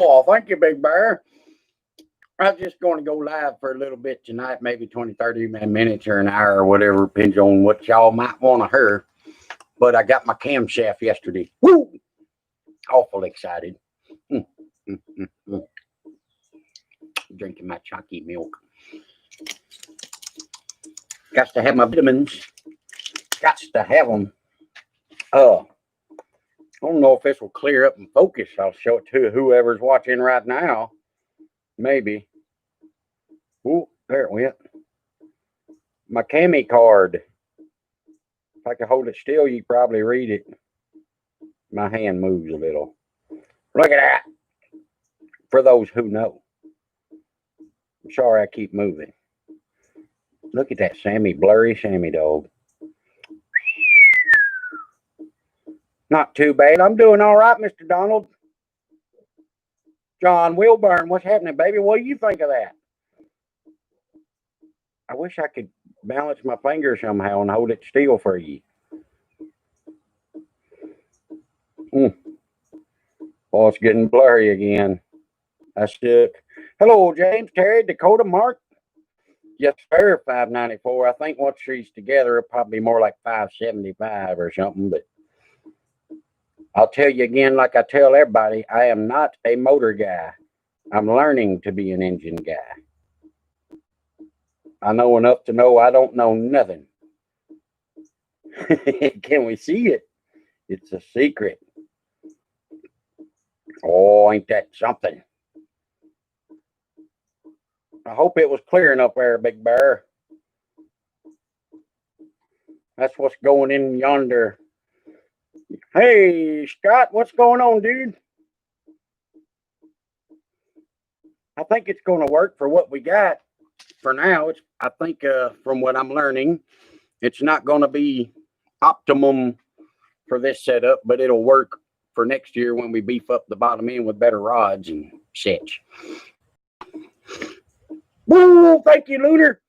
Oh, thank you, Big Bear. I'm just going to go live for a little bit tonight, maybe 20, 30 minutes or an hour or whatever, depends on what y'all might want to hear. But I got my camshaft yesterday. Woo! Awful excited. Mm, mm, mm, mm. Drinking my chalky milk. Got to have my vitamins. Got to have them. I don't know if this will clear up and focus. I'll show it to whoever's watching right now. Maybe. Ooh, there it went. My cami card. If I could hold it still, you probably read it. My hand moves a little. Look at that. For those who know. I'm sorry I keep moving. Look at that Sammy, blurry Sammy dog. Not too bad. I'm doing all right, Mr. Donald. John Wilburn, what's happening, baby? What do you think of that? I wish I could balance my finger somehow and hold it still for you. Oh, it's getting blurry again. That's it. Hello, James, Terry, Dakota, Mark. Yes, sir, 594. I think once she's together, it'll probably be more like 575 or something. But I'll tell you again, like I tell everybody, I am not a motor guy. I'm learning to be an engine guy. I know enough to know I don't know nothing. Can we see it? It's a secret. Oh, ain't that something? I hope it was clearing up there, Big Bear. That's what's going in yonder. Hey, Scott, what's going on, dude? I think it's going to work for what we got for now. I think from what I'm learning, it's not going to be optimum for this setup, but it'll work for next year when we beef up the bottom end with better rods and such. Woo! Thank you, Lunar.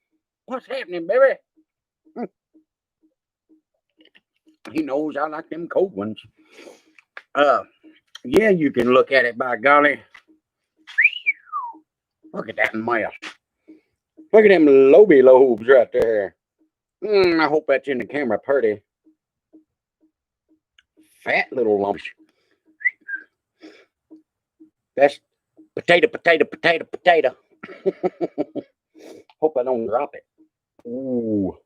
What's happening, baby? He knows I like them cold ones. Yeah, you can look at it, by golly. Look at that mess. Look at them loby lobes right there. I hope that's in the camera pretty. Fat little lumps. That's potato, potato, potato, potato. Hope I don't drop it. Ooh.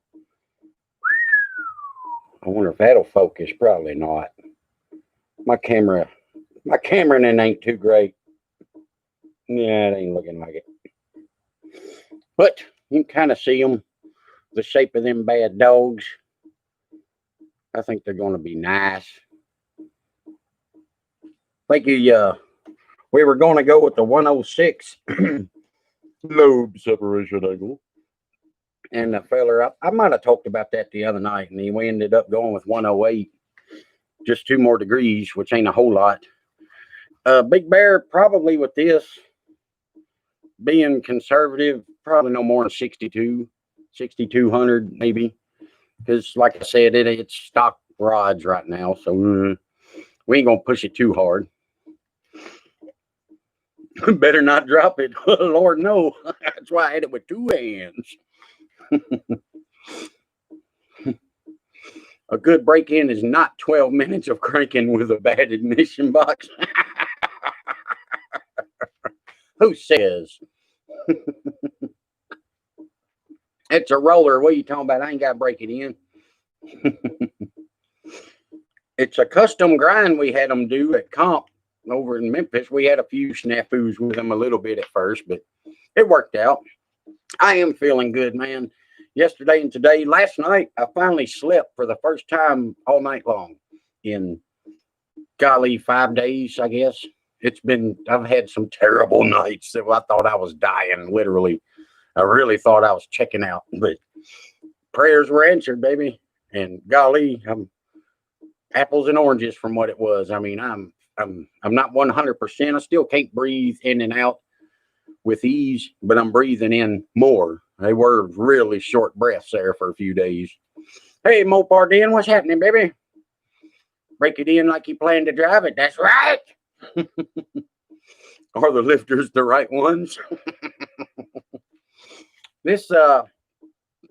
I wonder if that'll focus. Probably not. My camera and it ain't too great. Yeah, it ain't looking like it. But you can kind of see them, the shape of them bad dogs. I think they're going to be nice. Thank you. We were going to go with the 106 lobe separation angle. And the feller, I might have talked about that the other night, and we ended up going with 108. Just 2 more degrees, which ain't a whole lot. Big Bear, probably with this being conservative, probably no more than 6,200 maybe. Because like I said, it's stock rods right now, so we ain't going to push it too hard. Better not drop it. Lord, no. That's why I had it with 2 hands. A good break-in is not 12 minutes of cranking with a bad ignition box. Who says? It's a roller. What are you talking about? I ain't got to break it in. It's a custom grind we had them do at Comp over in Memphis. We had a few snafus with them a little bit at first, but it worked out. I am feeling good, man. Yesterday and today, last night, I finally slept for the first time all night long in, golly, 5 days, I guess. I've had some terrible nights that I thought I was dying, literally. I really thought I was checking out, but prayers were answered, baby. And golly, I'm apples and oranges from what it was. I mean, I'm not 100%. I still can't breathe in and out with ease, but I'm breathing in more. They were really short breaths there for a few days. Hey, Mopar Den, what's happening, baby? Break it in like you plan to drive it. That's right. Are the lifters the right ones? This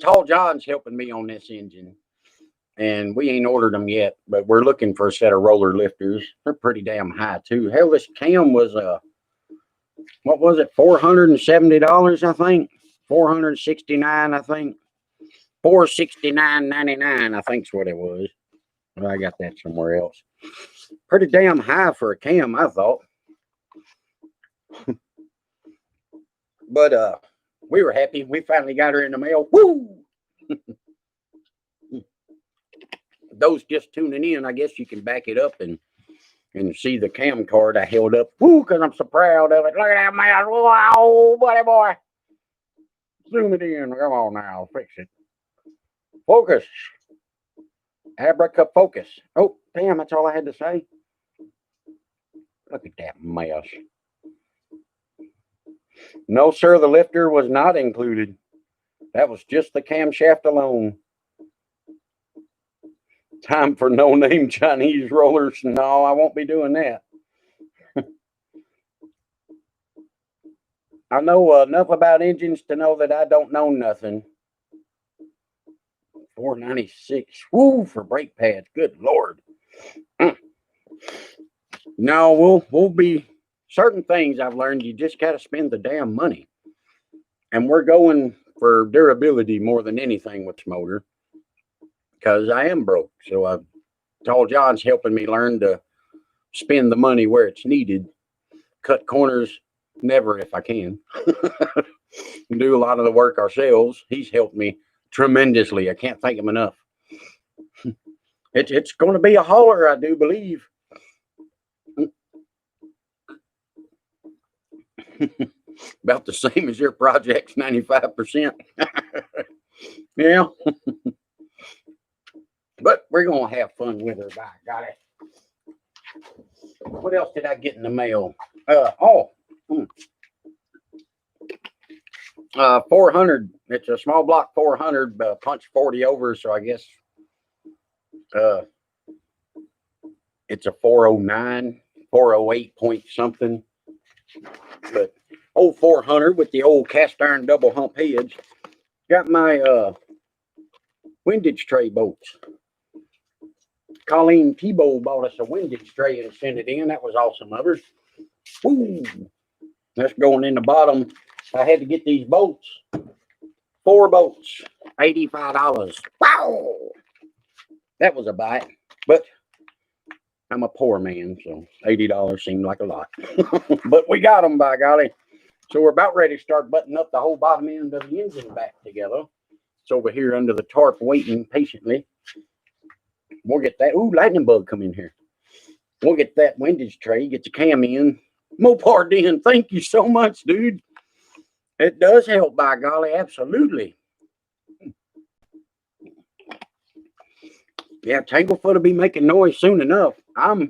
Tall John's helping me on this engine, and we ain't ordered them yet, but we're looking for a set of roller lifters. They're pretty damn high too. Hell, this cam was what was it, $470, I think. $469, I think. $469.99, I think's what it was. Well, I got that somewhere else. Pretty damn high for a cam, I thought. But we were happy. We finally got her in the mail. Woo! Those just tuning in, I guess you can back it up and see the cam card I held up. Woo, because I'm so proud of it. Look at that, man. Wow, buddy boy. Zoom it in. Come on now. Fix it. Focus. Abraca focus. Oh, damn, that's all I had to say. Look at that mess. No, sir, the lifter was not included. That was just the camshaft alone. Time for no-name Chinese rollers. No, I won't be doing that. I know enough about engines to know that I don't know nothing. $496. Woo, for brake pads. Good Lord. No, we'll be certain things I've learned. You just got to spend the damn money. And we're going for durability more than anything with this motor, because I am broke. So Tall John's helping me learn to spend the money where it's needed. Cut corners, never if I can. Do a lot of the work ourselves. He's helped me tremendously. I can't thank him enough. It's going to be a hauler, I do believe. About the same as your project's 95%. Yeah. But we're going to have fun with her. By got it. What else did I get in the mail? 400. It's a small block 400, punch 40 over. So I guess it's a 409, 408 point something. But old 400 with the old cast iron double hump heads. Got my windage tray bolts. Colleen Tebow bought us a windage tray and sent it in. That was awesome of her. Ooh, that's going in the bottom. I had to get these bolts. 4 bolts, $85. Wow, that was a bite. But I'm a poor man, so $80 seemed like a lot. But we got them, by golly. So we're about ready to start buttoning up the whole bottom end of the engine back together. It's over here under the tarp waiting patiently. We'll get that. Ooh, lightning bug come in here. We'll get that windage tray, get the cam in. Mopar in. Thank you so much, dude. It does help, by golly, absolutely. Yeah, Tanglefoot will be making noise soon enough. I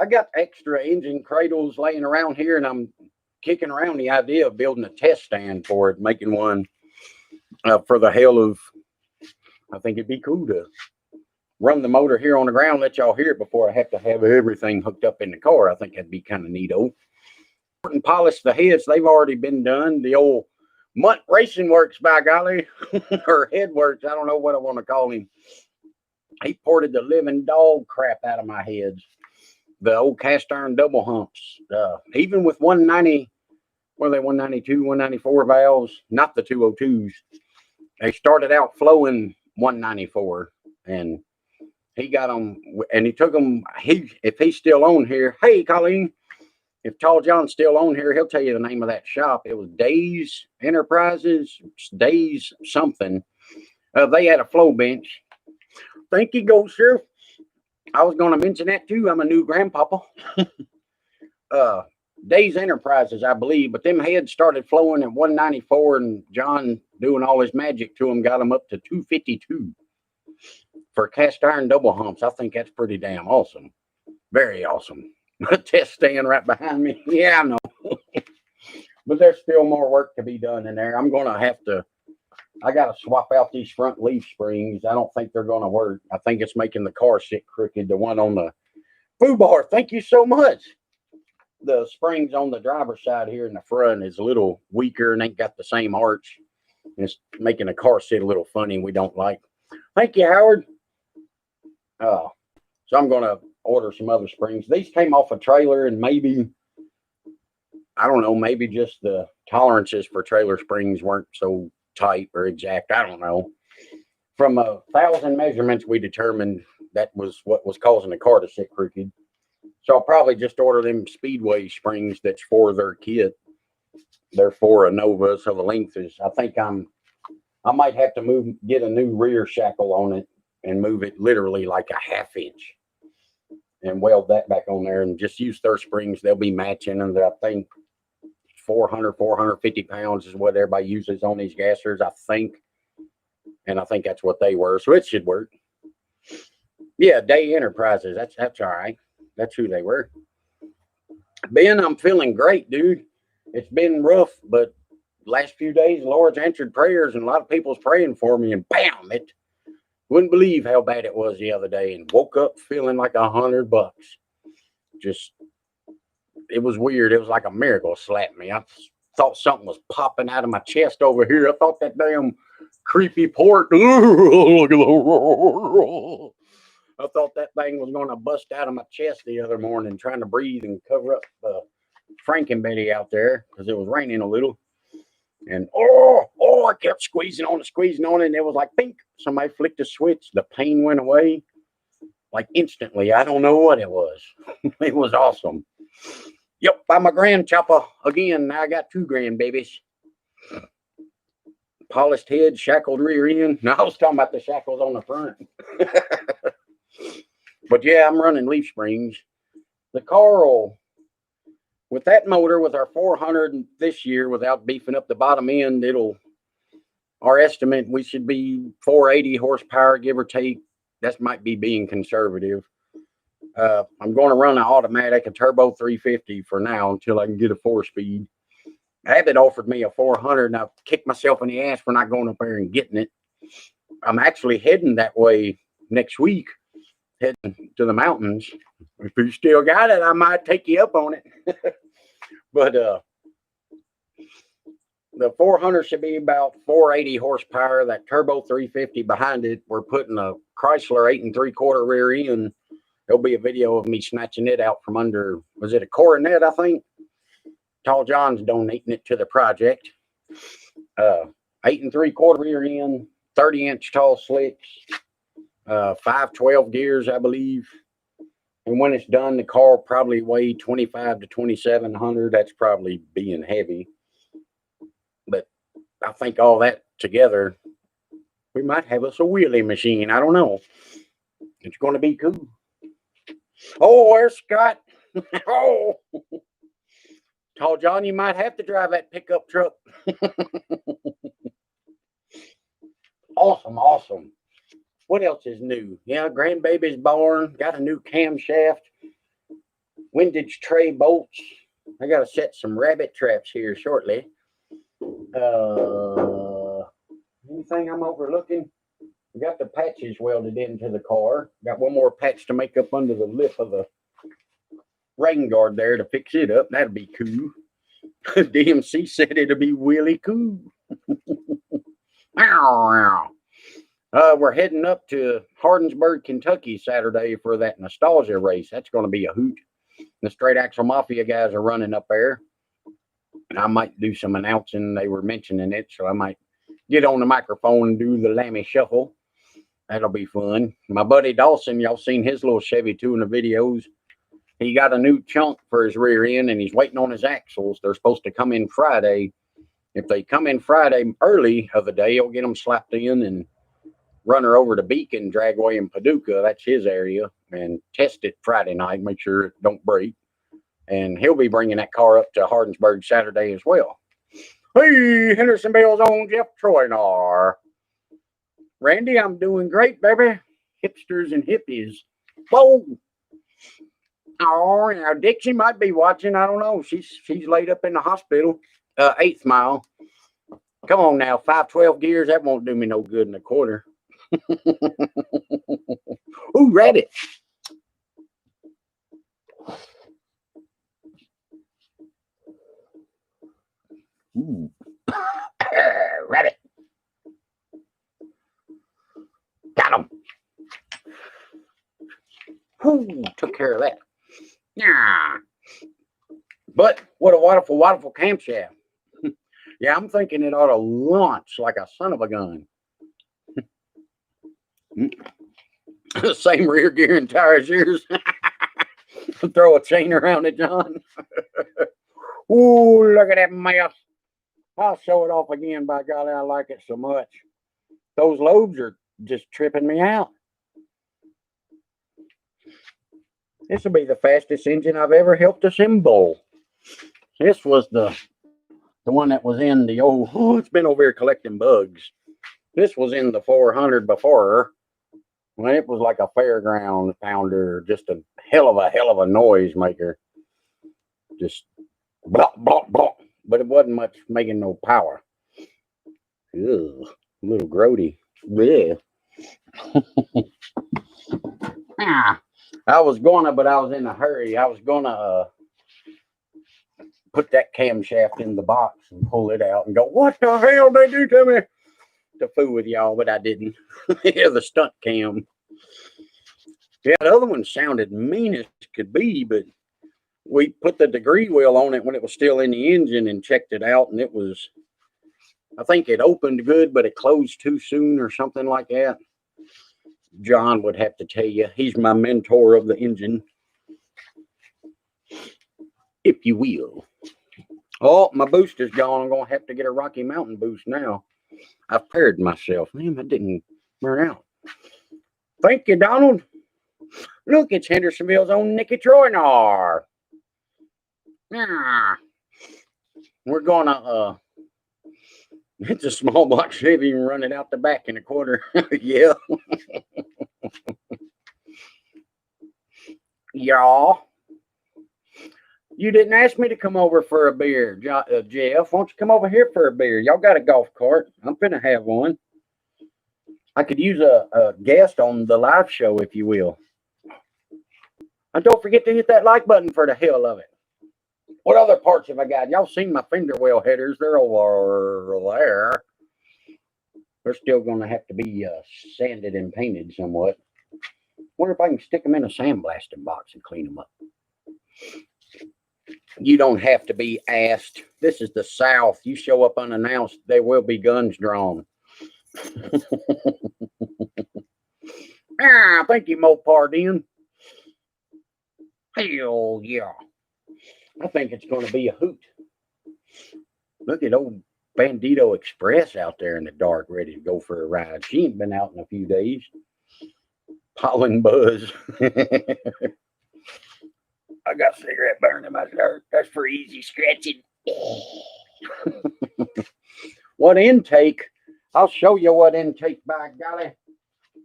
got extra engine cradles laying around here, and I'm kicking around the idea of building a test stand for it, making one for the hell of. I think it'd be cool to run the motor here on the ground, let y'all hear it before I have to have everything hooked up in the car. I think that'd be kind of neato. And polish the heads. They've already been done. The old Mutt Racing Works, by golly, or Head Works. I don't know what I want to call him. He ported the living dog crap out of my heads. The old cast iron double humps. Even with 190, what are they, 192, 194 valves? Not the 202s. They started out flowing 194, and he got them, and he took them. If he's still on here, hey Colleen, if Tall John's still on here, he'll tell you the name of that shop. It was Days Enterprises, Days something. They had a flow bench. Thank you, Gold Sheriff. I was going to mention that too. I'm a new grandpapa. Days Enterprises, I believe, but them heads started flowing at 194, and John, doing all his magic to them, got them up to 252 for cast iron double humps. I think that's pretty damn awesome. Very awesome. A test stand right behind me. Yeah, I know. But there's still more work to be done in there. I'm going to have to, I got to swap out these front leaf springs. I don't think they're going to work. I think it's making the car sit crooked. The one on the foo bar. Thank you so much. the springs on the driver's side here in the front is a little weaker and ain't got the same arch. It's making the car sit a little funny. We don't like. Thank you, Howard. So I'm going to order some other springs. These came off a trailer, and maybe, I don't know, maybe just the tolerances for trailer springs weren't so tight or exact. I don't know. From 1,000 measurements, we determined that was what was causing the car to sit crooked. So I'll probably just order them Speedway springs that's for their kit. They're for a Nova, so the length is, I think I might have to get a new rear shackle on it and move it literally like a ½ inch and weld that back on there and just use their springs. They'll be matching, and I think 400, 450 pounds is what everybody uses on these gassers, I think. And I think that's what they were, so it should work. Yeah, Day Enterprises. That's all right. That's who they were. Ben, I'm feeling great, dude. It's been rough, but last few days, the Lord's answered prayers, and a lot of people's praying for me, and bam, it wouldn't believe how bad it was the other day, and woke up feeling like $100. Just, it was weird. It was like a miracle slapped me. I thought something was popping out of my chest over here. I thought that damn creepy port. I thought that thing was going to bust out of my chest the other morning trying to breathe and cover up Frank and Betty out there because it was raining a little. And I kept squeezing on it, and it was like pink. Somebody flicked a switch. The pain went away like instantly. I don't know what it was. It was awesome. Yep, I'm a grand chopper again. Now I got 2 grandbabies. Polished head, shackled rear end. No, I was talking about the shackles on the front. But yeah, I'm running leaf springs. The car will, with that motor, with our 400 this year, without beefing up the bottom end, our estimate, we should be 480 horsepower, give or take. That might be being conservative. I'm going to run an automatic, a turbo 350 for now until I can get a 4-speed. Abbott offered me a 400, and I kicked myself in the ass for not going up there and getting it. I'm actually heading that way next week, heading to the mountains. If you still got it, I might take you up on it. But the 400 should be about 480 horsepower. That turbo 350 behind it, we're putting a Chrysler 8 3/4 rear end. There'll be a video of me snatching it out from under, was it a Coronet, I think? Tall John's donating it to the project. 8 3/4 rear end, 30-inch tall slicks, 512 gears, I believe. And when it's done, the car will probably weigh 25 to 2,700. That's probably being heavy. But I think all that together, we might have us a wheelie machine. I don't know. It's going to be cool. Oh, there's Scott. Oh, Tall John, you might have to drive that pickup truck. Awesome. What else is new? Yeah, grandbaby's born. Got a new camshaft. Windage tray bolts. I got to set some rabbit traps here shortly. Anything I'm overlooking? We got the patches welded into the car. Got one more patch to make up under the lip of the rain guard there to fix it up. That'll be cool. DMC said it'll be really cool. We're heading up to Hardinsburg, Kentucky Saturday for that nostalgia race. That's going to be a hoot. The Straight Axle Mafia guys are running up there. And I might do some announcing. They were mentioning it, so I might get on the microphone and do the Lammy Shuffle. That'll be fun. My buddy Dawson, y'all seen his little Chevy too in the videos. He got a new chunk for his rear end, and he's waiting on his axles. They're supposed to come in Friday. If they come in Friday early of the day, he'll get them slapped in and run her over to Beacon, Dragway, and Paducah. That's his area. And test it Friday night. Make sure it don't break. And he'll be bringing that car up to Hardinsburg Saturday as well. Hey, Hendersonville's own Jeff Troynar. Randy, I'm doing great, baby. Hipsters and hippies. Whoa. Oh, now Dixie might be watching. I don't know. She's laid up in the hospital. 8th mile. Come on now. 512 gears. That won't do me no good in a quarter. Ooh, rabbit. Ooh. Rabbit. Got him. Whoo, took care of that. Yeah. But what a wonderful, wonderful camshaft. Yeah, I'm thinking it ought to launch like a son of a gun. Same rear gear and tire as yours. Throw a chain around it, John. Ooh, look at that mess. I'll show it off again. By golly, I like it so much. Those lobes are just tripping me out. This will be the fastest engine I've ever helped assemble. This was the one that was in the old, it's been over here collecting bugs. This was in the 400 before, when it was like a fairground pounder, just a hell of a noise maker. Just blah, blah, blah. But it wasn't much making no power. Ugh, little grody. Yeah. I was gonna, but I was in a hurry. I was gonna put that camshaft in the box and pull it out and go, what the hell they do to me? To fool with y'all, but I didn't. Yeah, the stunt cam. Yeah, the other one sounded mean as could be, but we put the degree wheel on it when it was still in the engine and checked it out, and it was, I think it opened good, but it closed too soon or something like that. John would have to tell you. He's my mentor of the engine, if you will. Oh, my boost is gone. I'm going to have to get a Rocky Mountain boost now. I've paired myself. Man, that didn't burn out. Thank you, Donald. Look, it's Hendersonville's own Nicky Troynar. Yeah. We're going to, it's a small block Chevy and run it out the back in a quarter. Yeah. Y'all. You didn't ask me to come over for a beer, Jeff. Why don't you come over here for a beer? Y'all got a golf cart. I'm finna have one. I could use a guest on the live show, if you will. And don't forget to hit that like button for the hell of it. What other parts have I got? Y'all seen my fender well headers. They're over there. They're still going to have to be sanded and painted somewhat. Wonder if I can stick them in a sandblasting box and clean them up. You don't have to be asked. This is the South. You show up unannounced, there will be guns drawn. Thank you, Mopar Den. Hell yeah. I think it's going to be a hoot. Look at old Bandito Express out there in the dark, ready to go for a ride. She ain't been out in a few days. Pollen buzz. I got cigarette burn in my shirt. That's for easy stretching. What intake? I'll show you what intake, by golly.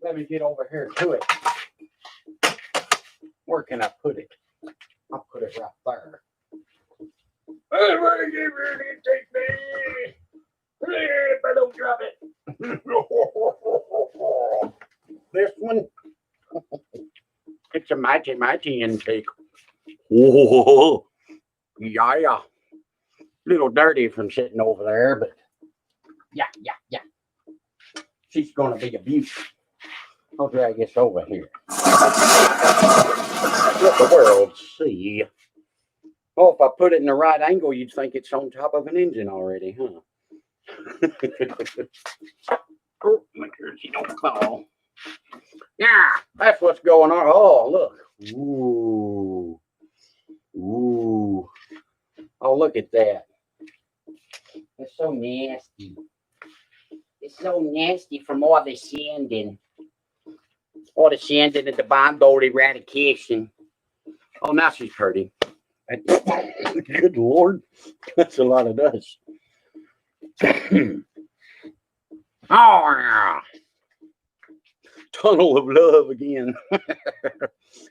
Let me get over here to it. Where can I put it? I'll put it right there. Hey, where you give an intake, man? If I don't drop it. This one. It's a mighty intake. Whoa, yeah. Little dirty from sitting over there, but yeah. She's going to be a beauty. I'll drag this over here. Let the world see. Oh, if I put it in the right angle, you'd think it's on top of an engine already, huh? Oh, make sure she don't fall. Yeah, that's what's going on. Oh, look. Ooh. Oh, look at that. It's so nasty. It's so nasty from all the sanding. All the sanding and the bombboard eradication. Oh, now she's pretty. Good Lord. That's a lot of dust. Oh, yeah. Tunnel of love again.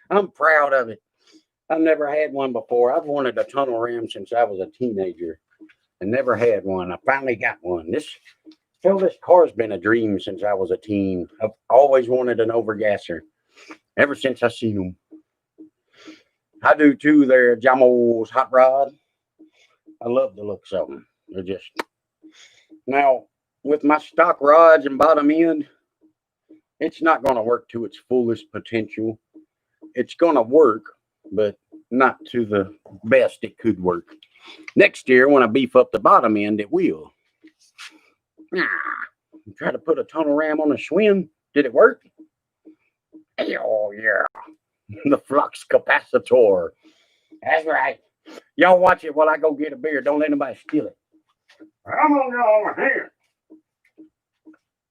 I'm proud of it. I've never had one before. I've wanted a tunnel ram since I was a teenager and never had one. I finally got one. This car's been a dream since I was a teen. I've always wanted an overgasser ever since I seen them. I do too there, Jamo's Hot Rod. I love the looks of them. They're just now with my stock rods and bottom end, it's not going to work to its fullest potential. It's going to work, but not to the best it could work. Next year, when I beef up the bottom end, it will. Try to put a tunnel ram on a Schwinn. Did it work? Oh, yeah. The flux capacitor. That's right. Y'all watch it while I go get a beer. Don't let anybody steal it. I'm going to go over here.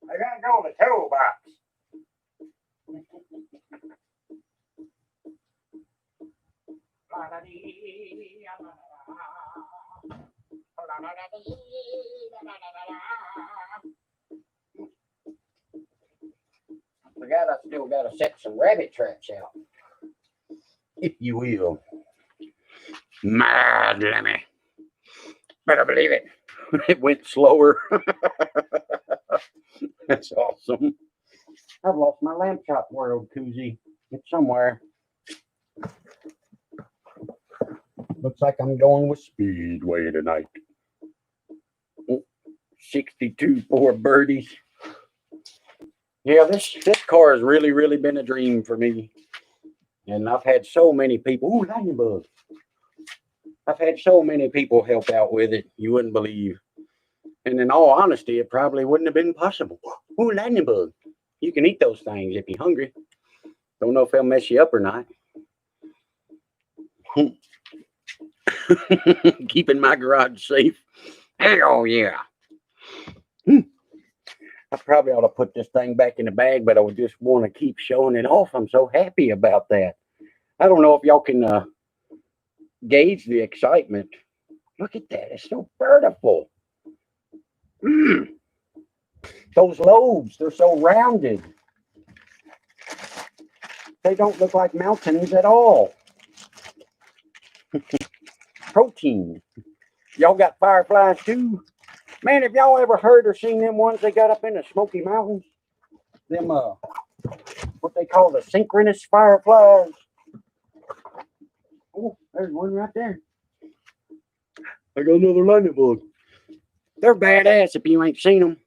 I got to go in the toolbox. I still got to set some rabbit traps out, if you will. Mad Lemmy. Better believe it. It went slower. That's awesome. I've lost my lamp chop world koozie. It's somewhere. Looks like I'm going with Speedway tonight. 62 poor birdies. Yeah, this car has really been a dream for me. And I've had so many people. Ooh, lightning bug. I've had so many people help out with it. You wouldn't believe. And in all honesty, it probably wouldn't have been possible. Ooh, lightning bug. You can eat those things if you're hungry. Don't know if they'll mess you up or not. Keeping my garage safe. Hell yeah. I probably ought to put this thing back in the bag, but I would just want to keep showing it off. I'm so happy about that. I don't know if y'all can gauge the excitement. Look at that. It's so beautiful. Those lobes, they're so rounded. They don't look like mountains at all. Protein. Y'all got fireflies too? Man, have y'all ever heard or seen them ones they got up in the Smoky Mountains? Them, what they call the synchronous fireflies. Oh, there's one right there. I got another lightning bug. They're badass if you ain't seen them.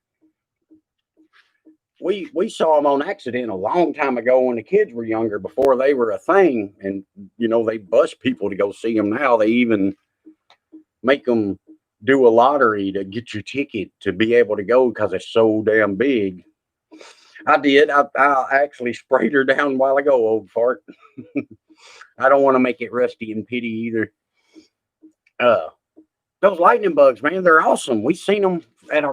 We saw them on accident a long time ago when the kids were younger, before they were a thing. And, you know, they bust people to go see them now. They even make them do a lottery to get your ticket to be able to go because it's so damn big. I did. I actually sprayed her down a while ago, old fart. I don't want to make it rusty and pity either. Those lightning bugs, man, they're awesome. We seen them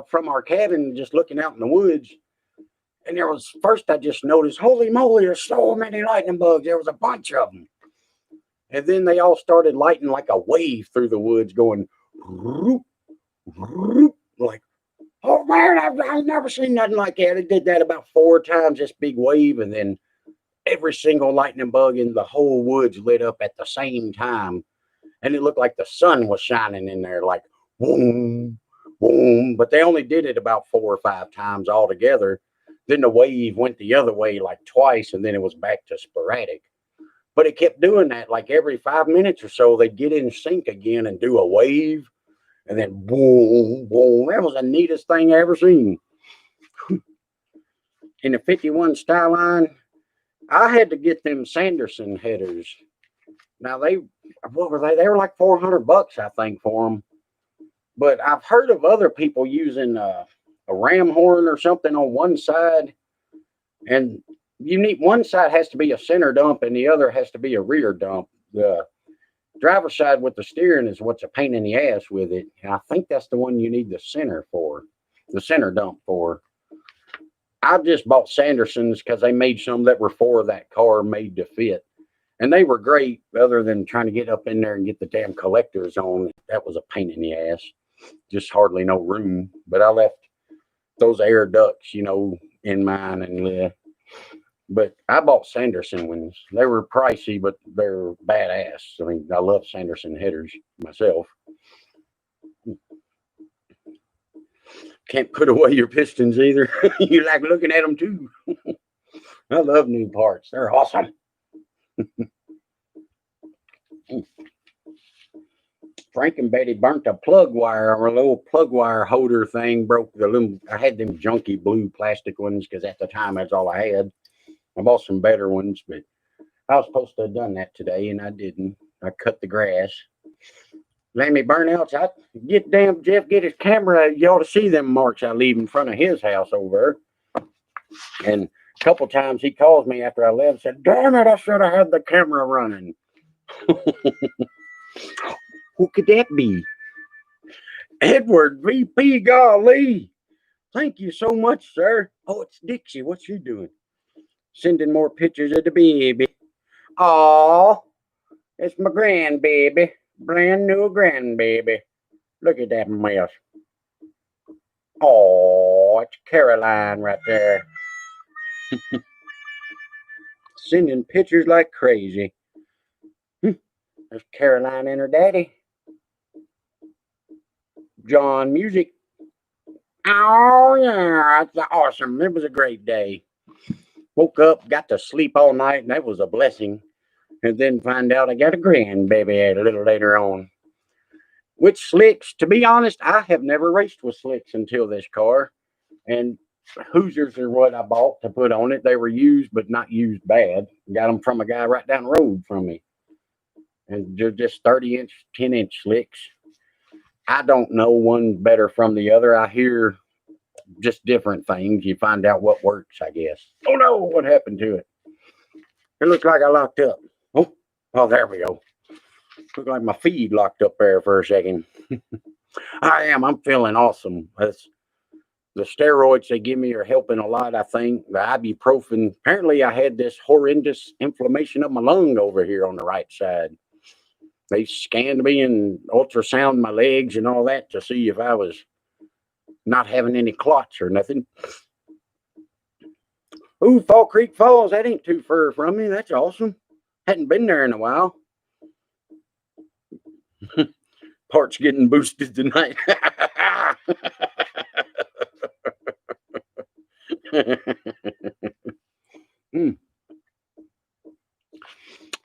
from our cabin just looking out in the woods. And there was, first I just noticed, holy moly, there's so many lightning bugs. There was a bunch of them. And then they all started lighting like a wave through the woods going, whoop, whoop, like, oh man, I've never seen nothing like that. It did that about 4 times, this big wave. And then every single lightning bug in the whole woods lit up at the same time. And it looked like the sun was shining in there, like, boom, boom. But they only did it about 4 or 5 times altogether. Then the wave went the other way like twice, and then it was back to sporadic. But it kept doing that like every 5 minutes or so. They'd get in sync again and do a wave, and then boom, boom. That was the neatest thing I ever seen. In the 51 Skyline, I had to get them Sanderson headers. Now what were they? They were like $400, I think, for them. But I've heard of other people using a ram horn or something on one side, and one side has to be a center dump and the other has to be a rear dump. The driver's side with the steering is what's a pain in the ass with it. And I think that's the one you need the center dump for. I just bought Sandersons because they made some that were for that car, made to fit. And they were great, other than trying to get up in there and get the damn collectors on. That was a pain in the ass. Just hardly no room. But I left those air ducts, in mine. But I bought Sanderson ones. They were pricey, but they're badass. I mean, I love Sanderson headers myself. Can't put away your pistons either. You like looking at them too. I love new parts. They're awesome. Frank and Betty burnt a plug wire, or a little plug wire holder thing broke the little. I had them junky blue plastic ones because at the time that's all I had. I bought some better ones, but I was supposed to have done that today and I didn't. I cut the grass. Let me burn out. I get damn Jeff, get his camera. You ought to see them marks I leave in front of his house over there. And a couple times he calls me after I left and said, damn it, I should have had the camera running. Who could that be? Edward VP, golly. Thank you so much, sir. Oh, it's Dixie. What's she doing? Sending more pictures of the baby. Oh, it's my grandbaby. Brand new grandbaby. Look at that mess. Oh, it's Caroline right there. Sending pictures like crazy. There's Caroline and her daddy. John Music. Oh, yeah, that's awesome. It was a great day. Woke up, got to sleep all night, and that was a blessing. And then find out I got a grandbaby a little later on. Which slicks, to be honest, I have never raced with slicks until this car. And Hoosiers are what I bought to put on it. They were used, but not used bad. Got them from a guy right down the road from me. And they're just 30-inch, 10-inch slicks. I don't know one better from the other. I hear just different things. You find out what works, I guess. Oh no, what happened to it? It looks like I locked up. Oh, there we go. Looked like my feed locked up there for a second. I'm feeling awesome. That's, the steroids they give me are helping a lot, I think. The ibuprofen. Apparently, I had this horrendous inflammation of my lung over here on the right side. They scanned me and ultrasound my legs and all that to see if I was not having any clots or nothing. Ooh, Fall Creek Falls. That ain't too far from me. That's awesome. Hadn't been there in a while. Parts getting boosted tonight.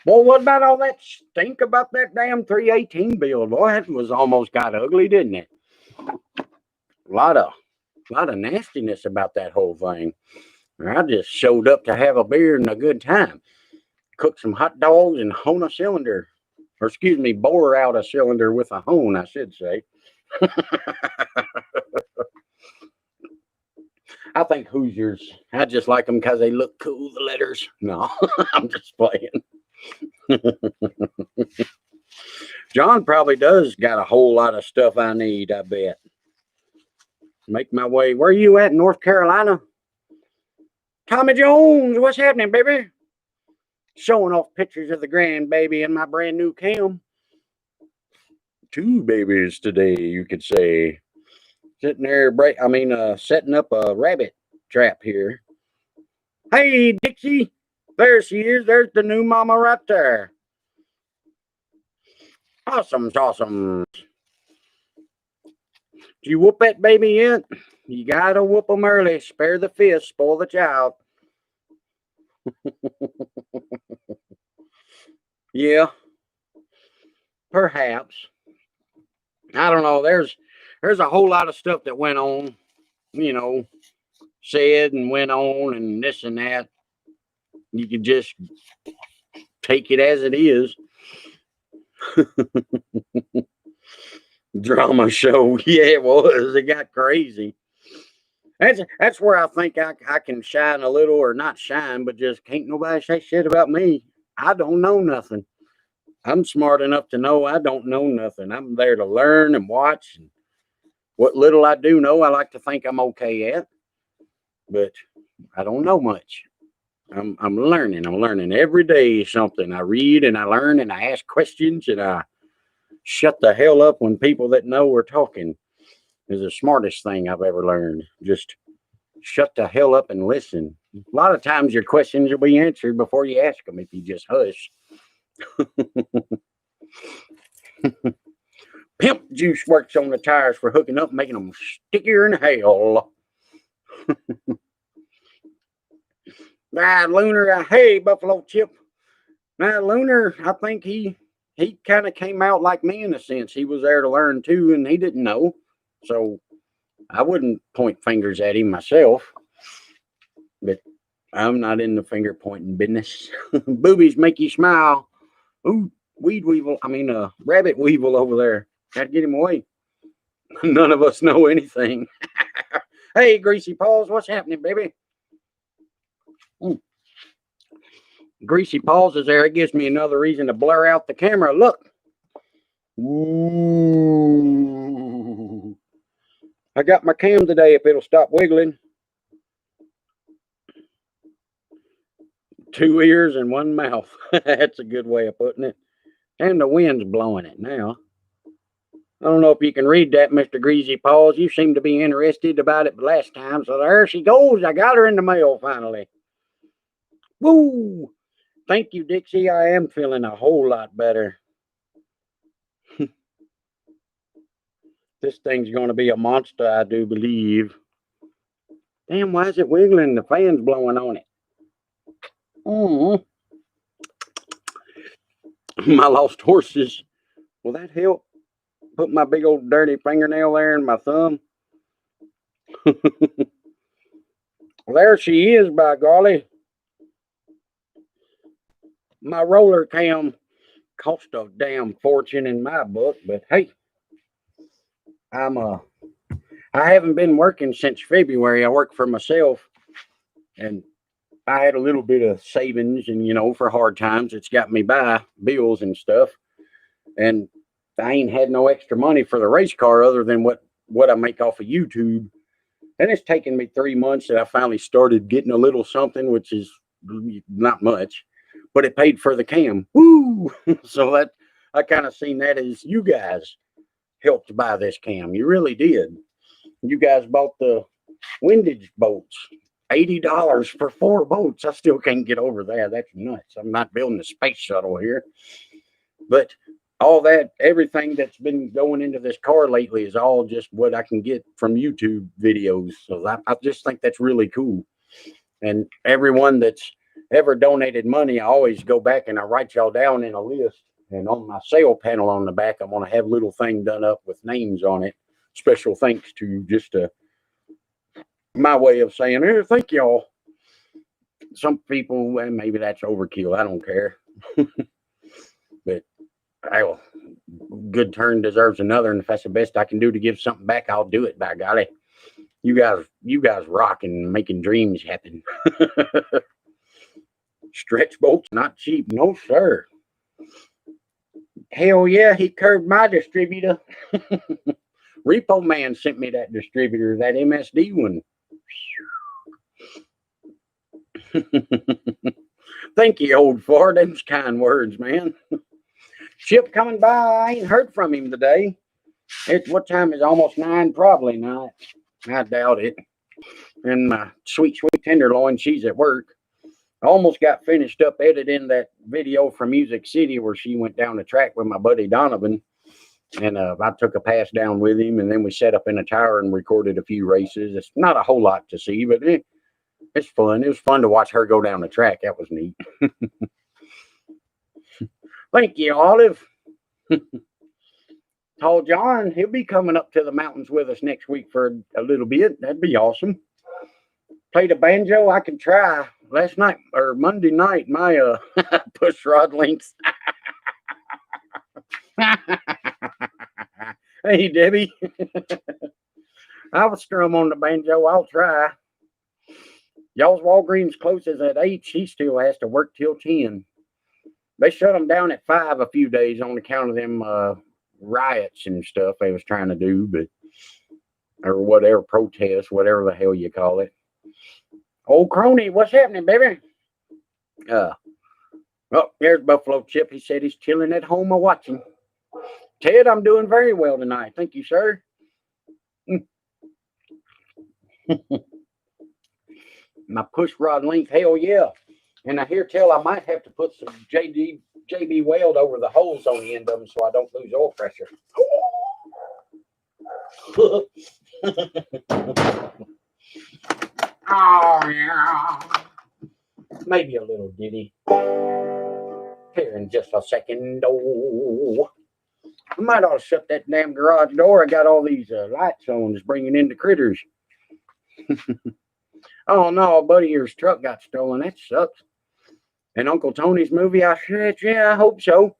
Well, what about all that stink about that damn 318 build? Boy, that was almost got ugly, didn't it? A lot of nastiness about that whole thing. I just showed up to have a beer and a good time. Cooked some hot dogs and hone a cylinder. Or excuse me, bore out a cylinder with a hone, I should say. I think Hoosiers, I just like them because they look cool, the letters. No, I'm just playing. John probably does got a whole lot of stuff I need, I bet. Make my way. Where are you at, North Carolina? Tommy Jones, what's happening, baby? Showing off pictures of the grandbaby in my brand new cam. 2 babies today, you could say. Sitting there, setting up a rabbit trap here. Hey, Dixie. There she is. There's the new mama right there. Awesome. Did you whoop that baby yet? You gotta whoop them early. Spare the fist, spoil the child. Yeah, perhaps. I don't know. There's a whole lot of stuff that went on, said and went on and this and that. You could just take it as it is. Drama show. Yeah, it was. It got crazy. That's where I think I can shine a little, or not shine, but just can't nobody say shit about me. I don't know nothing. I'm smart enough to know I don't know nothing. I'm there to learn and watch. And what little I do know, I like to think I'm okay at. But I don't know much. I'm learning. I'm learning every day something. I read and I learn and I ask questions and I shut the hell up when people that know are talking. Is the smartest thing I've ever learned. Just shut the hell up and listen. A lot of times your questions will be answered before you ask them if you just hush. Pimp juice works on the tires for hooking up, making them stickier than hell. Lunar, hey, Buffalo Chip. Lunar, I think he he kind of came out like me in a sense. He was there to learn too, and he didn't know. So I wouldn't point fingers at him myself. But I'm not in the finger pointing business. Boobies make you smile. Ooh, rabbit weevil over there. Gotta get him away. None of us know anything. Hey, Greasy Paws, what's happening, baby? Ooh. Greasy Paws is there. It gives me another reason to blur out the camera. Look. Ooh. I got my cam today if it'll stop wiggling. 2 ears and 1 mouth. That's a good way of putting it. And the wind's blowing it now. I don't know if you can read that, Mr. Greasy Paws. You seem to be interested about it last time. So there she goes. I got her in the mail finally. Woo! Thank you, Dixie. I am feeling a whole lot better. This thing's going to be a monster, I do believe. Damn, why is it wiggling? The fan's blowing on it. My lost horses. Will that help? Put my big old dirty fingernail there in my thumb. There she is, by golly. My roller cam cost a damn fortune in my book, but hey, I haven't been working since February. I work for myself, and I had a little bit of savings, and for hard times, it's got me by bills and stuff. And I ain't had no extra money for the race car other than what I make off of YouTube. And it's taken me 3 months that I finally started getting a little something, which is not much, but it paid for the cam. Woo! So that I kind of seen that as you guys helped buy this cam. You really did. You guys bought the windage bolts. $80 for 4 boats. I still can't get over that. That's nuts. I'm not building a space shuttle here. But all that, everything that's been going into this car lately is all just what I can get from YouTube videos. So I just think that's really cool. And everyone that's ever donated money, I always go back and I write y'all down in a list. And on my sale panel on the back, I'm going to have a little thing done up with names on it. Special thanks to just my way of saying, here, thank y'all. Some people, well, maybe that's overkill. I don't care. But well, good turn deserves another, and if that's the best I can do to give something back, I'll do it, by golly. You guys rock and making dreams happen. Stretch bolts not cheap, no sir. Hell yeah, he curved my distributor. Repo Man sent me that distributor, that MSD one. Thank you, old Ford. Them's kind words, man. Chip coming by. I ain't heard from him today. What time is it? Almost 9? Probably not. I doubt it. And my sweet tenderloin, she's at work. I almost got finished up editing that video from Music City where she went down the track with my buddy Donovan. And I took a pass down with him, and then we set up in a tower and recorded a few races. It's not a whole lot to see, but it's fun. It was fun to watch her go down the track. That was neat. Thank you, Olive. Tall John, he'll be coming up to the mountains with us next week for a little bit. That'd be awesome. Play the banjo? I can try. Last night, or Monday night, my push rod links. Hey, Debbie. I'll strum on the banjo. I'll try. Y'all's Walgreens closes at 8. She still has to work till 10. They shut them down at 5 a few days on account of them riots and stuff they was trying to do, or whatever, protest, whatever the hell you call it. Old crony, what's happening, baby? Oh, there's Buffalo Chip. He said he's chilling at home watching. Ted, I'm doing very well tonight. Thank you, sir. My push rod length, hell yeah. And I hear tell I might have to put some JB Weld over the holes on the end of them so I don't lose oil pressure. Oh, yeah. Maybe a little ditty. here in just a second. Oh, I might ought to shut that damn garage door. I got all these lights on, just bringing in the critters. Oh no, a buddy of yours truck got stolen. That sucks. And Uncle Tony's movie, I said, yeah, I hope so.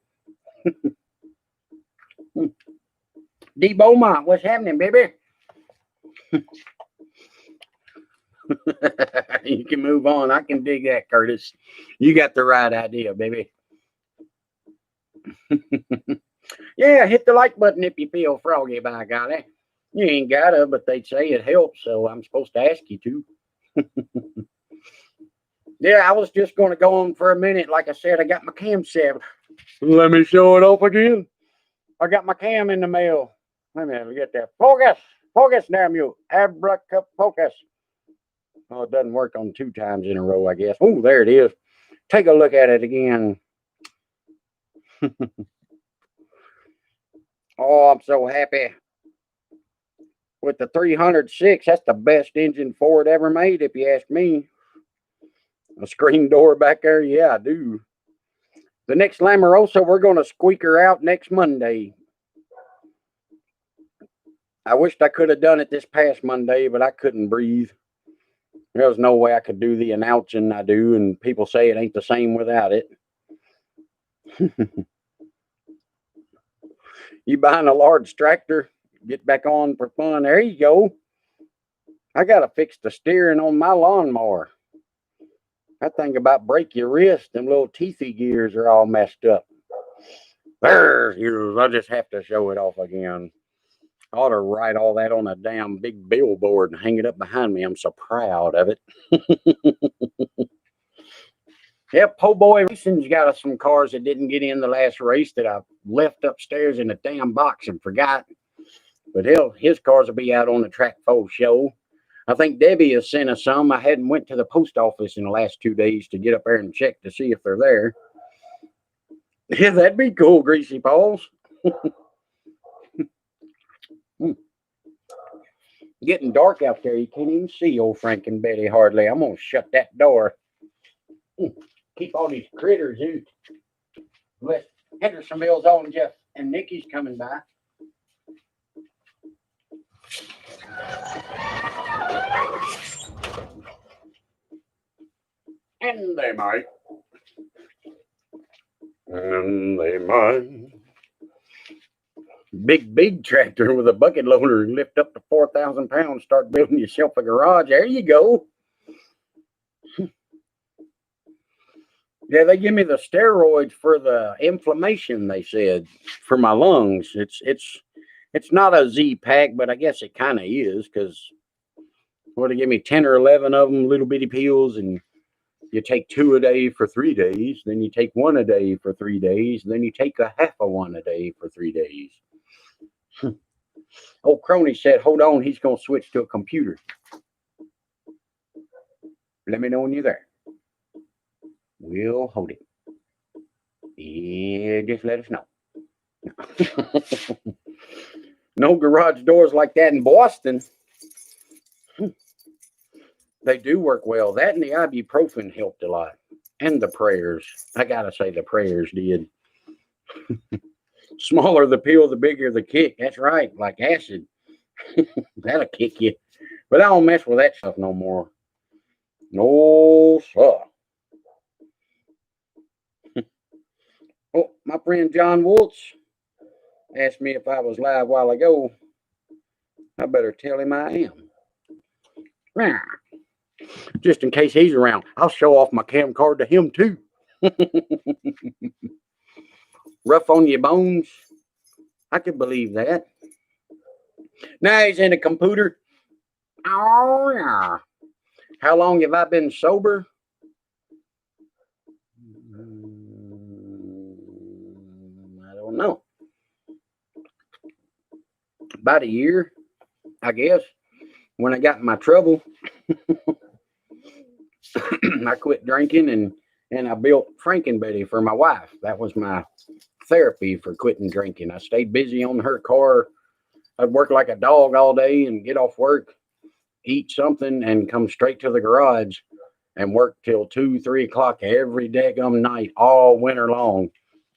D. Beaumont, what's happening, baby? You can move on. I can dig that, Curtis. You got the right idea, baby. Yeah, hit the like button if you feel froggy, by golly. You ain't gotta, but they'd say it helps, so I'm supposed to ask you to. Yeah, I was just going to go on for a minute. Like I said, I got my camshaft. Let me show it off again. I got my cam in the mail. Let me get that. Focus! Focus, damn you. Abracafocus. Oh, it doesn't work on 2 times in a row, I guess. Oh, there it is. Take a look at it again. Oh, I'm so happy. With the 306, that's the best engine Ford ever made, if you ask me. A screen door back there, yeah, I do. The next Lamorosa, we're going to squeak her out next Monday. I wished I could have done it this past Monday, but I couldn't breathe. There was no way I could do the announcing I do, and people say it ain't the same without it. You buying a large tractor, get back on for fun. There you go. I got to fix the steering on my lawnmower. I think about break your wrist. Them little teethy gears are all messed up. There's yours. I just have to show it off again. I ought to write all that on a damn big billboard and hang it up behind me. I'm so proud of it. Yep, po' boy racing's got us some cars that didn't get in the last race that I left upstairs in a damn box and forgot. But his cars will be out on the Track 4 show. I think Debbie has sent us some. I hadn't went to the post office in the last 2 days to get up there and check to see if they're there. Yeah, that'd be cool, Greasy Paws. Getting dark out there. You can't even see old Frank and Betty hardly. I'm going to shut that door. Keep all these critters out. Let Hendersonville's on, Jeff, and Nikki's coming by. And they might. And they might. Big tractor with a bucket loader, lift up to 4,000 pounds, start building yourself a garage. There you go. Yeah, they give me the steroids for the inflammation, they said, for my lungs. It's not a Z pack, but I guess it kind of is, because they give me 10 or 11 of them, little bitty pills, and you take 2 a day for 3 days, then you take 1 a day for 3 days, then you take a half of 1 a day for 3 days. Old Crony said, hold on, he's going to switch to a computer. Let me know when you're there. We'll hold it. Yeah, just let us know. No garage doors like that in Boston. They do work well. That and the ibuprofen helped a lot. And the prayers. I got to say the prayers did. Smaller the pill, the bigger the kick. That's right, like acid. That'll kick you. But I don't mess with that stuff no more. No, sir. Oh, my friend John Woltz asked me if I was live a while ago. I better tell him I am. Just in case he's around, I'll show off my cam card to him too. Rough on your bones. I could believe that. Now he's in a computer. Oh, yeah. How long have I been sober? I don't know. About a year, I guess. When I got in my trouble, I quit drinking and I built Frankenbetty for my wife. That was my therapy for quitting drinking. I stayed busy on her car. I'd work like a dog all day and get off work, eat something, and come straight to the garage and work till 2, 3 o'clock every daggum night, all winter long,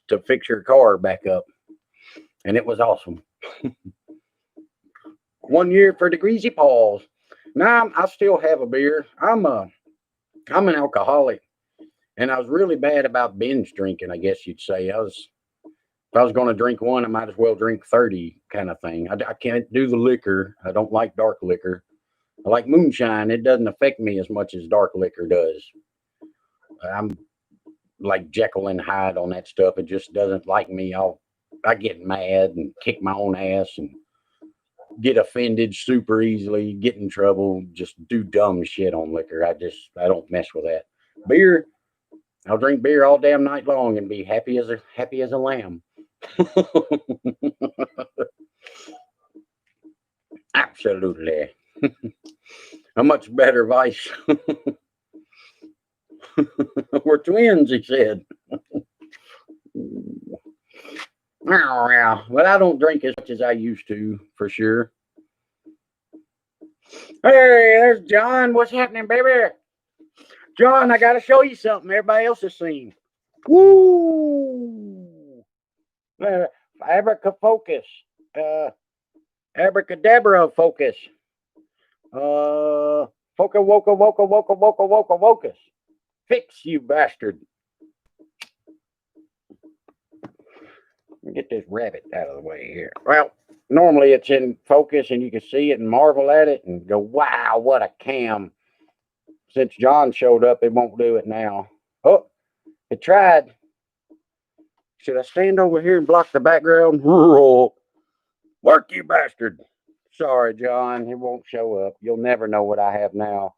to fix your car back up. And it was awesome. 1 year for the greasy paws. Now I still have a beer. I'm an alcoholic, and I was really bad about binge drinking, I guess you'd say. If I was going to drink one, I might as well drink 30 kind of thing. I can't do the liquor. I don't like dark liquor. I like moonshine. It doesn't affect me as much as dark liquor does. I'm like Jekyll and Hyde on that stuff. It just doesn't like me. I get mad and kick my own ass and get offended super easily, get in trouble, just do dumb shit on liquor. I don't mess with that. Beer, I'll drink beer all damn night long and be happy as a lamb. Absolutely. A much better vice. We're twins, he said. But I don't drink as much as I used to, for sure. Hey, there's John. What's happening, baby? John, I got to show you something everybody else has seen. Woo! Abracafocus. Abracadabra focus. Foca woka woka woka woka woka wokus. Fix, you bastard. Let me get this rabbit out of the way here. Well, normally it's in focus and you can see it and marvel at it and go, wow, what a cam. Since John showed up, it won't do it now. Oh, it tried. Should I stand over here and block the background? Work, you bastard. Sorry, John, it won't show up. You'll never know what I have now.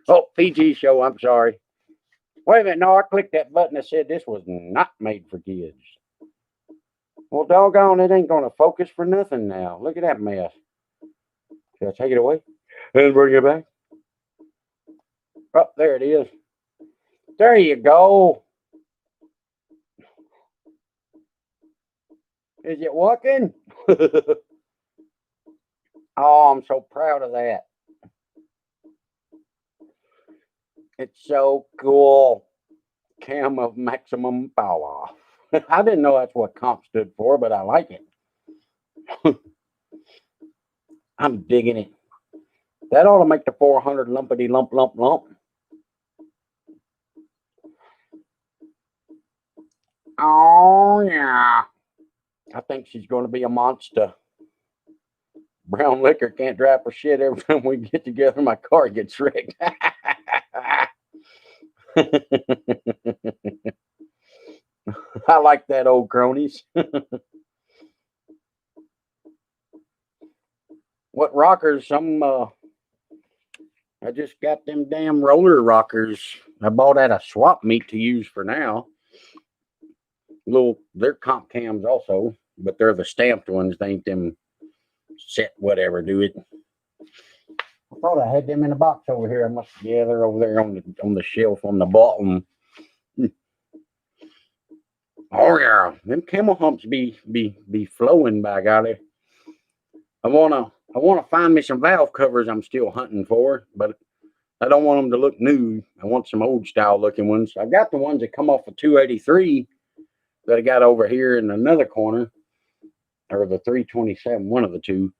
Oh, PG show, I'm sorry. Wait a minute, no, I clicked that button that said this was not made for kids. Well, doggone, it ain't going to focus for nothing now. Look at that mess. Should I take it away and bring it back? Oh, there it is. There you go. Is it working? Oh, I'm so proud of that. It's so cool. Cam of maximum power. I didn't know that's what comp stood for, but I like it. I'm digging it. That ought to make the 400 lumpity lump lump lump. Oh, yeah. I think she's going to be a monster. Brown liquor can't drive for shit. Every time we get together, my car gets wrecked. I like that, old cronies. What rockers? I just got them damn roller rockers. I bought at a swap meet to use for now. They're comp cams also, but they're the stamped ones. They ain't them set whatever, do it. I thought I had them in a box over here. They're over there on the shelf on the bottom. Oh yeah, them camel humps be flowing, by golly. I wanna find me some valve covers I'm still hunting for, but I don't want them to look new. I want some old style looking ones. I've got the ones that come off of 283 that I got over here in another corner, or the 327, one of the two.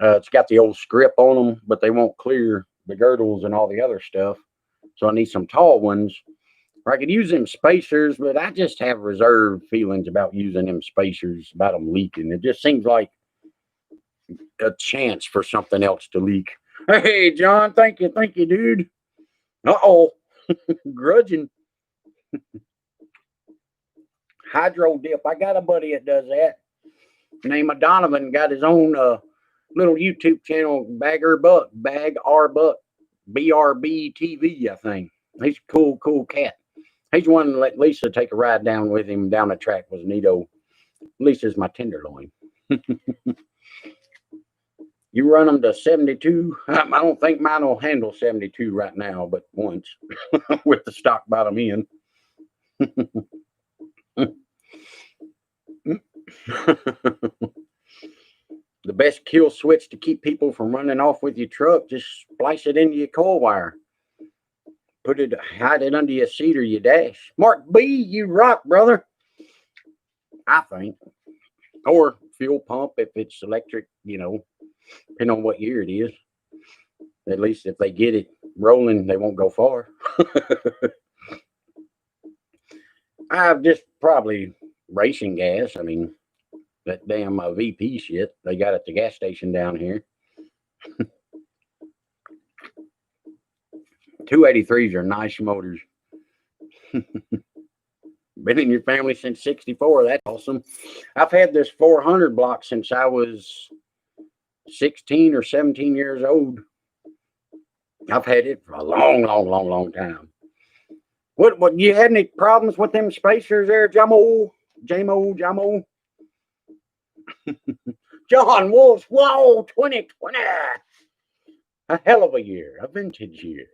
It's got the old script on them, but they won't clear the girdles and all the other stuff. So I need some tall ones. Or I could use them spacers, but I just have reserved feelings about using them spacers, about them leaking. It just seems like a chance for something else to leak. Hey, John, thank you, dude. Uh-oh, grudging. Hydro dip. I got a buddy that does that. Name of Donovan, got his own little YouTube channel, Bag R Buck, BRB TV, I think. He's a cool cat. He's one to let Lisa take a ride down with him down the track. Was neato. Lisa's my tenderloin. You run them to 72. I don't think mine will handle 72 right now, but once with the stock bottom end. The best kill switch to keep people from running off with your truck, just splice it into your coil wire. Hide it under your seat or your dash. Mark B, you rock, brother. I think. Or fuel pump if it's electric, depending on what year it is. At least if they get it rolling, they won't go far. I've just probably racing gas. I mean, that damn VP shit they got at the gas station down here. 283s are nice motors. Been in your family since 64. That's awesome. I've had this 400 block since I was 16 or 17 years old. I've had it for a long time. What you had any problems with them spacers there, Jamo? John Wolf's, whoa, 2020. A hell of a year, a vintage year.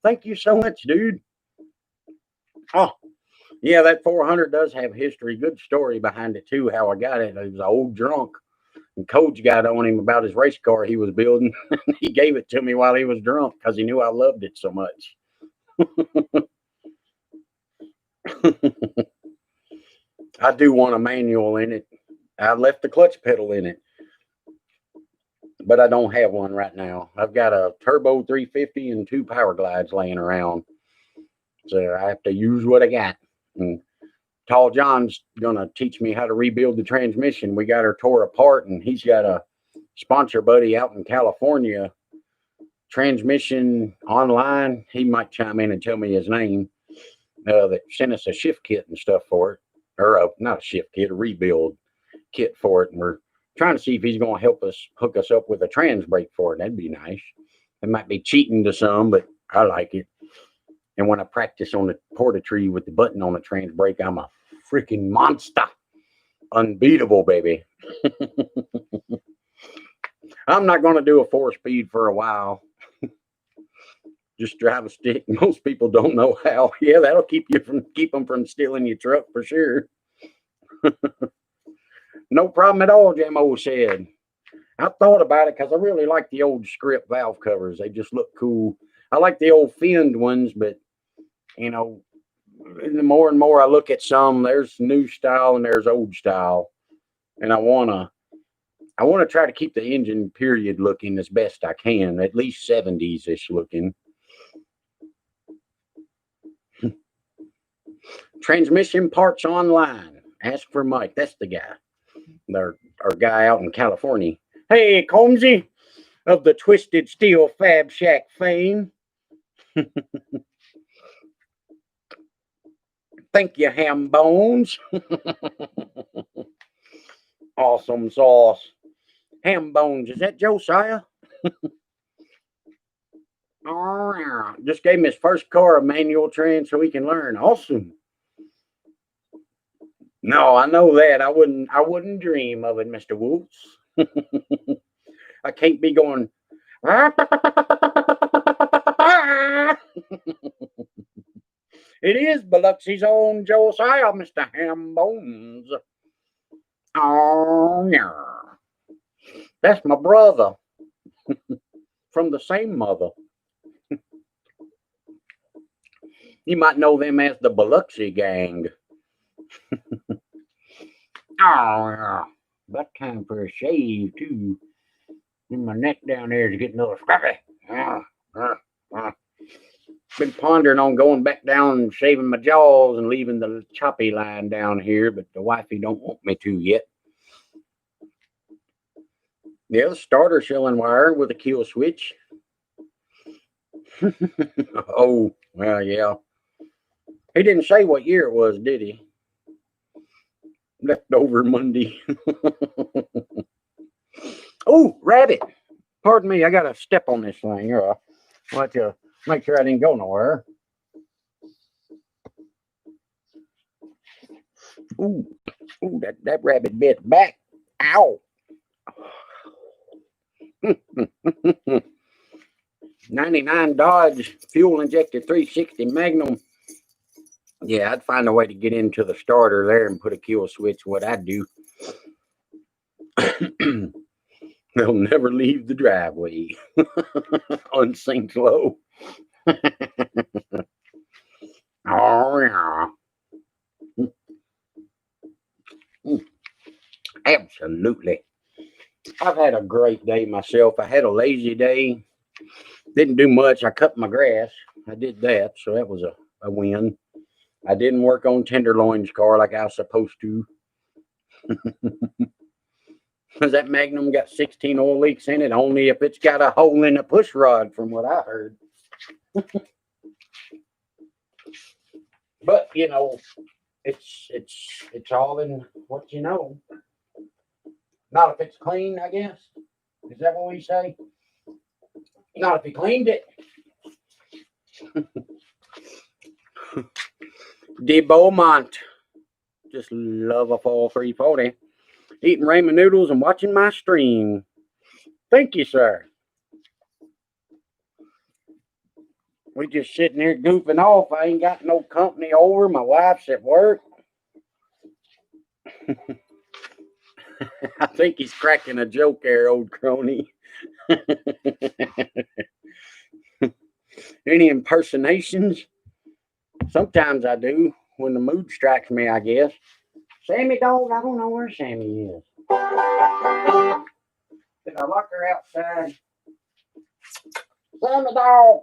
Thank you so much, dude. Oh, yeah, that 400 does have history. Good story behind it, too, how I got it. It was an old drunk. And Coach got on him about his race car he was building. He gave it to me while he was drunk because he knew I loved it so much. I do want a manual in it. I left the clutch pedal in it, but I don't have one right now. I've got a turbo 350 and 2 power glides laying around. So I have to use what I got. And Tall John's going to teach me how to rebuild the transmission. We got her tore apart, and he's got a sponsor buddy out in California, transmission online. He might chime in and tell me his name, that sent us a shift kit and stuff for it. Or not a shift kit, a rebuild kit for it. And we're trying to see if he's going to help us hook us up with a trans brake for it. That'd be nice. It might be cheating to some, but I like it. And when I practice on the porta-tree with the button on the trans brake, I'm a freaking monster. Unbeatable, baby. I'm not going to do a 4-speed for a while. Just drive a stick. Most people don't know how. Yeah, that'll keep them from stealing your truck for sure. No problem at all, Jamo said. I thought about it because I really like the old script valve covers. They just look cool. I like the old finned ones, but the more and more I look at some, there's new style and there's old style. And I wanna try to keep the engine period looking as best I can, at least 70s-ish looking. Transmission parts online. Ask for Mike. That's the guy. Our guy out in California. Hey, Combsy of the Twisted Steel Fab Shack fame. Thank you, Ham Bones. Awesome sauce. Ham Bones, is that Josiah? Oh, just gave him his first car, a manual trans, so he can learn. Awesome. No, I know that. I wouldn't dream of it, Mr. Wolves. I can't be going. It is Biloxi's own Josiah, Mr. Ham Bones. Oh, yeah. That's my brother. From the same mother. You might know them as the Biloxi gang. Oh, yeah. About time for a shave, too. And my neck down there is getting a little scruffy. Been pondering on going back down and shaving my jaws and leaving the choppy line down here, but the wifey don't want me to yet. Yeah, the starter shilling wire with a kill switch. Oh, well, yeah. He didn't say what year it was, did he? Leftover Monday. Oh, rabbit. Pardon me, I got to step on this thing. I'll have to make sure I didn't go nowhere. Ooh, that rabbit bit back. Ow. 99 Dodge fuel injected 360 Magnum. Yeah, I'd find a way to get into the starter there and put a kill switch. What I'd do. They'll never leave the driveway. Unsynced low. Oh, yeah. Absolutely. I've had a great day myself. I had a lazy day. Didn't do much. I cut my grass. I did that, so that was a win. I didn't work on Tenderloin's car like I was supposed to. Because that Magnum got 16 oil leaks in it, only if it's got a hole in the push rod, from what I heard. But you know, it's all in what you know. Not if it's clean, I guess. Is that what we say? Not if he cleaned it. De Beaumont. Just love a fall 340. Eating ramen noodles and watching my stream. Thank you, sir. We just sitting here goofing off. I ain't got no company over. My wife's at work. I think he's cracking a joke there, old crony. Any impersonations? Sometimes I do when the mood strikes me, I guess. Sammy dog, I don't know where Sammy is. Did I lock her outside? Sammy dog.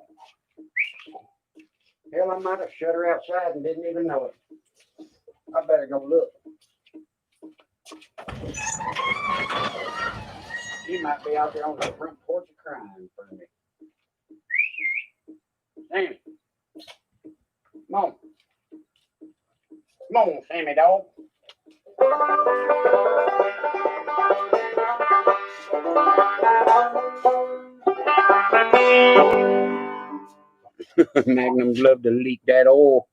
Hell, I might have shut her outside and didn't even know it. I better go look. She might be out there on the front porch crying for me. Sammy. Come on. Come on, Sammy dog. Magnum's love to leak that oil.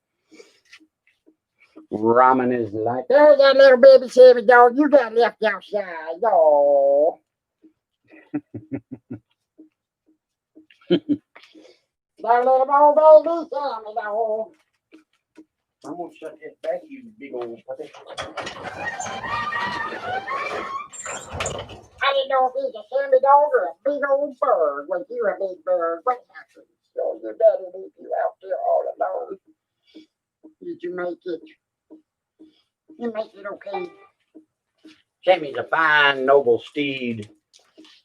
Ramen is like, there's that little baby Sammy dog you got left outside. Oh. That little old baby Sammy dog. I'm gonna shut this back, you big old puppy. I didn't know if he's a Sammy dog or a big old bird. Was you a big bird? What happened? So your daddy leave you out there all alone. Did you make it? You make it okay? Sammy's a fine, noble steed.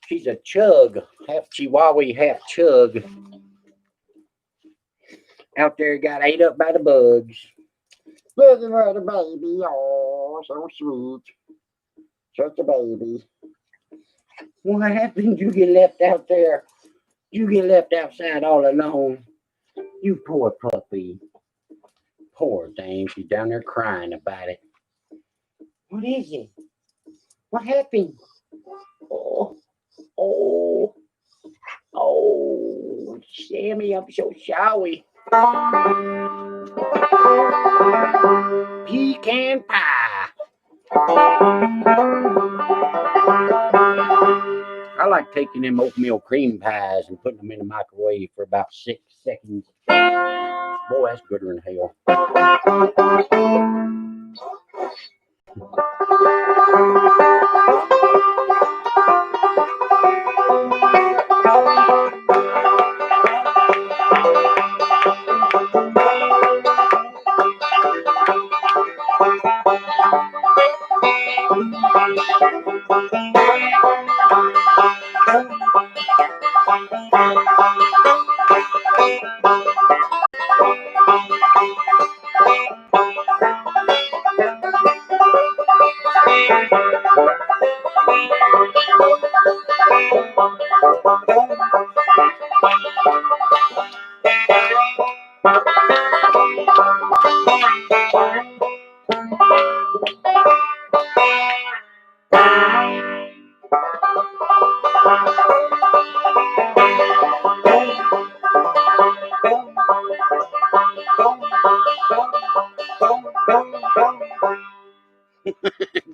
She's a chug, half Chihuahua, half chug. Out there got ate up by the bugs. Look at her, the baby. Oh, so sweet. Such a baby. What happened? You get left out there. You get left outside all alone. You poor puppy. Poor thing. She's down there crying about it. What is it? What happened? Oh, oh, oh, Sammy, I'm so sorry. Pecan pie. I like taking them oatmeal cream pies and putting them in the microwave for about 6 seconds. Boy, that's gooder than hell.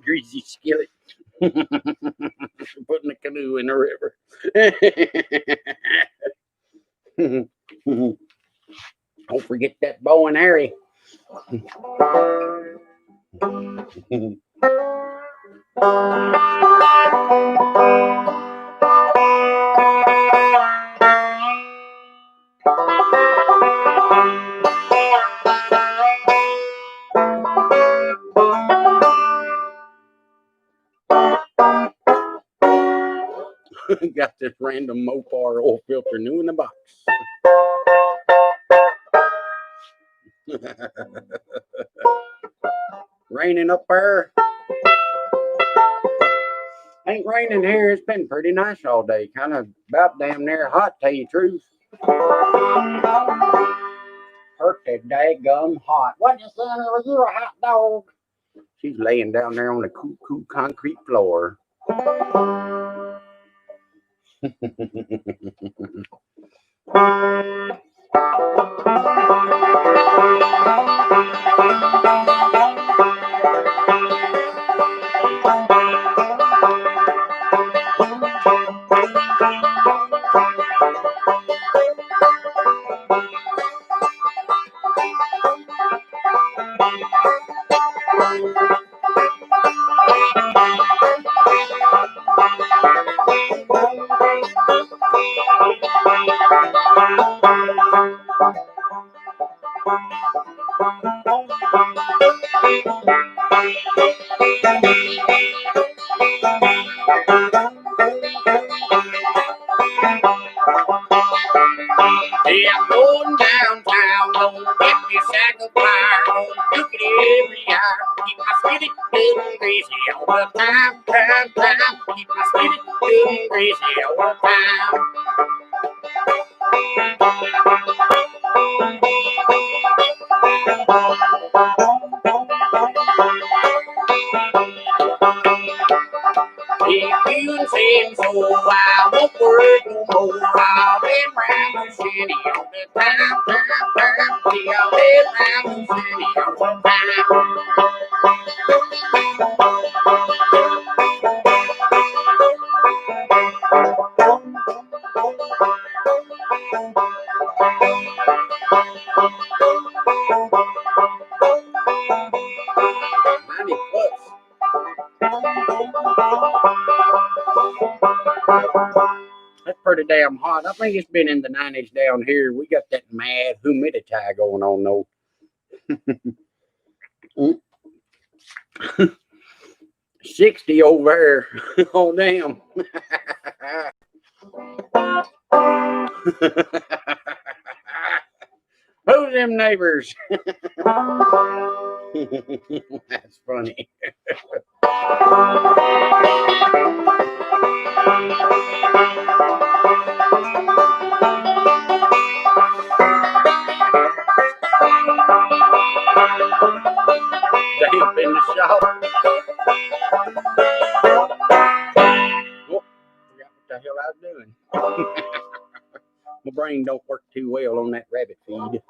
Greasy skillet. Putting a canoe in the river. Don't forget that bow and arrow. Got this random Mopar oil filter new in the box. Raining up there. Ain't raining here. It's been pretty nice all day. Kind of about damn near hot, tell you the truth. Pretty daggum hot. What you saying? Are you a hot dog? She's laying down there on the cool concrete floor. Yeah, I'm going downtown, gonna get me a sack of fire, gonna look at it every hour, keep my spirit feeling crazy all the time, keep my spirit feeling crazy all the time. If you say so, I won't work no more. I'll be around the city all the time. Yeah, I'll be around the city all the time. That's pretty damn hot. I think it's been in the 90s down here. We got that mad humidity going on though. 60 over there. Oh damn. Who's them neighbors? That's funny. They up in the shop. Oh, forgot what the hell I was doing. My brain don't work too well on that rabbit feed.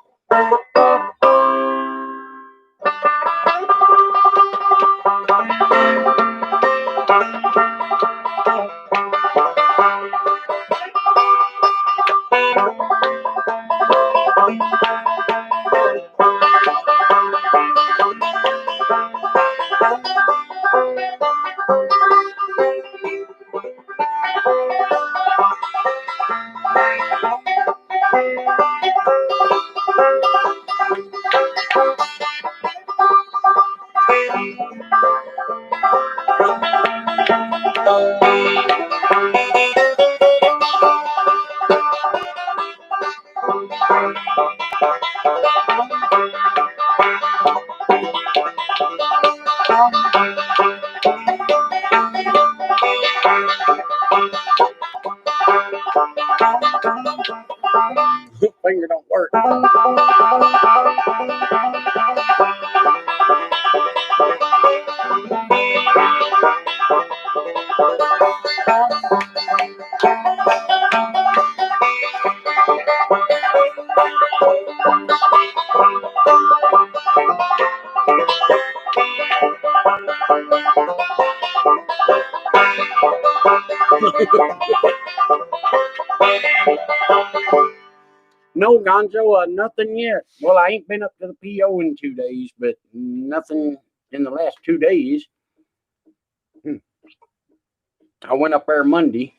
Finger don't work. No, Gonzo, nothing yet. Well, I ain't been up to the PO in 2 days, but nothing in the last 2 days. I went up there Monday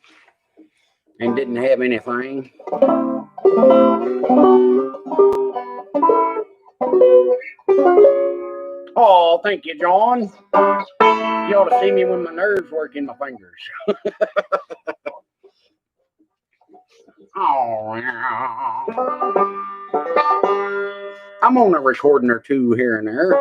and didn't have anything. Oh, thank you, John. You ought to see me when my nerves work in my fingers. Oh, yeah. I'm on a recording or two here and there.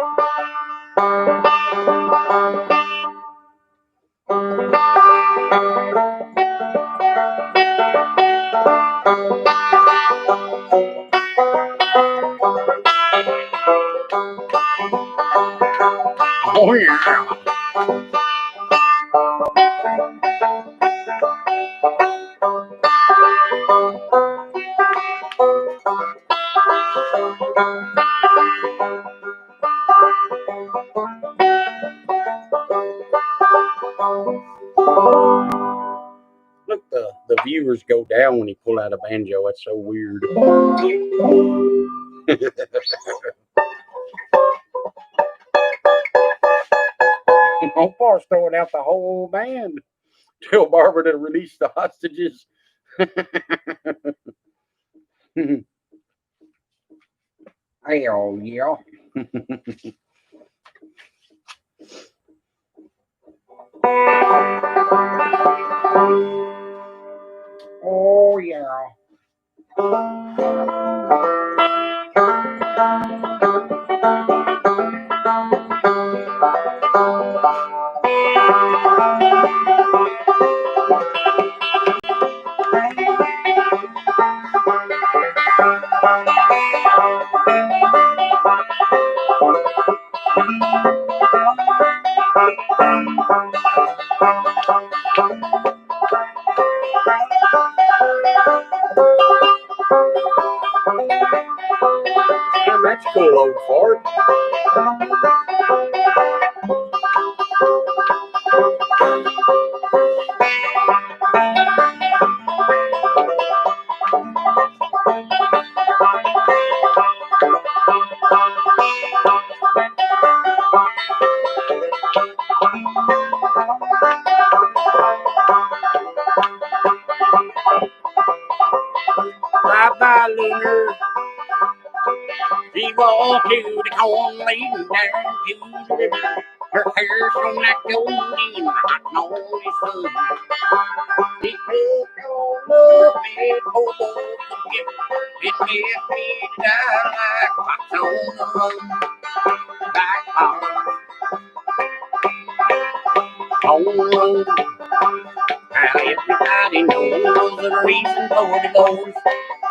Oh, yeah. Look, the viewers go down when you pull out a banjo. That's so weird. Opar's throwing out the whole band. Tell Barbara to release the hostages. Hell yeah. Oh yeah. Damn, that's cool, old fart. Bye-bye, Lunar. She walked to the corn leading down to the river. Her hair shone like gold in the hot northern sun. She took all of me, hobo together. It left me to die like fox on the run. Back home, on the road. How everybody knows the reason for the ghost.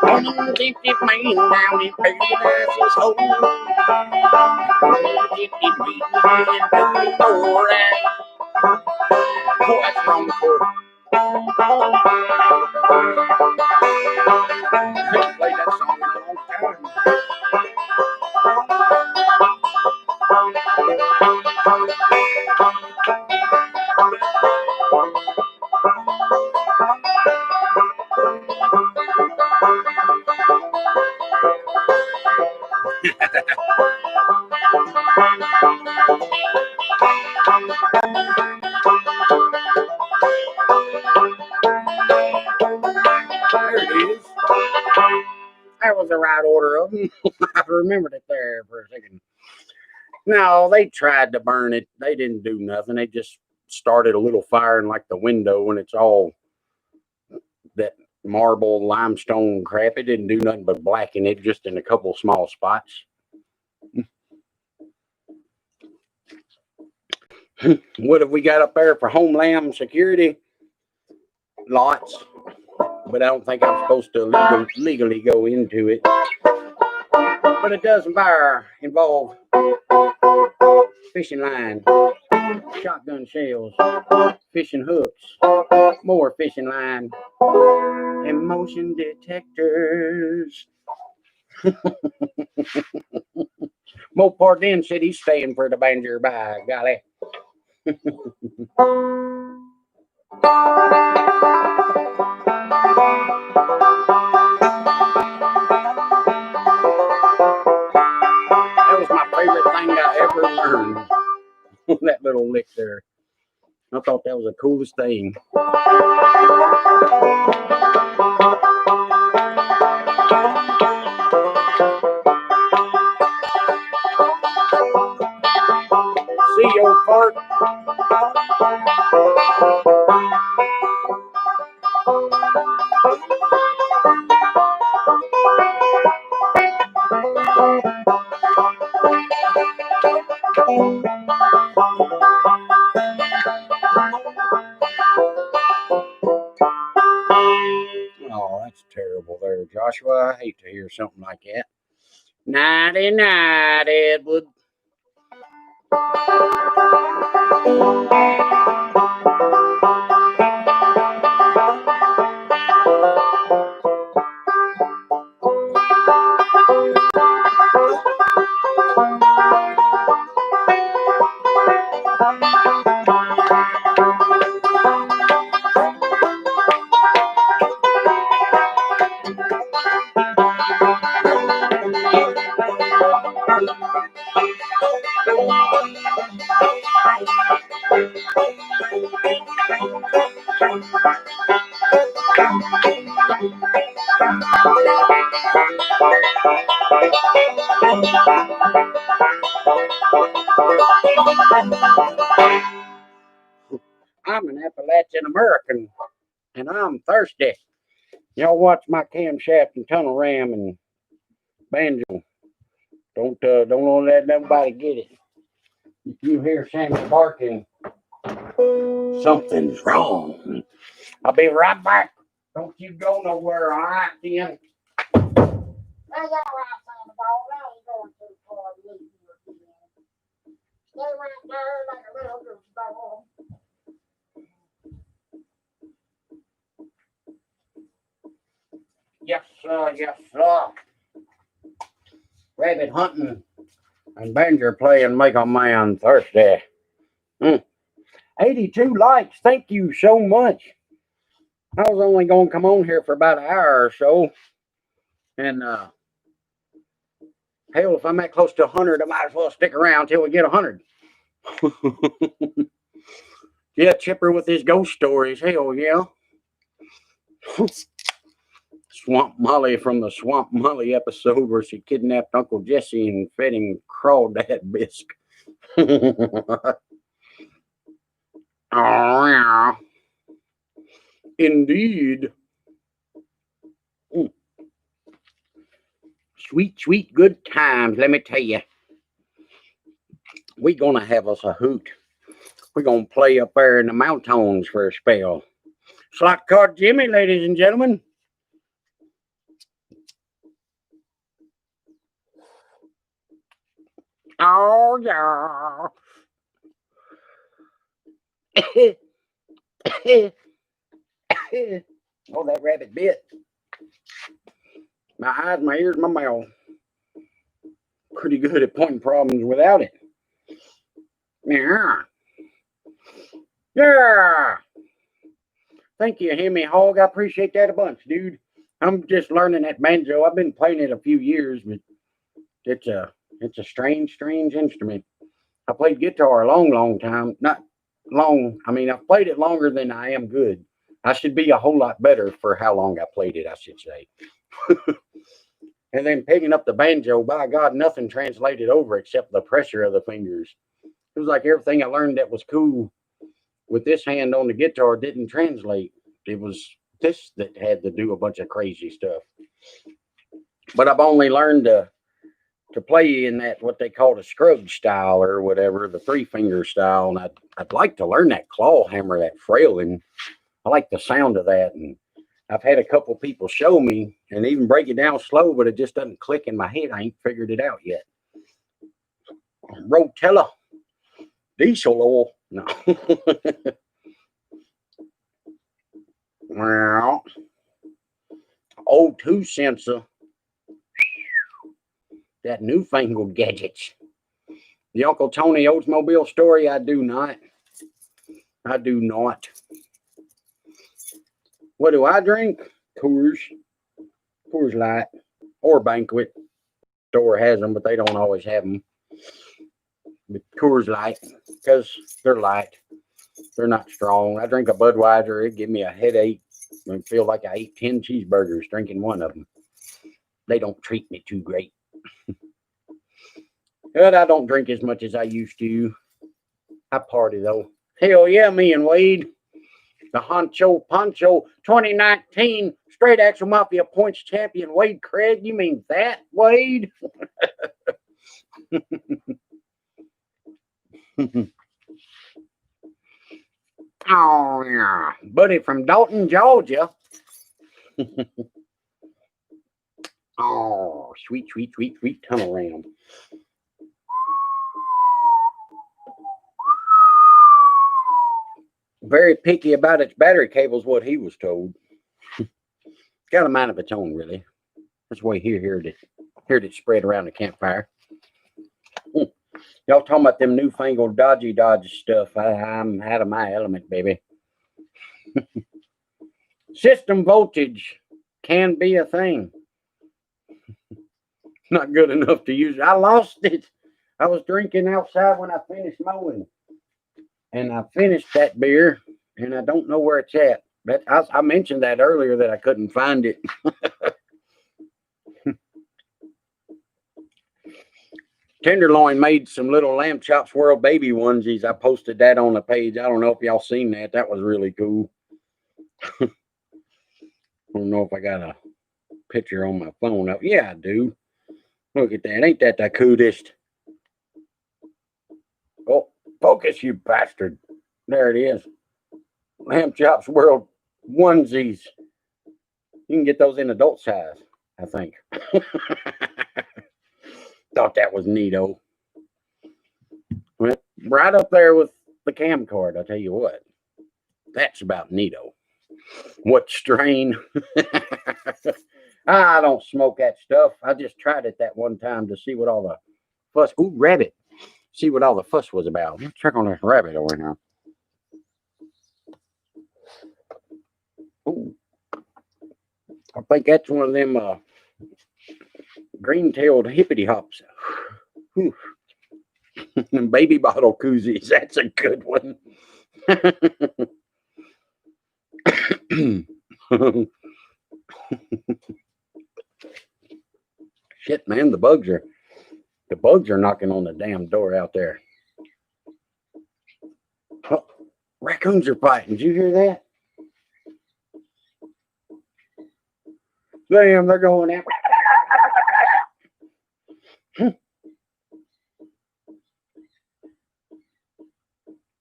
One tempted man down in paradise's hole. One tempted me and took me for that. Oh, that's wrong chord. I haven't played that song in a long time. There it is. That was the right order of them. I remembered it there for a second. No, they tried to burn it. They didn't do nothing. They just started a little fire in like the window, and it's all that marble limestone crap. It didn't do nothing but blacken it just in a couple small spots. What have we got up there for Homeland Security? Lots, but I don't think I'm supposed to legally go into it. But it does involve fishing line, shotgun shells, fishing hooks, more fishing line, and motion detectors. Mo Pardin said he's staying for the banjo, by golly. That was my favorite thing I ever learned. That little lick there. I thought that was the coolest thing. See you, old fart. Oh, that's terrible there, Joshua. I hate to hear something like that. Nighty night, Edward. I'm an Appalachian American, and I'm thirsty. Y'all watch my camshaft and tunnel ram and banjo. Don't let nobody get it. If you hear Sammy barking, something's wrong. I'll be right back. Don't you go nowhere, all right, then? That's all right, Sammy dog. I ain't going too far to leave you again. Stay right there like a little goose dog. Yes, sir. Yes, sir. Rabbit hunting and banjo playing make a man thirsty. 82 likes. Thank you so much. I was only going to come on here for about an hour or so. And hell, if I'm at close to 100, I might as well stick around till we get 100. Yeah, Chipper with his ghost stories. Hell yeah. Swamp Molly from the Swamp Molly episode where she kidnapped Uncle Jesse and fed him crawdad bisque. Oh, yeah. Indeed. Sweet, sweet good times, let me tell you. We're going to have us a hoot. We're going to play up there in the mountains for a spell. Slot card Jimmy, ladies and gentlemen. Oh, yeah. Oh, that rabbit bit. My eyes, my ears, my mouth. Pretty good at pointing problems without it. Yeah. Yeah. Thank you, Hemi Hog. I appreciate that a bunch, dude. I'm just learning that banjo. I've been playing it a few years, but it's a strange instrument. I played guitar a long time. Not long. I mean, I've played it longer than I am good. I should be a whole lot better for how long I played it, I should say. And then picking up the banjo, by God, nothing translated over except the pressure of the fingers. It was like everything I learned that was cool with this hand on the guitar didn't translate. It was this that had to do a bunch of crazy stuff. But I've only learned to play in that what they call the Scruggs style or whatever, the 3-finger style. And I'd like to learn that claw hammer, that frailing. I like the sound of that. And I've had a couple people show me and even break it down slow, but it just doesn't click in my head. I ain't figured it out yet. Rotella, diesel oil. No. Well, O2 sensor. That newfangled gadgets. The Uncle Tony Oldsmobile story, I do not. I do not. What do I drink? Coors Light, or Banquet. Store has them, but they don't always have them. But Coors Light, because they're light. They're not strong. I drink a Budweiser. It give me a headache. I feel like I ate 10 cheeseburgers drinking one of them. They don't treat me too great. But I don't drink as much as I used to. I party, though. Hell yeah, me and Wade. The Honcho Poncho 2019 Straight Axle Mafia Points Champion, Wade Craig. You mean that, Wade? Oh, yeah. Buddy from Dalton, Georgia. Oh, sweet, sweet, sweet, sweet tunnel ram. Very picky about its battery cables, what he was told. Got a mind of its own, really. That's why he heard it spread around the campfire. Y'all talking about them newfangled dodgy stuff. I'm out of my element, baby. System voltage can be a thing. Not good enough to use. I lost it. I was drinking outside when I finished mowing. And I finished that beer, and I don't know where it's at. But I mentioned that earlier that I couldn't find it. Tenderloin made some little Lamb Chops World baby onesies. I posted that on the page. I don't know if y'all seen that. That was really cool. I don't know if I got a picture on my phone. Yeah, I do. Look at that. Ain't that the coolest? Oh, focus, you bastard. There it is. Lamb Chops World onesies. You can get those in adult size, I think. Thought that was neato. Right up there with the cam card, I'll tell you what. That's about neato. What strain? I don't smoke that stuff. I just tried it that one time to see what all the fuss. Ooh, rabbit. See what all the fuss was about. Let's check on this rabbit over here. Ooh. I think that's one of them green-tailed hippity hops. Baby bottle koozies. That's a good one. Shit, man, the bugs are knocking on the damn door out there. Oh, raccoons are fighting. Did you hear that? Damn, they're going out.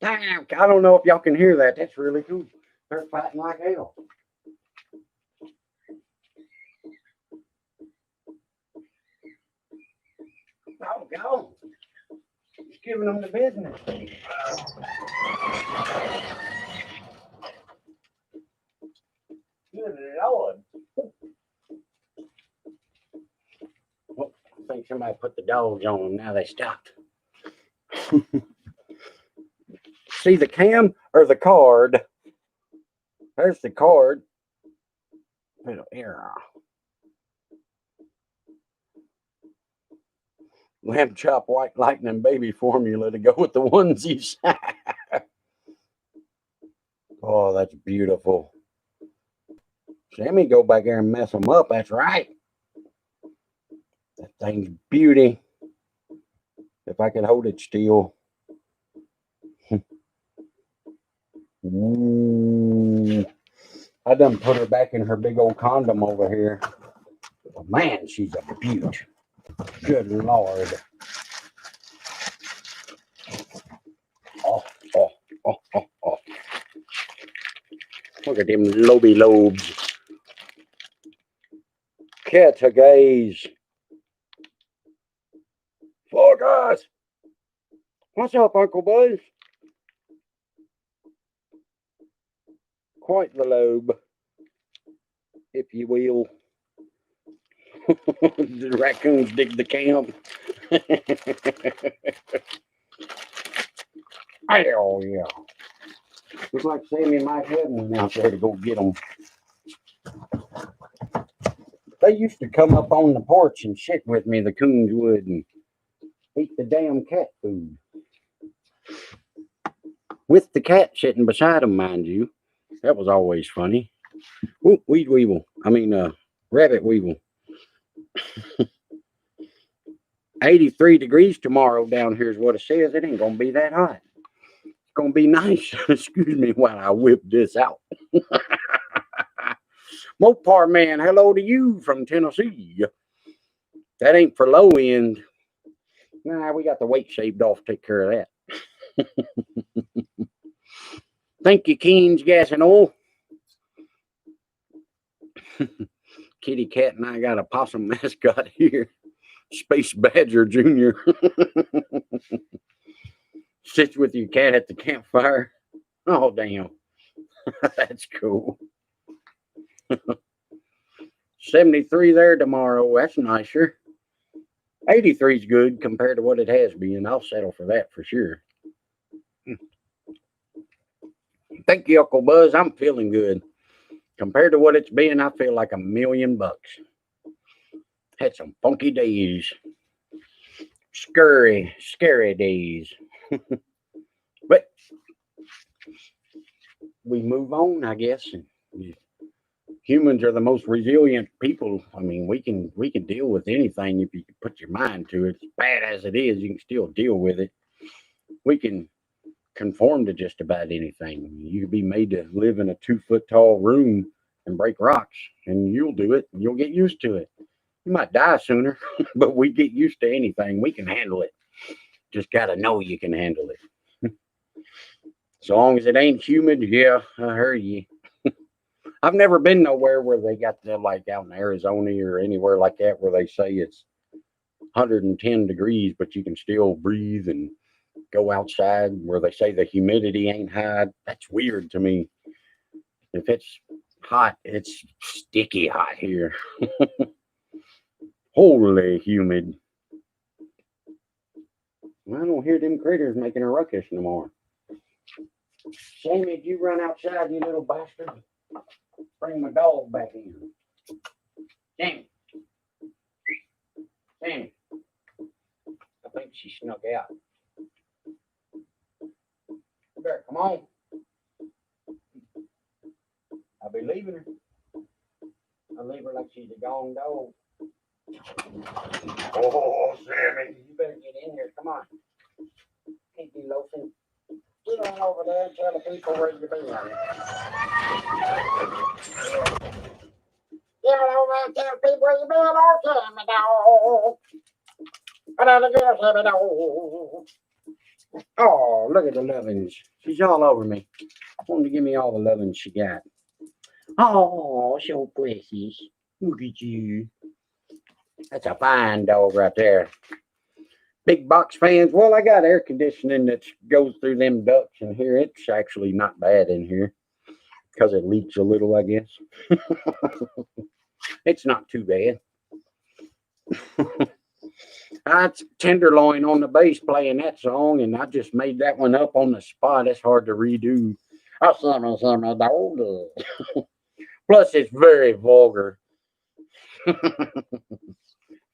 Damn, I don't know if y'all can hear that. That's really cool. They're fighting like hell. Oh, go. Just giving them the business. Good Lord. Well, I think somebody put the dogs on them. Now they stopped. See the cam or the card? There's the card. Little error. Lamb Chop White Lightning baby formula to go with the onesies. Oh, that's beautiful. Sammy, go back there and mess them up. That's right. That thing's beauty. If I could hold it still. I done put her back in her big old condom over here. Oh, man, she's a beaut. Good Lord. Oh. Look at them loby lobes. Catch a gaze. Focus. What's up, Uncle Buzz? Quite the lobe, if you will. The raccoons dig the camp. Oh, yeah. Looks like Sammy might have one out there to go get them. They used to come up on the porch and shit with me, the coons would, and eat the damn cat food. With the cat sitting beside them, mind you. That was always funny. Ooh, rabbit weevil. 83 degrees tomorrow down here is what it says. It ain't going to be that hot. It's going to be nice. Excuse me while I whip this out. Mopar man, hello to you from Tennessee. That ain't for low end. Nah, we got the weight shaved off. Take care of that. Thank you, Keen's Gas and Oil. Kitty Cat and I got a possum mascot here. Space Badger Jr. Sits with your cat at the campfire. Oh, damn. That's cool. 73 there tomorrow. That's nicer. 83 is good compared to what it has been. I'll settle for that for sure. Thank you, Uncle Buzz. I'm feeling good. Compared to what it's been, I feel like $1,000,000. Had some funky days. Scary days. But we move on, I guess. Humans are the most resilient people. I mean, we can deal with anything if you put your mind to it. As bad as it is, you can still deal with it. We can conform to just about anything. You could be made to live in a 2-foot tall room and break rocks, and you'll do it. You'll get used to it. You might die sooner, but we get used to anything. We can handle it. Just got to know you can handle it. So long as it ain't humid, yeah, I heard you. I've never been nowhere where they got the, like out in Arizona or anywhere like that where they say it's 110 degrees, but you can still breathe and go outside, where they say the humidity ain't high. That's weird to me. If it's hot, it's sticky hot here. Holy humid. I don't hear them critters making a ruckus no more. Sammy, did you run outside, you little bastard? Bring my dog back in. Sammy. Sammy. I think she snuck out. There, come on. I'll be leaving her. I'll leave her like she's a gone dog. Oh, Sammy. You better get in here. Come on. Can't be loafing. Get on over there and tell the people where you've been. Get on over and tell the people where you've been. Oh, Sammy dog. Another girl, Sammy dog. Oh, look at the lovins. She's all over me. Wanted to give me all the lovins she got. Oh, so precious. Look at you. That's a fine dog right there. Big box fans. Well, I got air conditioning that goes through them ducts in here. It's actually not bad in here because it leaks a little, I guess. It's not too bad. That's Tenderloin on the bass playing that song, and I just made that one up on the spot. It's hard to redo. Oh, dog. Plus, it's very vulgar.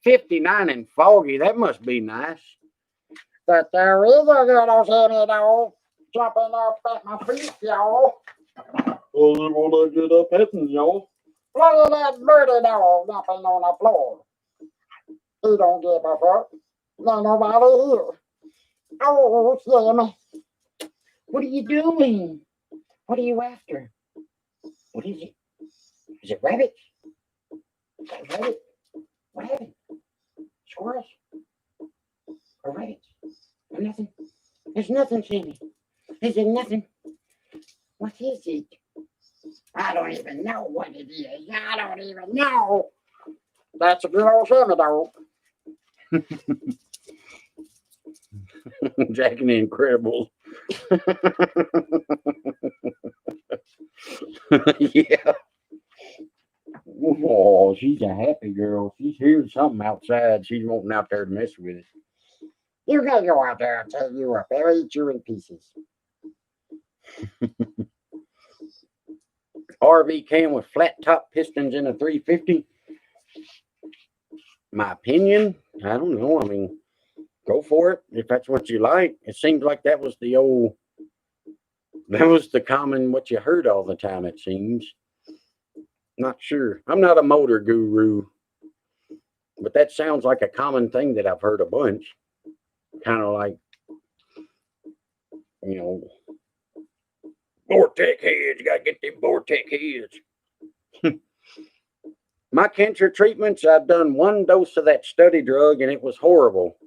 59 and foggy. That must be nice. That there is a little Sammy dog jumping up at my feet, y'all. Well, you want to get up petting, y'all? Look at that birdie dog jumping on the floor. He don't give a fuck. There's nobody here. Oh, Sammy. What are you doing? What are you after? What is it? Is it rabbits? Is that a rabbit? What happened? Squirrels? Or rabbits? Or nothing? There's nothing, Sammy. Is it nothing? What is it? I don't even know what it is. I don't even know. That's a good old Sammy dog. Jack and the Incredibles. Yeah. Oh, she's a happy girl. She's hearing something outside. She's wanting out there to mess with it. You gotta go out there and tell you up. They'll eat you in pieces. RV cam with flat top pistons in a 350. My opinion, I don't know. I mean, go for it if that's what you like. It seems like that was the common what you heard all the time, it seems. Not sure. I'm not a motor guru, but that sounds like a common thing that I've heard a bunch. Kind of like, you know, Vortex heads. You got to get them Vortex heads. My cancer treatments, I've done one dose of that study drug, and it was horrible.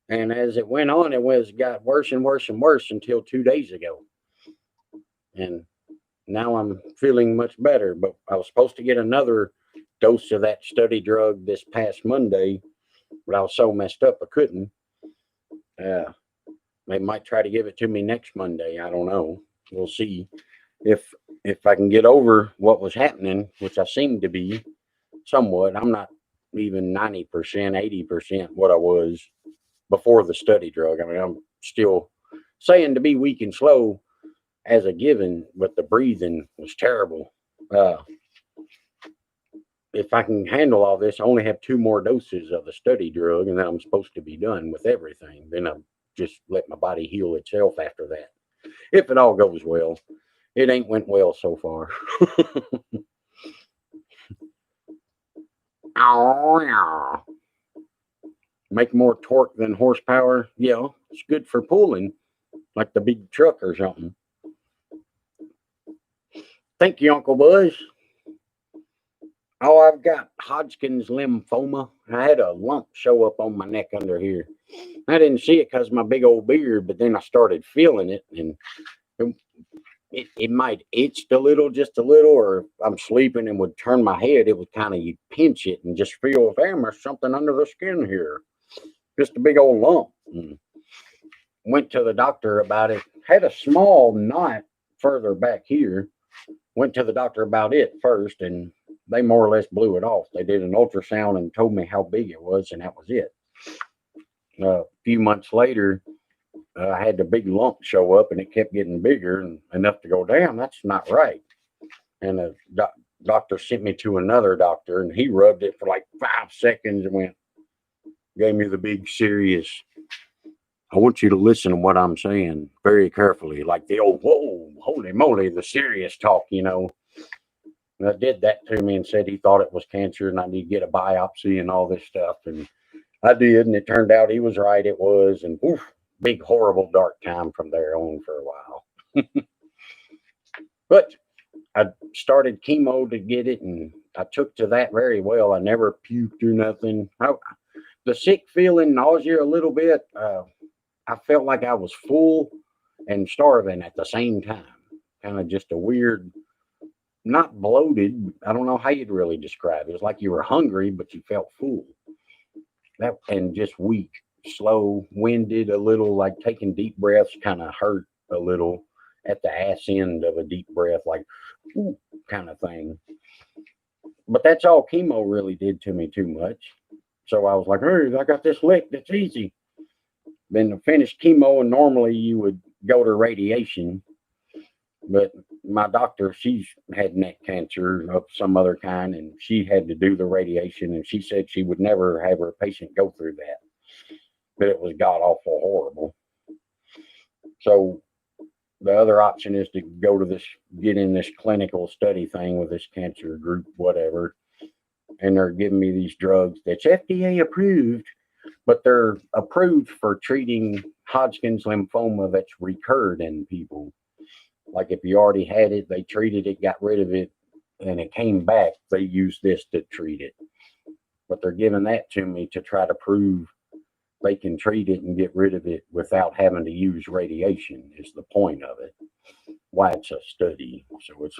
And as it went on, got worse and worse and worse until 2 days ago. And now I'm feeling much better. But I was supposed to get another dose of that study drug this past Monday, but I was so messed up I couldn't. They might try to give it to me next Monday. I don't know. We'll see if I can get over what was happening, which I seem to be somewhat. I'm not even 90%, 80% what I was before the study drug. I mean, I'm still saying to be weak and slow as a given, but the breathing was terrible. If I can handle all this, I only have 2 more doses of the study drug, and then I'm supposed to be done with everything. Then I'm just let my body heal itself after that. If it all goes well. It ain't went well so far. Oh, yeah. Make more torque than horsepower. Yeah, it's good for pulling, like the big truck or something. Thank you, Uncle Buzz. Oh, I've got Hodgkin's lymphoma. I had a lump show up on my neck under here. I didn't see it because of my big old beard, but then I started feeling it, and it might itched a little, just a little, or I'm sleeping and would turn my head. It would kind of, you'd pinch it and just feel, damn, there's something under the skin here. Just a big old lump. And went to the doctor about it. Had a small knot further back here. Went to the doctor about it first, and they more or less blew it off. They did an ultrasound and told me how big it was, and that was it. A few months later, I had the big lump show up, and it kept getting bigger and enough to go, damn, that's not right. And the doctor sent me to another doctor, and he rubbed it for like 5 seconds and gave me the big serious, I want you to listen to what I'm saying very carefully, like the old, whoa, holy moly, the serious talk, And I did that to me and said he thought it was cancer and I need to get a biopsy and all this stuff. And I did, and it turned out he was right, it was. And oof, big, horrible, dark time from there on for a while. But I started chemo to get it, and I took to that very well. I never puked or nothing. The sick feeling, nausea a little bit, I felt like I was full and starving at the same time. Kind of just a weird, not bloated. I don't know how you'd really describe it. It was like you were hungry, but you felt full. And just weak, slow, winded a little, like taking deep breaths kind of hurt a little at the ass end of a deep breath, like kind of thing. But that's all chemo really did to me too much. So I was like, hey, I got this lick. That's easy. Then to finish chemo, and normally you would go to radiation. But my doctor, she's had neck cancer of some other kind, and she had to do the radiation, and she said she would never have her patient go through that. But it was god awful horrible. So the other option is to go to get in this clinical study thing with this cancer group, whatever. And they're giving me these drugs that's FDA approved, but they're approved for treating Hodgkin's lymphoma that's recurred in people. Like if you already had it, they treated it, got rid of it, and it came back. They use this to treat it. But they're giving that to me to try to prove they can treat it and get rid of it without having to use radiation is the point of it. Why it's a study. So it's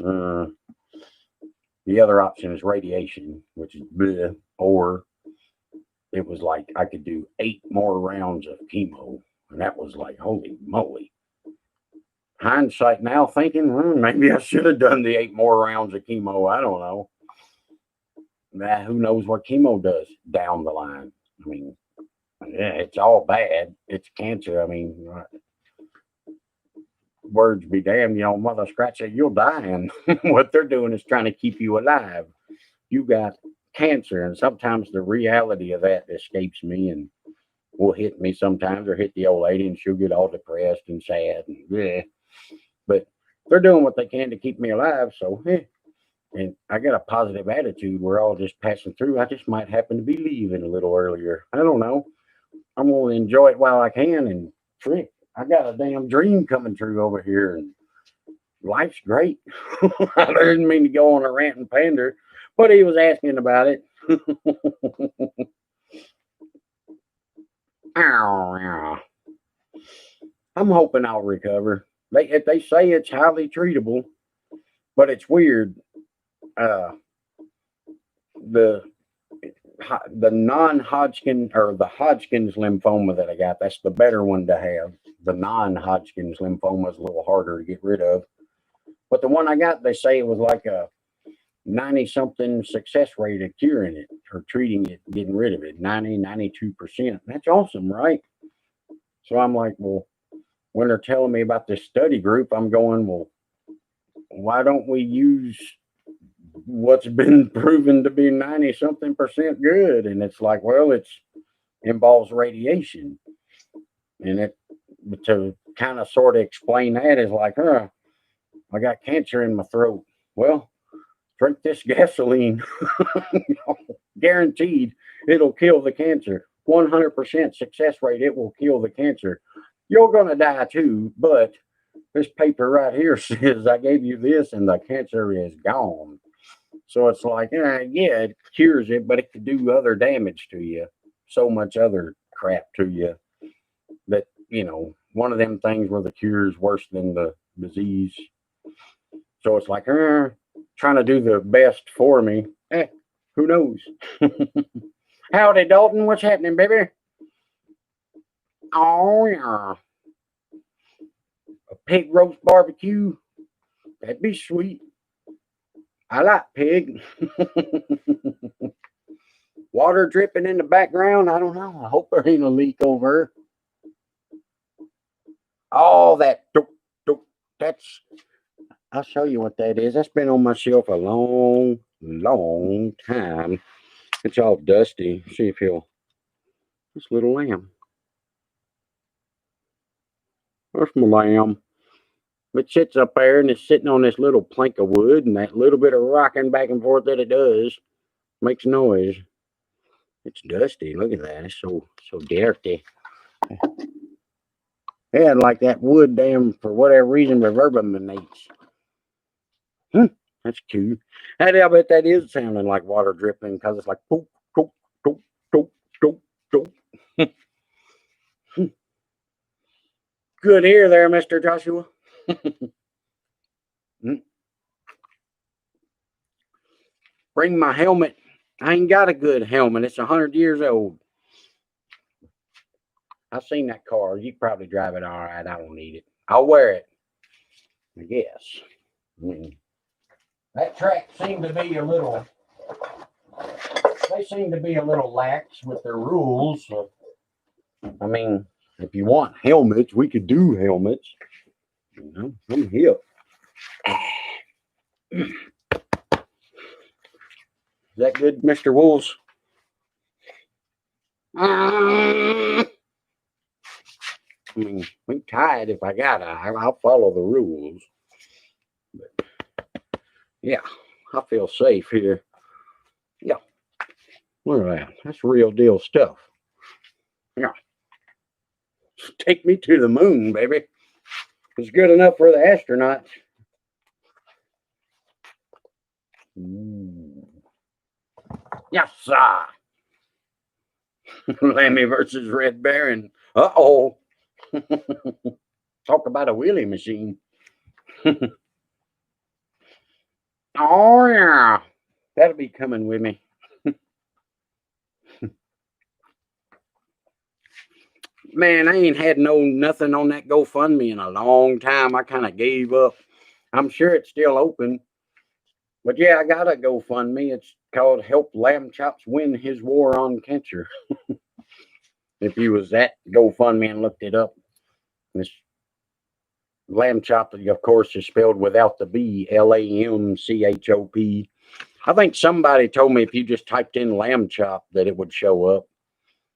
the other option is radiation, which is bleh, or it was like I could do 8 more rounds of chemo. And that was like, holy moly. Hindsight now thinking, maybe I should have done the 8 more rounds of chemo. I don't know. Who knows what chemo does down the line? I mean, yeah, it's all bad. It's cancer. I mean, words be damned, Mother Scratch said, you'll die. And what they're doing is trying to keep you alive. You got cancer. And sometimes the reality of that escapes me and will hit me sometimes, or hit the old lady, and she'll get all depressed and sad. And yeah. But they're doing what they can to keep me alive. So, and I got a positive attitude. We're all just passing through. I just might happen to be leaving a little earlier. I don't know. I'm going to enjoy it while I can. And frick, I got a damn dream coming true over here. And life's great. I didn't mean to go on a rant and pander, but he was asking about it. Ow, ow. I'm hoping I'll recover. They say it's highly treatable, but it's weird. Uh, the the non-Hodgkin or the Hodgkin's lymphoma that I got, that's the better one to have. The non-Hodgkin's lymphoma is a little harder to get rid of. But the one I got, they say it was like a 90 something success rate of curing it or treating it, getting rid of it, 92%. That's awesome, right? So I'm like, well, when they're telling me about this study group, I'm going, well, why don't we use what's been proven to be 90 something percent good? And it's like, well, it's involves radiation. And it to kind of sort of explain that is like, I got cancer in my throat. Well, drink this gasoline. Guaranteed it'll kill the cancer. 100% success rate, it will kill the cancer. You're going to die too, but this paper right here says I gave you this and the cancer is gone. So it's like, yeah, it cures it, but it could do other damage to you. So much other crap to you that, one of them things where the cure is worse than the disease. So it's like, trying to do the best for me. Who knows? Howdy, Dalton. What's happening, baby? Oh, yeah. A pig roast barbecue. That'd be sweet. I like pig. Water dripping in the background. I don't know. I hope there ain't a leak over. Oh, that's, I'll show you what that is. That's been on my shelf a long, long time. It's all dusty. See if he'll, this little lamb. There's my lamb. It sits up there and it's sitting on this little plank of wood, and that little bit of rocking back and forth that it does makes noise. It's dusty. Look at that. It's so dirty. Yeah, like that wood, damn, for whatever reason, reverberates. That's cute. I bet that is sounding like water dripping because it's like poop, poop, poop, poop, poop, poop. Good ear there, Mr. Joshua. Bring my helmet. I ain't got a good helmet. It's 100 years old. I've seen that car. You probably drive it all right. I don't need it. I'll wear it, I guess. That track seemed to be a little. They seem to be a little lax with their rules. So, I mean, if you want helmets, we could do helmets. I'm hip. Is that good, Mr. Wolves? I mean, we can tie it if I gotta. I'll follow the rules. But, yeah, I feel safe here. Yeah. Look at that. That's real deal stuff. Yeah. Take me to the moon, baby. It's good enough for the astronauts. Yes, sir. Lammy versus Red Baron. Uh-oh. Talk about a wheelie machine. Oh, yeah. That'll be coming with me. Man, I ain't had nothing on that GoFundMe in a long time. I kind of gave up. I'm sure it's still open. But yeah, I got a GoFundMe. It's called Help Lamb Chops Win His War on Cancer. If you was at GoFundMe and looked it up, this Lamb Chop, of course, is spelled without the B, LAMCHOP. I think somebody told me if you just typed in Lamb Chop that it would show up.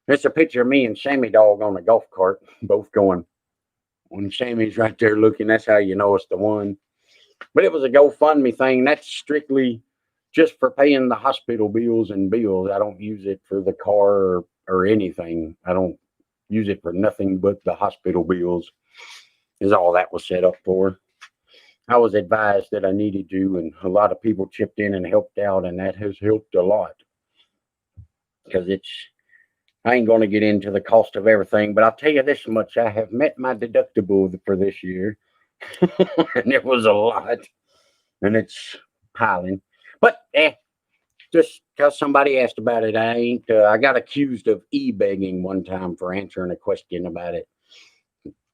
It's a picture of me and Sammy Dog on a golf cart, both going. When Sammy's right there looking, that's how you know it's the one. But it was a GoFundMe thing. That's strictly just for paying the hospital bills and bills. I don't use it for the car or anything. I don't use it for nothing but the hospital bills is all that was set up for. I was advised that I needed to, and a lot of people chipped in and helped out, and that has helped a lot. Because I ain't going to get into the cost of everything, but I'll tell you this much. I have met my deductible for this year, and it was a lot, and it's piling. But, just because somebody asked about it, I ain't. I got accused of e-begging one time for answering a question about it.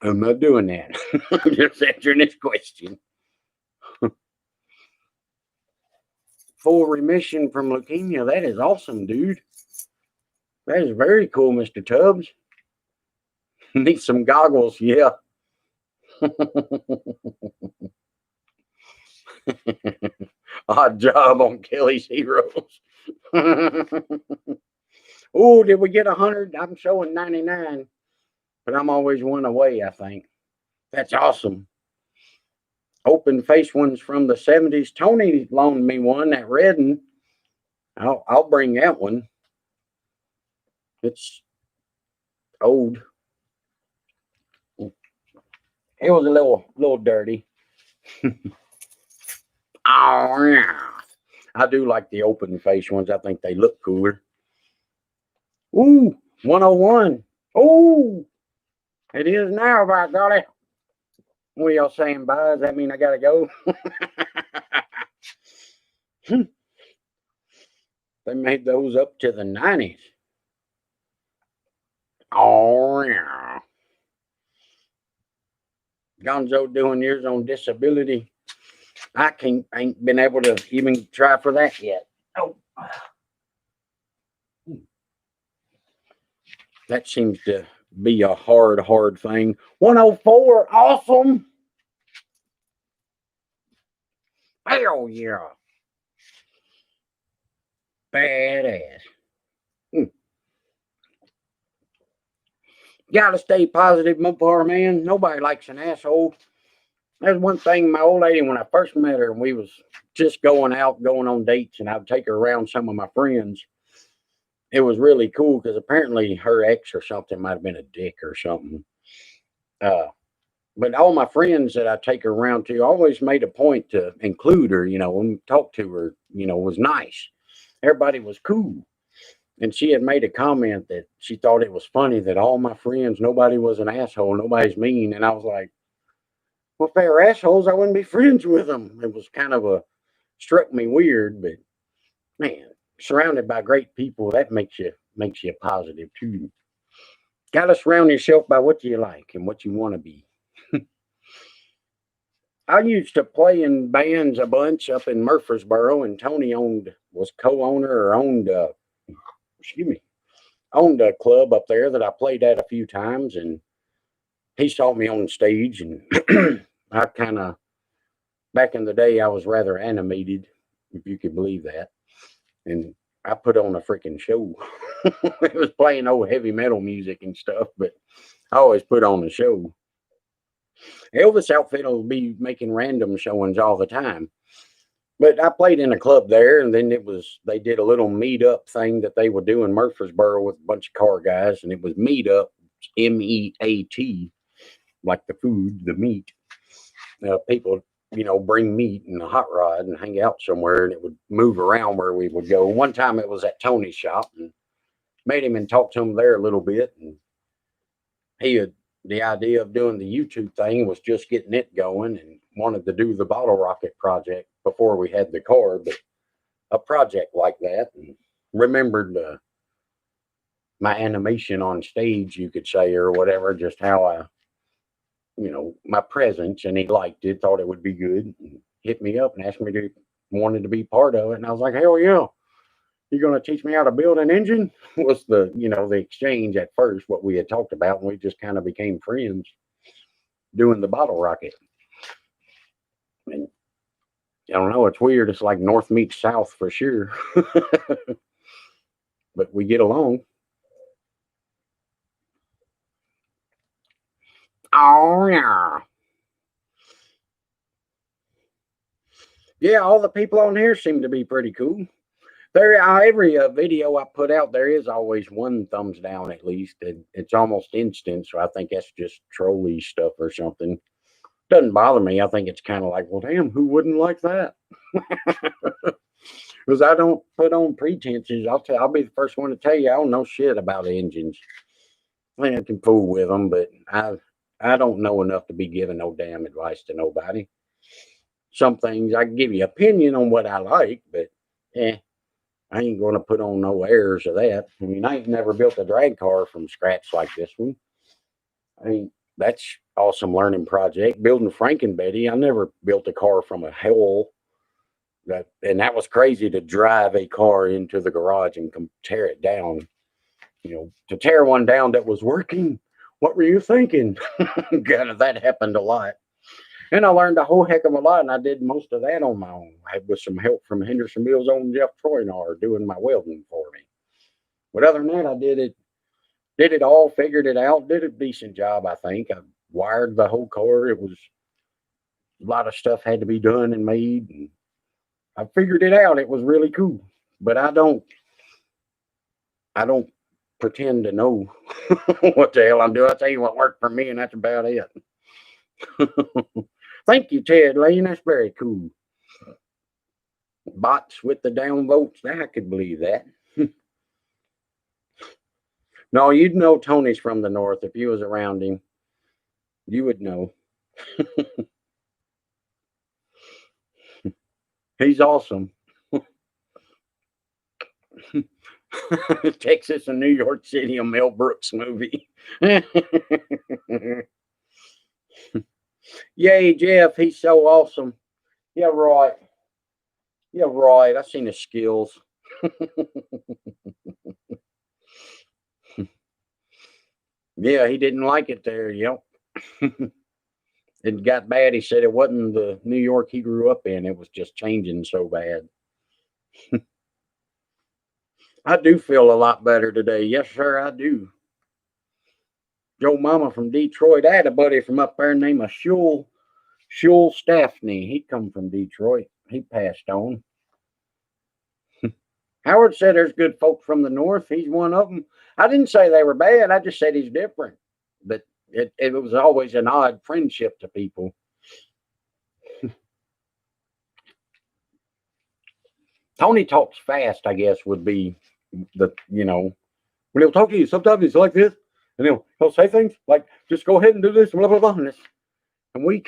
I'm not doing that. I'm just answering this question. Full remission from leukemia. That is awesome, dude. That is very cool, Mr. Tubbs. Need some goggles, yeah. Odd job on Kelly's Heroes. Oh, did we get 100? I'm showing 99, but I'm always one away, I think. That's awesome. Open face ones from the 70s. Tony loaned me one, that red one. I'll bring that one. It's old. It was a little dirty. Oh yeah. I do like the open face ones. I think they look cooler. Ooh, 101. Oh, it is now, by golly. What are y'all saying, bye? Does that mean I gotta go? They made those up to the 90s. Oh yeah. Gonzo doing years on disability. I ain't been able to even try for that yet. Oh. That seems to be a hard thing. 104, awesome. Hell yeah. Badass. Gotta stay positive, Mopar, man. Nobody likes an asshole. That's one thing my old lady, when I first met her, and we was just going on dates, and I'd take her around some of my friends. It was really cool because apparently her ex or something might have been a dick or something. But all my friends that I take her around to always made a point to include her, and talk to her, was nice. Everybody was cool. And she had made a comment that she thought it was funny that all my friends, nobody was an asshole, nobody's mean. And I was like, well, if they were assholes, I wouldn't be friends with them. It was kind of struck me weird, but man, surrounded by great people, that makes you positive too. Got to surround yourself by what you like and what you want to be. I used to play in bands a bunch up in Murfreesboro, and Tony was co-owner or owned a club up there that I played at a few times, and he saw me on stage, and I kind of, back in the day, I was rather animated, if you could believe that, and I put on a freaking show. It was playing old heavy metal music and stuff, but I always put on a show. Elvis outfit will be making random showings all the time. But I played in a club there, and then they did a little meetup thing that they would do in Murfreesboro with a bunch of car guys, and it was meetup, MEAT, like the food, the meat. People, bring meat in a hot rod and hang out somewhere, and it would move around where we would go. One time it was at Tony's shop, and made him and talked to him there a little bit, and the idea of doing the YouTube thing was just getting it going, and wanted to do the bottle rocket project before we had the car, but a project like that, and remembered my animation on stage, you could say, or whatever, just how I, my presence, and he liked it, thought it would be good, and hit me up and asked me to wanted to be part of it, and I was like, hell yeah. You're going to teach me how to build an engine? Was the exchange at first, what we had talked about, and we just kind of became friends doing the bottle rocket. And I don't know, it's weird. It's like North meets South for sure. But we get along. Oh, yeah. Yeah, all the people on here seem to be pretty cool. Every video I put out, there is always one thumbs down at least. It's almost instant, so I think that's just trolly stuff or something. Doesn't bother me. I think it's kind of like, well, damn, who wouldn't like that? Because I don't put on pretenses. I'll be the first one to tell you I don't know shit about engines. I can fool with them, but I don't know enough to be giving no damn advice to nobody. Some things I can give you opinion on what I like, but I ain't going to put on no airs of that. I mean, I ain't never built a drag car from scratch like this one. I mean, that's awesome learning project. Building Frankenbetty, I never built a car from a hole. And that was crazy to drive a car into the garage and tear it down. You know, to tear one down that was working. What were you thinking? That happened a lot. And I learned a whole heck of a lot, and I did most of that on my own. I had with some help from Hendersonville's own Jeff Troynar doing my welding for me. But other than that, I did it all, figured it out, did a decent job, I think. I wired the whole car. It was a lot of stuff had to be done and made, and I figured it out. It was really cool. But I don't pretend to know what the hell I'm doing. I tell you what worked for me, and that's about it. Thank you, Ted Lane. That's very cool. Bots with the downvotes. I could believe that. No, you'd know Tony's from the north. If you was around him, you would know. He's awesome. Texas and New York City, a Mel Brooks movie. Yay, Jeff, he's so awesome. Yeah, right. Yeah, right. I seen his skills. Yeah, he didn't like it there. Yep. It got bad. He said it wasn't the New York he grew up in. It was just changing so bad. I do feel a lot better today. Yes, sir, I do. Joe Mama from Detroit. I had a buddy from up there named Shul Staffney. He come from Detroit. He passed on. Howard said there's good folk from the north. He's one of them. I didn't say they were bad. I just said he's different. But it was always an odd friendship to people. Tony talks fast, I guess, would be when he'll talk to you, sometimes he's like this, and he'll say things like, just go ahead and do this, blah, blah, blah. And we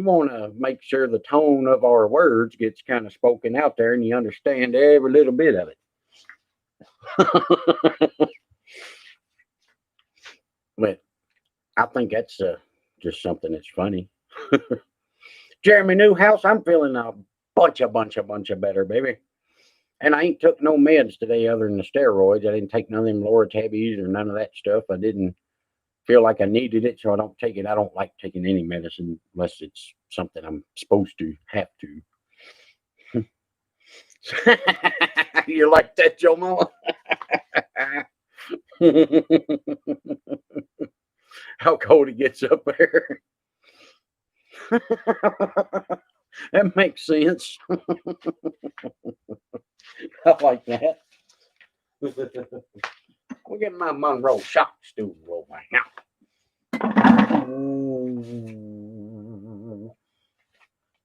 want to make sure the tone of our words gets kind of spoken out there and you understand every little bit of it. But I think that's just something that's funny. Jeremy Newhouse, I'm feeling a bunch of better, baby. And I ain't took no meds today other than the steroids. I didn't take none of them Loratabis or none of that stuff. I didn't feel like I needed it, so I don't take it. I don't like taking any medicine unless it's something I'm supposed to have to. You like that, Joe Mama? How cold it gets up there. That makes sense. I like that. We'll get my Monroe shock stool over now.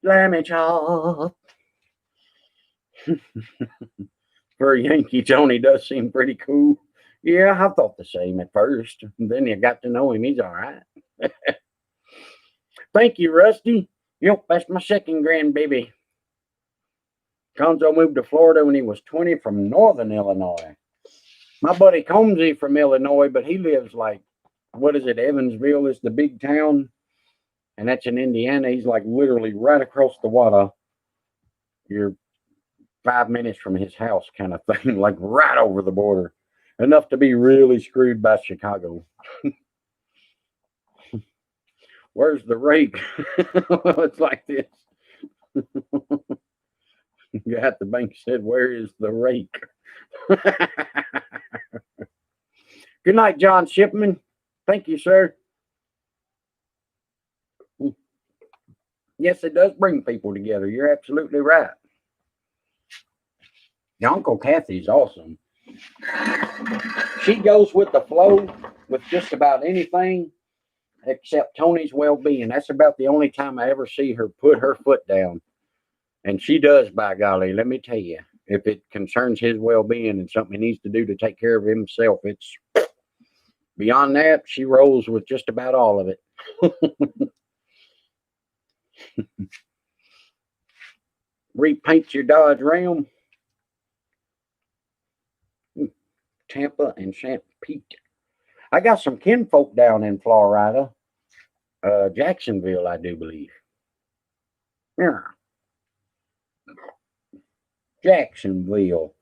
Lammy chop. For a Yankee, Tony does seem pretty cool. Yeah, I thought the same at first. And then you got to know him. He's all right. Thank you, Rusty. Yep, that's my second grandbaby. Conzo moved to Florida when he was 20 from northern Illinois. My buddy Combsy from Illinois, but he lives Evansville is the big town, and that's in Indiana. He's like literally right across the water. You're 5 minutes from his house kind of thing, like right over the border. Enough to be really screwed by Chicago. Where's the rake? It's like this. Got the bank said, where is the rake? Good night, John Shipman. Thank you, sir. Yes, it does bring people together. You're absolutely right. Your Uncle Kathy's awesome. She goes with the flow with just about anything except Tony's well-being. That's about the only time I ever see her put her foot down. And she does, by golly, let me tell you, if it concerns his well-being and something he needs to do to take care of himself, it's beyond that. She rolls with just about all of it. Repaint your Dodge Ram. Tampa and St. Pete. I got some kinfolk down in Florida, Jacksonville, I do believe. Yeah, Jacksonville.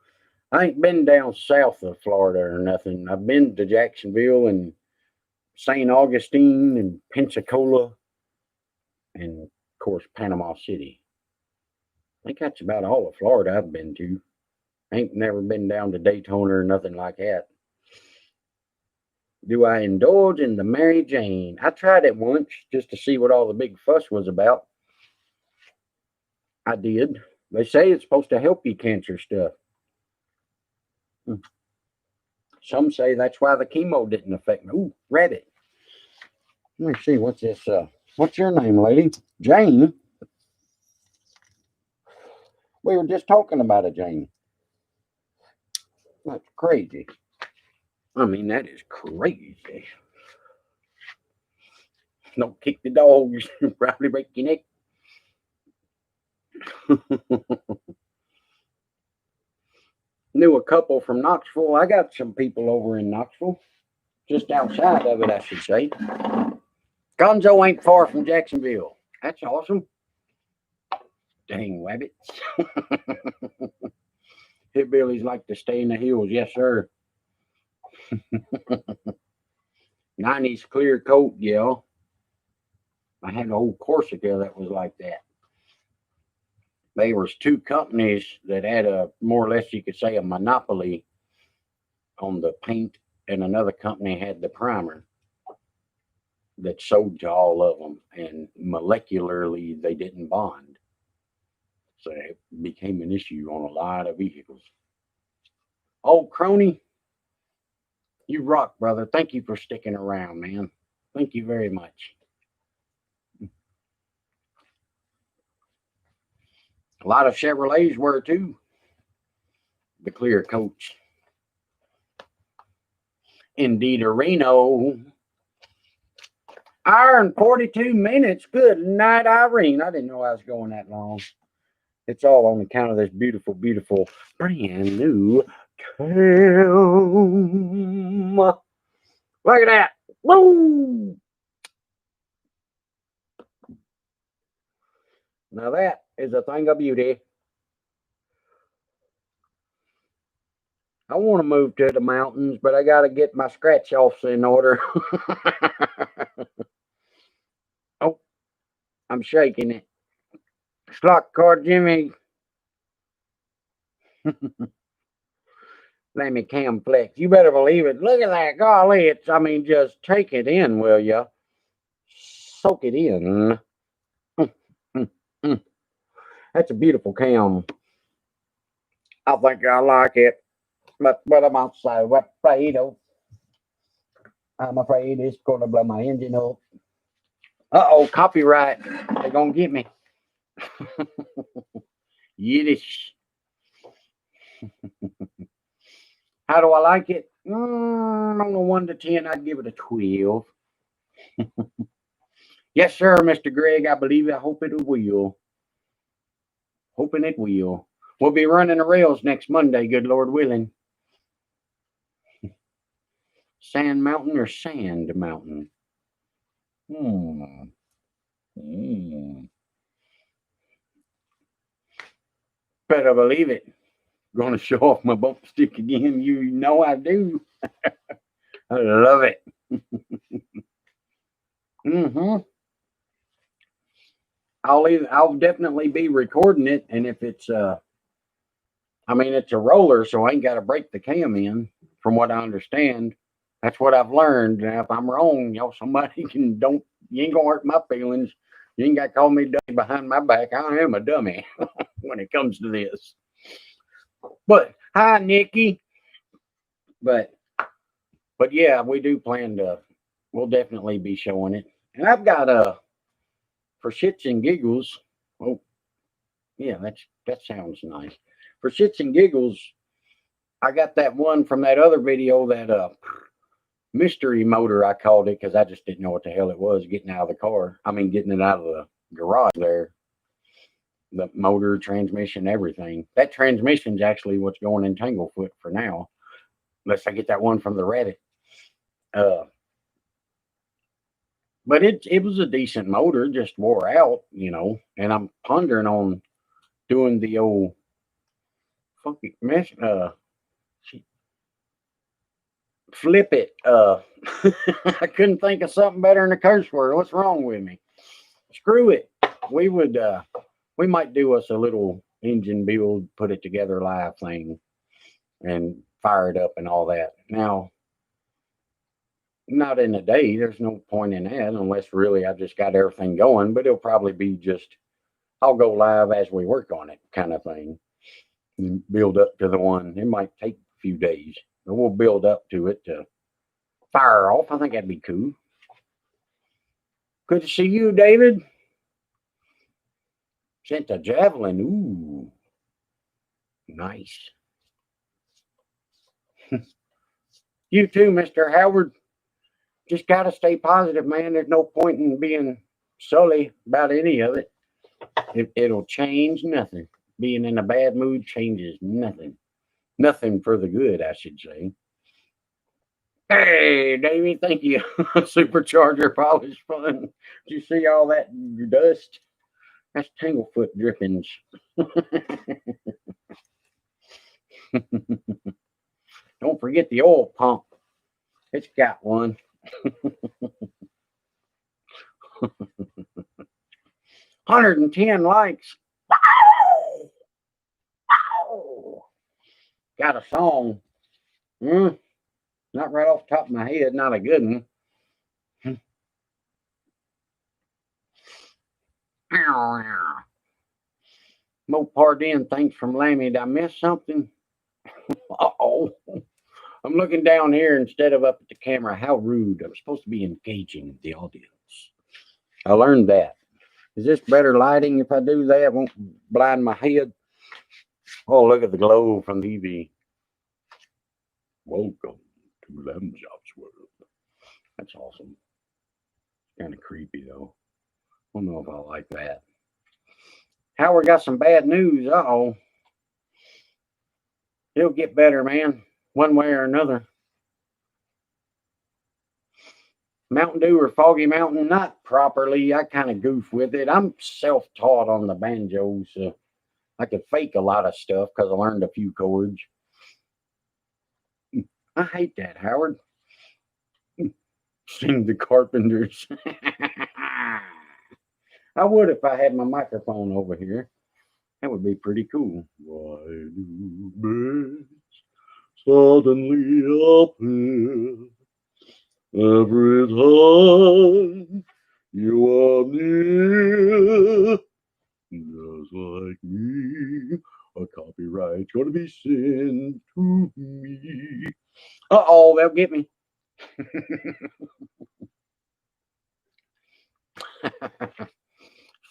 I ain't been down south of Florida or nothing. I've been to Jacksonville and St. Augustine and Pensacola and, of course, Panama City. I think that's about all of Florida I've been to. I ain't never been down to Daytona or nothing like that. Do I indulge in the Mary Jane? I tried it once just to see what all the big fuss was about. I did. They say it's supposed to help you cancer stuff. Some say that's why the chemo didn't affect me. Ooh, rabbit. Let me see. What's this? What's your name, lady? Jane. We were just talking about a Jane. That's crazy. I mean, that is crazy. Don't kick the dogs. Probably break your neck. Knew a couple from Knoxville. I got some people over in Knoxville. Just outside of it, I should say. Gonzo ain't far from Jacksonville. That's awesome. Dang rabbits. Hillbillies like to stay in the hills. Yes, sir. 90s clear coat, yeah. I had an old Corsica that was like that. There was two companies that had a, more or less you could say, a monopoly on the paint, and another company had the primer that sold to all of them, and molecularly they didn't bond. So it became an issue on a lot of vehicles. Old crony, you rock, brother. Thank you for sticking around, man. Thank you very much. A lot of Chevrolets were too. The clear coats. Indeed, a Reno. Hour and 42 minutes. Good night, Irene. I didn't know I was going that long. It's all on account of this beautiful, beautiful, brand new cam. Look at that. Woo! Now that is a thing of beauty. I want to move to the mountains, but I got to get my scratch offs in order. Oh, I'm shaking it. Slot car Jimmy. Let me cam flex. You better believe it. Look at that. Golly, it's, I mean, just take it in, will ya? Soak it in. That's a beautiful cam. I think I like it. But what am I so afraid of? I'm afraid it's going to blow my engine up. Uh-oh, copyright. They're going to get me. Yiddish. How do I like it? On a 1 to 10, I'd give it a 12. Yes, sir, Mr. Greg. I believe, I hope it will. Hoping it will. We'll be running the rails next Monday, good Lord willing. Sand Mountain or Sand Mountain? Better believe it. Going to show off my bump stick again. You know I do. I love it. I'll definitely be recording it, and if it's I mean, it's a roller, so I ain't got to break the cam in. From what I understand, that's what I've learned. Now, if I'm wrong, somebody can don't. You ain't gonna hurt my feelings. You ain't got to call me dummy behind my back. I am a dummy when it comes to this. But hi, Nikki. But yeah, we do plan to. We'll definitely be showing it, and I've got for shits and giggles. Oh, Yeah, that sounds nice. For shits and giggles, I got that one from that other video, that mystery motor, I called it, because I just didn't know what the hell it was getting out of the car. I mean, getting it out of the garage there. The motor, transmission, everything. That transmission's actually what's going in Tanglefoot for now, unless I get that one from the Reddit. Uh, but it was a decent motor, just wore out, And I'm pondering on doing the old funky mess. Flip it. I couldn't think of something better than a curse word. What's wrong with me? Screw it. We might do us a little engine build, put it together live thing, and fire it up and all that. Now, not in a day. There's no point in that unless really I just got everything going. But it'll probably be just I'll go live as we work on it, kind of thing. And build up to the one. It might take a few days, but we'll build up to it to fire off. I think that'd be cool. Good to see you, David. Sent a javelin. Ooh, nice. You too, Mr. Howard. Just got to stay positive, man. There's no point in being sully about any of it. It'll change nothing. Being in a bad mood changes nothing. Nothing for the good, I should say. Hey, Davey, thank you. Supercharger polish fun. Did you see all that dust? That's Tanglefoot drippings. Don't forget the oil pump. It's got one. 110 likes. Wow. Wow. Got a song. Not right off the top of my head. Not a good one. Mo Pardin, thanks from Lammy. Did I miss something? Uh-oh. I'm looking down here instead of up at the camera. How rude. I'm supposed to be engaging the audience. I learned that. Is this better lighting if I do that? It won't blind my head. Oh, look at the glow from the TV. Welcome to Lambjob's world. That's awesome. Kind of creepy, though. I don't know if I like that. Howard got some bad news. Uh-oh. It'll get better, man. One way or another. Mountain Dew or Foggy Mountain, not properly. I kind of goof with it. I'm self-taught on the banjo, so I could fake a lot of stuff because I learned a few chords. I hate that, Howard. Sing the Carpenters. I would if I had my microphone over here. That would be pretty cool. Why do birds suddenly appear every time you are near? Just like me, a copyright's gonna be sent to me. Uh-oh, they'll get me.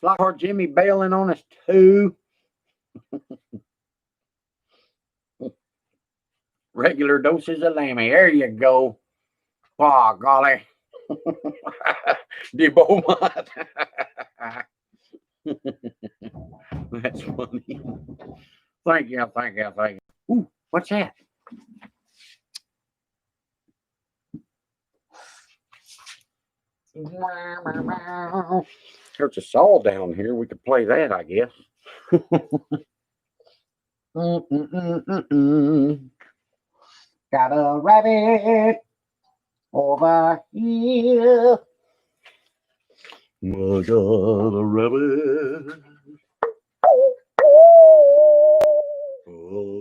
Slockhart Jimmy bailing on us too. Regular doses of Lammy. There you go. Oh, golly. DeBeaumont. That's funny. Thank you. Ooh, what's that? There's a saw down here. We could play that, I guess. Got a rabbit over here. I got a rabbit. I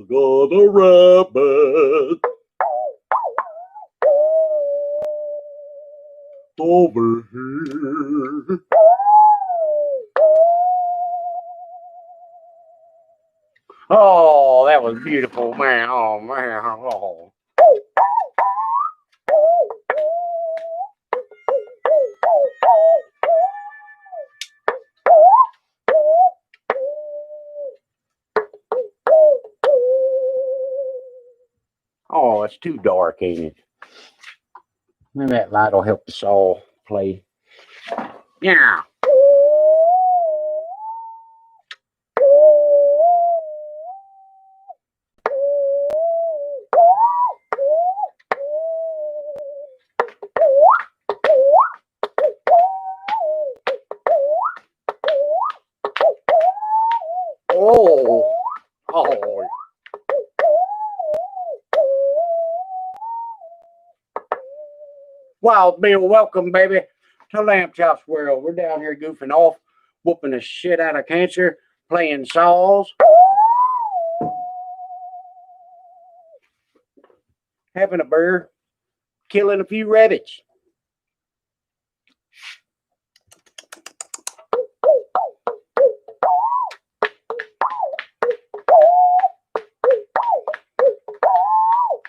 got a rabbit over here. Oh, that was beautiful, man. Oh, man. Oh. it's too dark, ain't it? Maybe that light will help the saw play. Yeah. Oh. Oh. Wild Bill, welcome, baby, to Lamb Chops World. We're down here goofing off, whooping the shit out of cancer, playing saws, having a beer, killing a few rabbits.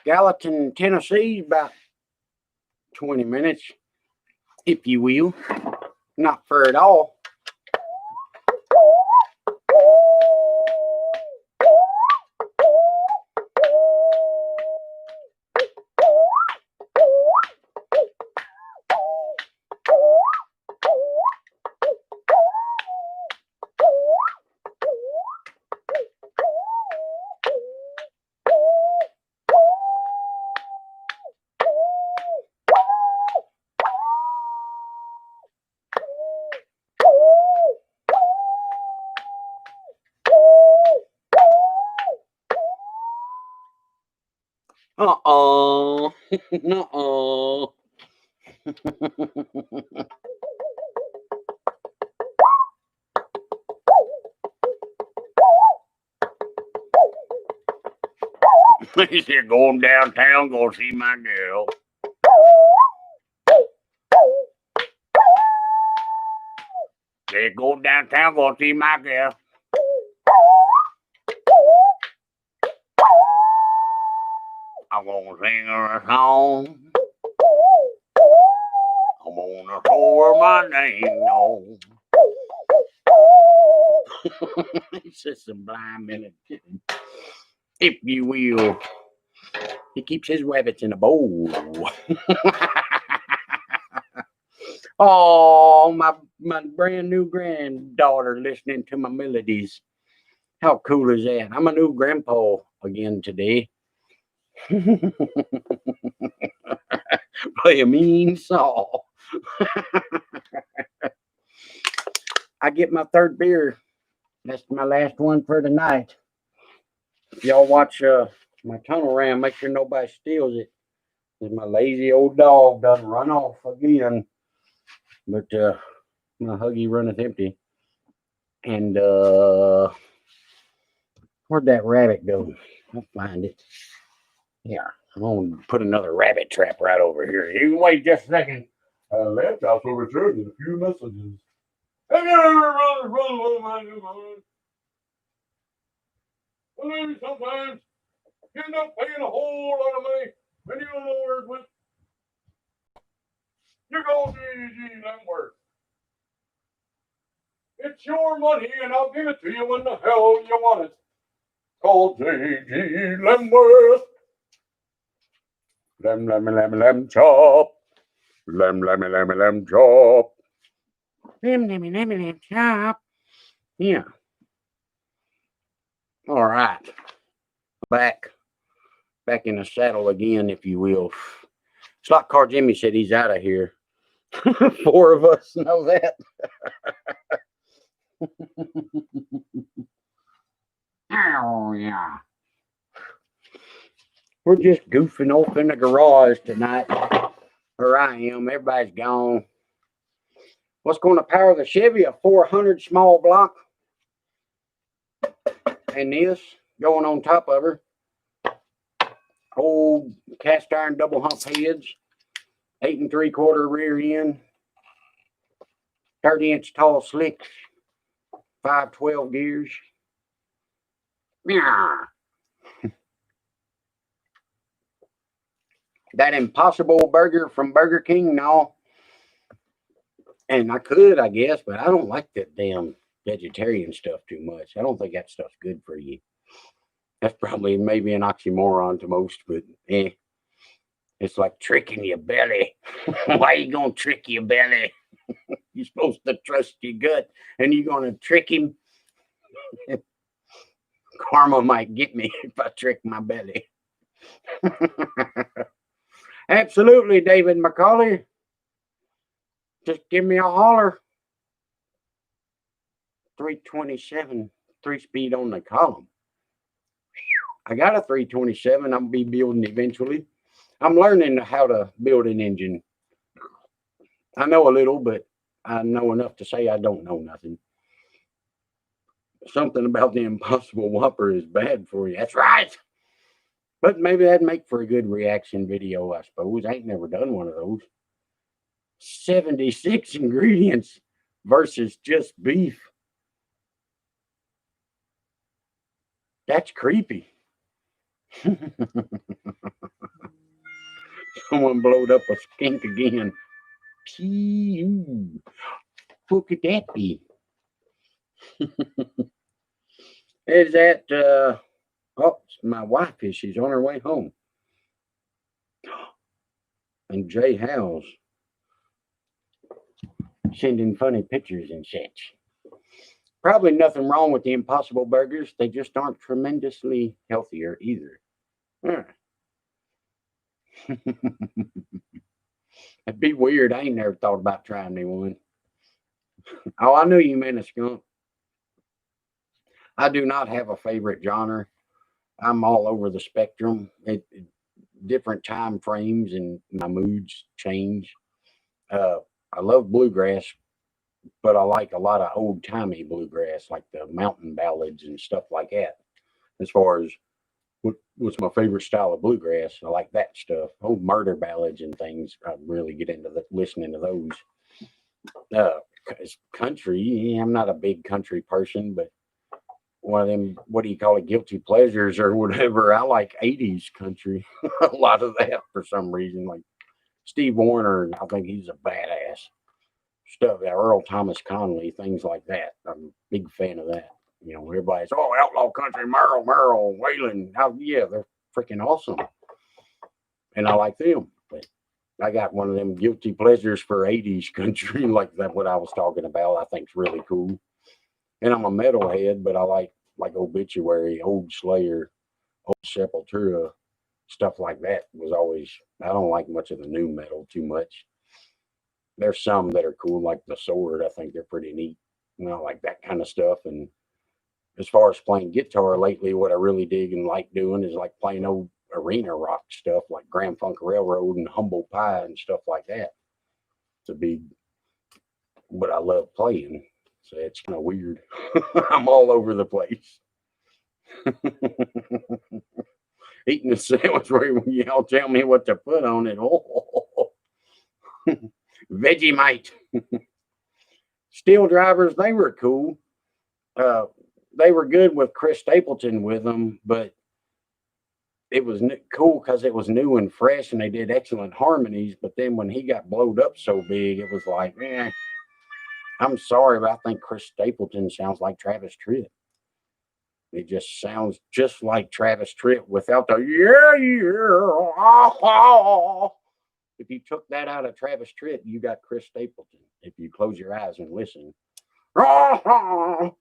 Gallatin, Tennessee, about 20 minutes, if you will. Not far at all. Uh-oh. Uh-oh. He said, going downtown, going to see my girl. Said, go downtown, going to see my girl. I'm going to sing her a song. I'm going to throw her my name on. It's just a blind minute, if you will. He keeps his rabbits in a bowl. Oh, my brand new granddaughter listening to my melodies. How cool is that? I'm a new grandpa again today. Play a mean saw. I get my third beer. That's my last one for the night. If y'all watch my tunnel ram, make sure nobody steals it. Cause my lazy old dog doesn't run off again. But my Huggy runneth empty. And where'd that rabbit go? I'll find it. Yeah, I'm gonna put another rabbit trap right over here. You can wait just a second. Lamb Chops will return in a few messages. Maybe sometimes you end up paying a whole lot of money when you don't know where it went. You're going to G.G. Lemworth. It's your money, and I'll give it to you when the hell you want it. Call G.G. Lemworth. Lamb chop. Lamb chop. Lamb chop. Yeah. All right. Back in the saddle again, if you will. Slot Car Jimmy said he's out of here. 4 of us know that. Oh, yeah. We're just goofing off in the garage tonight. Or I am. Everybody's gone. What's going to power the Chevy? A 400 small block. And this going on top of her. Old cast iron double hump heads. 8 3/4 rear end. 30-inch tall slicks. 512 gears. Yeah. That Impossible Burger from Burger King, no. And I could, I guess, but I don't like that damn vegetarian stuff too much. I don't think that stuff's good for you. That's probably maybe an oxymoron to most, but It's like tricking your belly. Why you gonna trick your belly? You're supposed to trust your gut, and you're gonna trick him. Karma might get me if I trick my belly. Absolutely, David McCauley. Just give me a holler. 327, 3-speed on the column. I got a 327. I'll be building eventually. I'm learning how to build an engine. I know a little, but I know enough to say I don't know nothing. Something about the Impossible Whopper is bad for you. That's right. But maybe that'd make for a good reaction video, I suppose. I ain't never done one of those. 76 ingredients versus just beef. That's creepy. Someone blowed up a skink again. Phew. Who could that be? Is that, oh, it's my wife. She's on her way home. And Jay Howes sending funny pictures and such. Probably nothing wrong with the Impossible Burgers. They just aren't tremendously healthier either. It'd be weird. I ain't never thought about trying me one. Oh, I knew you meant a skunk. I do not have a favorite genre. I'm all over the spectrum. Different time frames and my moods change. I love bluegrass, but I like a lot of old timey bluegrass, like the mountain ballads and stuff like that. As far as what's my favorite style of bluegrass, I like that stuff. Old murder ballads and things. I really get into listening to those. Country, yeah, I'm not a big country person, but one of them, what do you call it, guilty pleasures or whatever. I like 80s country. A lot of that for some reason, like Steve Wariner. I think he's a badass. Stuff, Earl Thomas Conley, things like that. I'm a big fan of that. You know, everybody's, oh, outlaw country, Merle, Waylon. Oh, yeah, they're freaking awesome. And I like them. But I got one of them guilty pleasures for 80s country, like that, what I was talking about, I think is really cool. And I'm a metalhead, but I like Obituary, Old Slayer, Old Sepultura, stuff like that was always, I don't like much of the new metal too much. There's some that are cool, like The Sword. I think they're pretty neat. You know, like that kind of stuff. And as far as playing guitar lately, what I really dig and like doing is like playing old arena rock stuff like Grand Funk Railroad and Humble Pie and stuff like that. It's a big, but I love playing. So it's kind of weird. I'm all over the place. Eating a sandwich where y'all tell me what to put on it. Oh. Vegemite. Steel Drivers, they were cool. They were good with Chris Stapleton with them, but it was cool because it was new and fresh and they did excellent harmonies. But then when he got blowed up so big, it was like, I'm sorry, but I think Chris Stapleton sounds like Travis Tritt. It just sounds just like Travis Tritt without the If you took that out of Travis Tritt, you got Chris Stapleton. If you close your eyes and listen,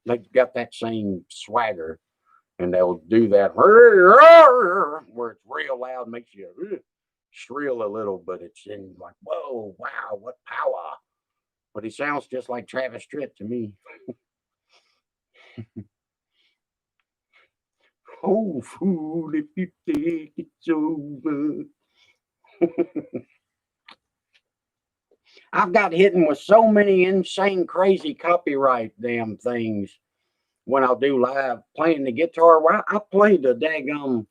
they've got that same swagger, and they'll do that where it's real loud, makes you shrill a little, but it's in like, whoa, wow, what power. But he sounds just like Travis Tritt to me. Oh, fool, if you think it's over. I've got hit with so many insane, crazy copyright damn things when I'll do live playing the guitar. Well, I played the daggum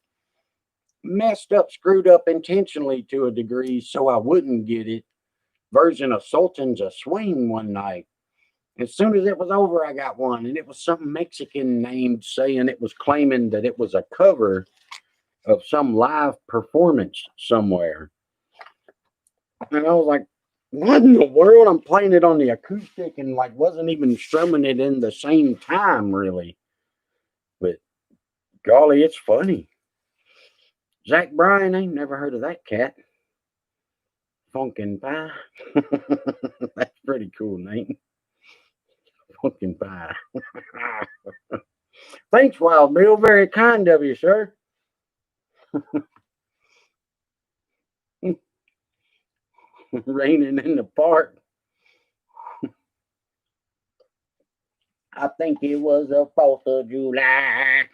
messed up, screwed up intentionally to a degree so I wouldn't get it version of Sultan's A Swing one night. As soon as it was over, I got one, and it was some Mexican name saying it was claiming that it was a cover of some live performance somewhere. And I was like, what in the world? I'm playing it on the acoustic and like wasn't even strumming it in the same time, really. But golly, it's funny. Zach Bryan, I ain't never heard of that cat. Funkin' Pie. That's pretty cool name. Funkin' Pie. Thanks, Wild Bill. Very kind of you, sir. Raining in the park. I think it was the 4th of July.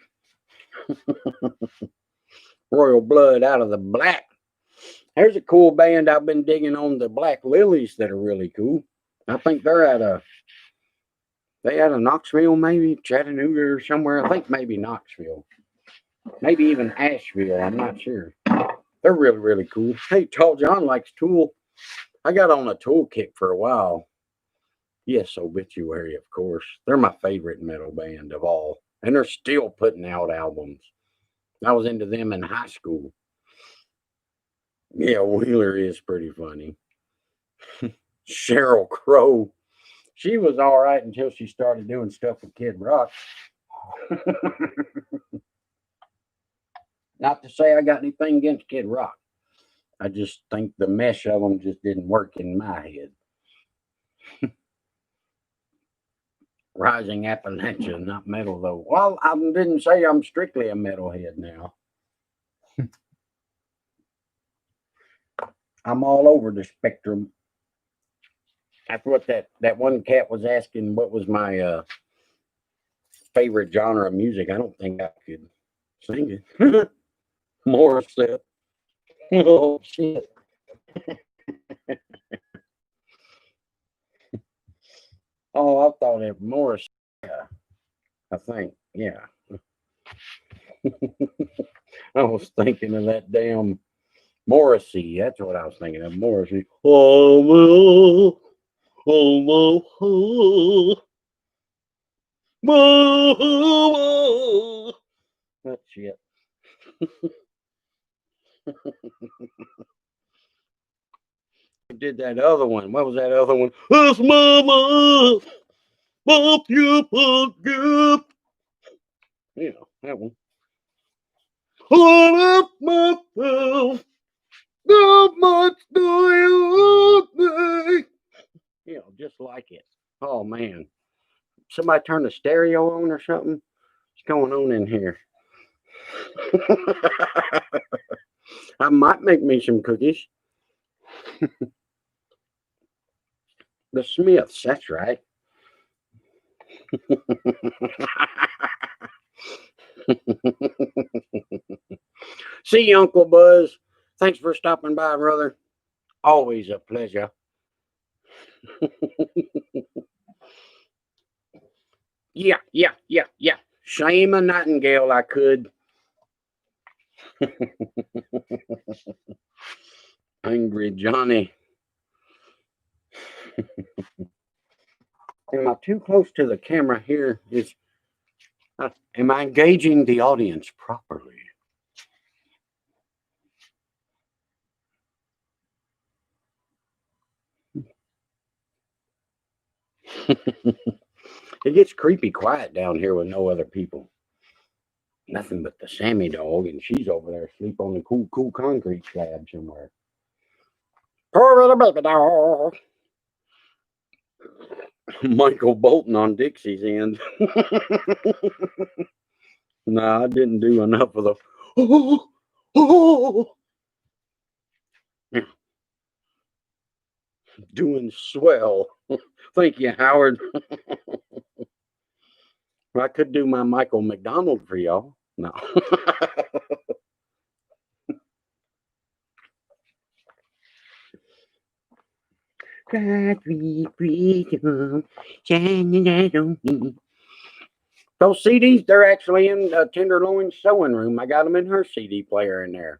Royal Blood out of the Black. There's a cool band I've been digging on, the Black Lilies, that are really cool. I think they're out of Knoxville, maybe Chattanooga or somewhere. I think maybe Knoxville, maybe even Asheville. I'm not sure. They're really, really cool. Hey, Tall John likes Tool. I got on a Tool kick for a while. Yes, Obituary, of course. They're my favorite metal band of all, and they're still putting out albums. I was into them in high school. Yeah, Wheeler is pretty funny. Sheryl Crow. She was all right until she started doing stuff with Kid Rock. Not to say I got anything against Kid Rock. I just think the mesh of them just didn't work in my head. Rising Appalachia, not metal though. Well, I didn't say I'm strictly a metalhead now. I'm all over the spectrum. That's what that one cat was asking. What was my favorite genre of music? I don't think I could sing it. Morissette. Oh shit. Oh, I thought it Morris. I think, yeah. I was thinking of that damn Morrissey. That's what I was thinking of. Morrissey. Oh, oh, oh, oh, that shit. Did that other one. What was that other one? It's mama. Bump you up. Yeah, that one. Hold up myself. How much do you love me? You know, just like it. Oh man. Somebody turn the stereo on or something? What's going on in here? I might make me some cookies. The Smiths, that's right. See you, Uncle Buzz. Thanks for stopping by, brother. Always a pleasure. Yeah. Shame a nightingale I could. Angry Johnny. Am I too close to the camera here? Am I engaging the audience properly? It gets creepy quiet down here with no other people. Nothing but the Sammy dog, and she's over there asleep on the cool concrete slab somewhere. Poor little baby dog. Michael Bolton on Dixie's end. No, I didn't do enough of the. Oh. Doing swell. Thank you, Howard. I could do my Michael McDonald for y'all. No. Those CDs, they're actually in Tenderloin's sewing room. I got them in her CD player in there.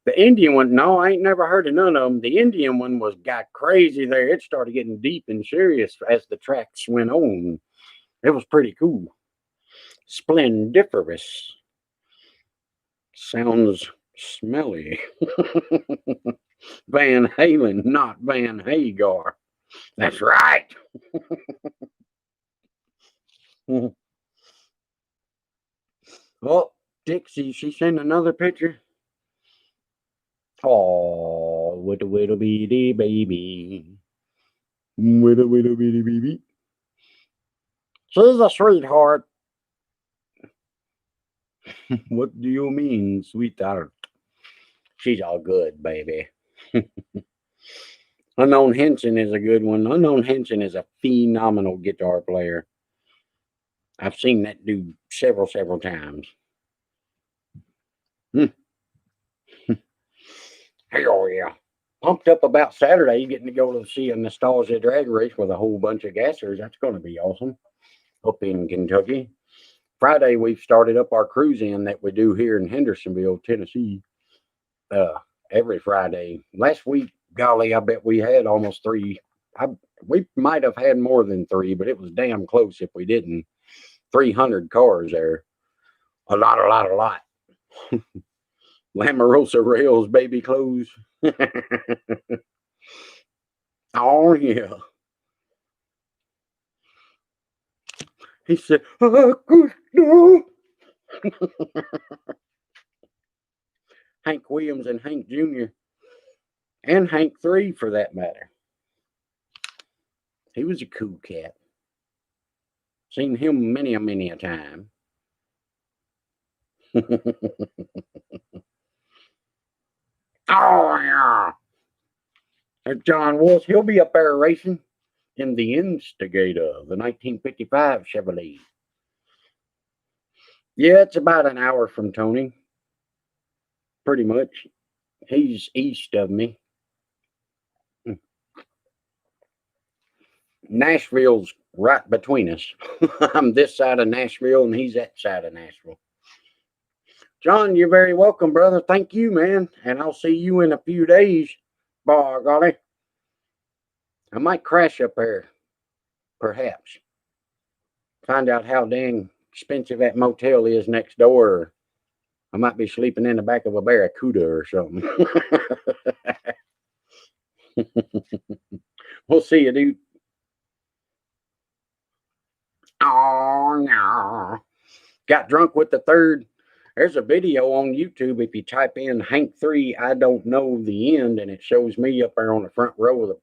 The Indian one, no, I ain't never heard of none of them. The Indian one got crazy there. It started getting deep and serious as the tracks went on. It was pretty cool. Splendiferous. Sounds smelly. Van Halen, not Van Hagar. That's right. Oh, Dixie, she sent another picture. Oh, with a little bitty baby. With a little bitty baby. She's a sweetheart. What do you mean, sweetheart? She's all good, baby. Unknown Henson is a good one. Unknown Henson is a phenomenal guitar player. I've seen that dude several times. Hell yeah. Pumped up about Saturday, getting to go to see a nostalgia drag race with a whole bunch of gassers. That's going to be awesome up in Kentucky. Friday, we've started up our cruise in that we do here in Hendersonville, Tennessee, every Friday. Last week, golly, I bet we had almost three. We might have had more than three, but it was damn close if we didn't. 300 cars there. A lot. Lamarosa rails, baby clothes. Oh, yeah. He said, no. Hank Williams and Hank Jr. and Hank 3 for that matter. He was a cool cat. Seen him many a time. Oh, yeah. And John Wolf, he'll be up there racing in the Instigator, the 1955 Chevrolet. Yeah, it's about an hour from Tony. Pretty much. He's east of me. Nashville's right between us. I'm this side of Nashville and he's that side of Nashville. John, you're very welcome, brother. Thank you, man. And I'll see you in a few days. By golly. I might crash up there, perhaps. Find out how dang expensive that motel is next door. I might be sleeping in the back of a Barracuda or something. We'll see you, dude. Oh, no. Got drunk with the third. There's a video on YouTube. If you type in Hank 3, I don't know the end, and it shows me up there on the front row with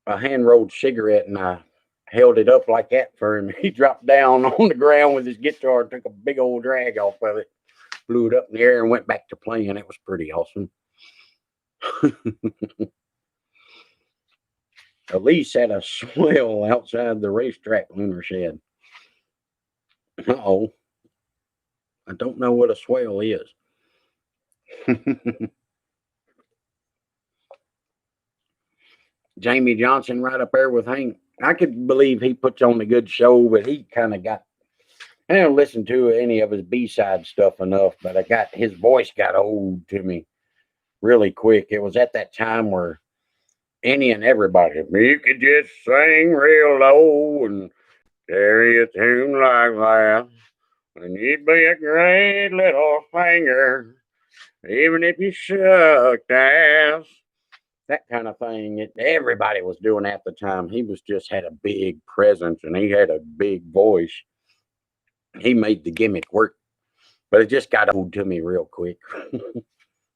a hand-rolled cigarette, and I held it up like that for him. He dropped down on the ground with his guitar, took a big old drag off of it, blew it up in the air, and went back to playing. It was pretty awesome. Elise had a swell outside the racetrack lunar shed. Uh-oh. I don't know what a swell is. Jamie Johnson right up there with Hank. I could believe he puts on a good show, but he kind of got, I didn't listen to any of his B-side stuff enough, but his voice got old to me really quick. It was at that time where any and everybody, you could just sing real low and carry a tune like that, and you'd be a great little singer, even if you sucked ass. That kind of thing. Everybody was doing at the time. He was just had a big presence and he had a big voice. He made the gimmick work, but it just got old to me real quick.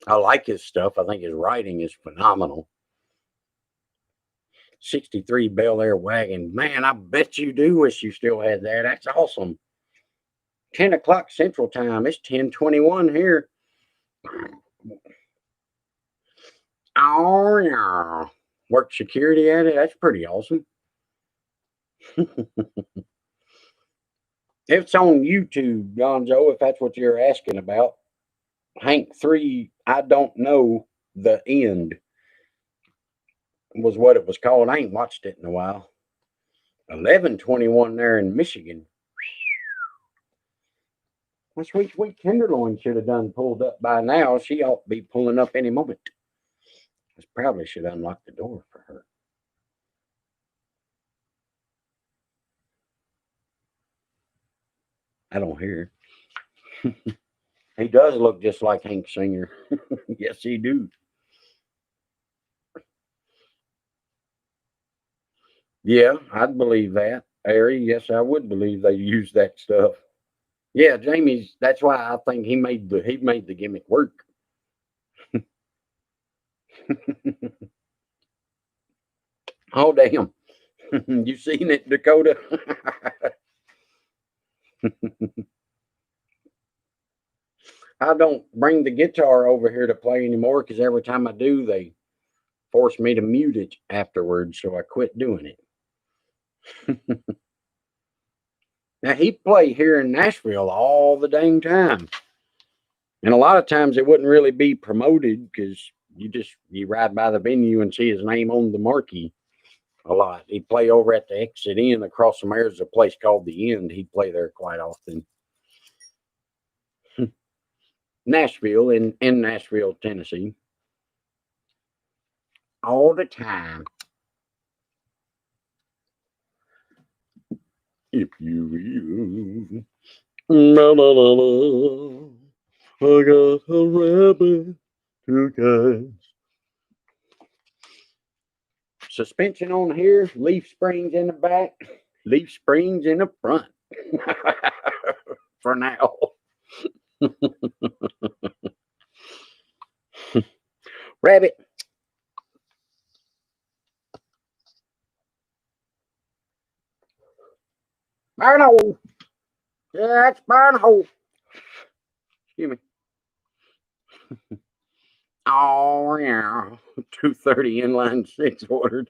I like his stuff. I think his writing is phenomenal. 63 Bel Air wagon. Man, I bet you do wish you still had that. That's awesome. 10 o'clock Central Time. It's 10:21 here. Oh, yeah. Work security at it. That's pretty awesome. It's on YouTube, Gonzo, if that's what you're asking about. Hank 3, I don't know the end was what it was called. I ain't watched it in a while. 11:21 there in Michigan. My sweet Tenderloin should have done pulled up by now. She ought to be pulling up any moment. I probably should unlock the door for her. I don't hear her. He does look just like Hank Singer. Yes, he do. Yeah, I'd believe that. Ari, yes, I would believe they use that stuff. Yeah, Jamie's. That's why I think he made the gimmick work. Oh, damn. You seen it, Dakota? I don't bring the guitar over here to play anymore because every time I do, they force me to mute it afterwards. So I quit doing it. Now, he'd play here in Nashville all the dang time. And a lot of times it wouldn't really be promoted because you ride by the venue and see his name on the marquee a lot. He'd play over at the Exit Inn across from there's a place called The End. He'd play there quite often. Nashville, in Nashville, Tennessee. All the time. If you will. La, la, la, la. I got a rabbit, two guys. Suspension on here, leaf springs in the back, leaf springs in the front. For now. Rabbit. Burn hole. Yeah, it's burn hole. Excuse me. Oh, yeah. 230 inline 6 ordered.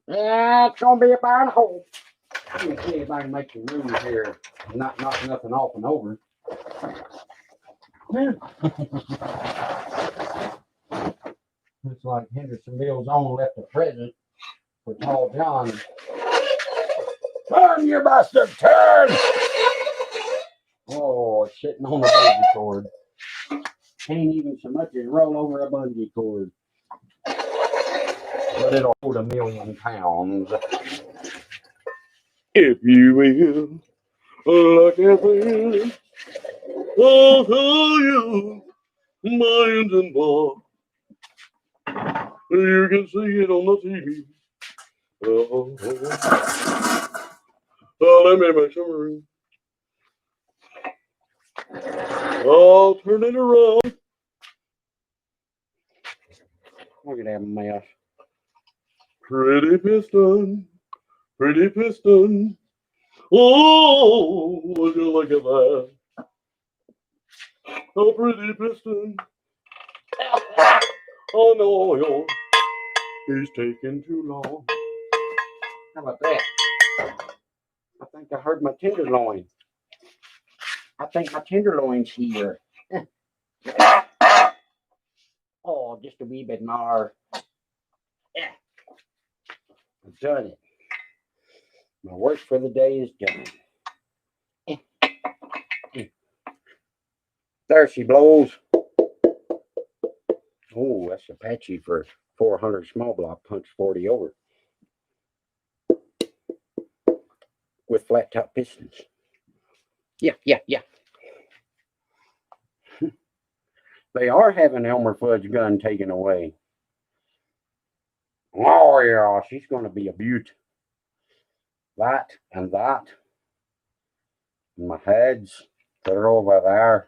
Yeah, it's going to be a burn hole. Let me see if I can make the room here not knock nothing off and over. Looks like Hendersonville's own left a present for Tall John. Turn, you bastard, turn! Oh, it's sitting on a bungee cord. Can't even so much as roll over a bungee cord. But it'll hold 1,000,000 pounds. If you will, look at me. I'll tell you my engine block. You can see it on the TV. Oh, let me make some room. I'll turn it around. Look at that mess. Pretty piston, pretty piston. Oh, would you look at that? A pretty piston. Oh no, he's taking too long. How about that? I think I heard my tenderloin. I think my tenderloin's here. Oh, just a wee bit more. Yeah. I've done it. My work for the day is done. There she blows. Oh, that's Apache for 400 small block, punch 40 over. With flat top pistons. Yeah. They are having Elmer Fudd's gun taken away. Oh, yeah, she's going to be a beaut. That and that. And my heads, they're over there.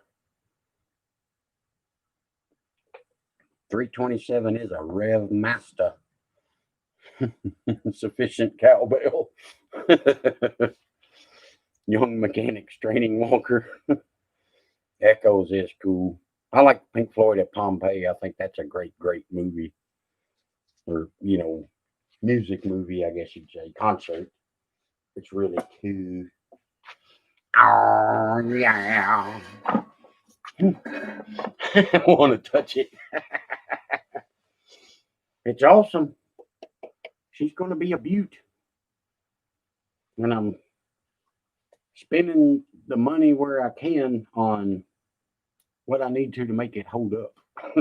327 is a Rev Master. Sufficient cowbell. Young Mechanics Training Walker. Echoes is cool. I like Pink Floyd at Pompeii. I think that's a great movie. Or, music movie, I guess you'd say. Concert. It's really cool. Oh, yeah. I want to touch it. It's awesome. She's going to be a beaut. And I'm spending the money where I can on what I need to make it hold up.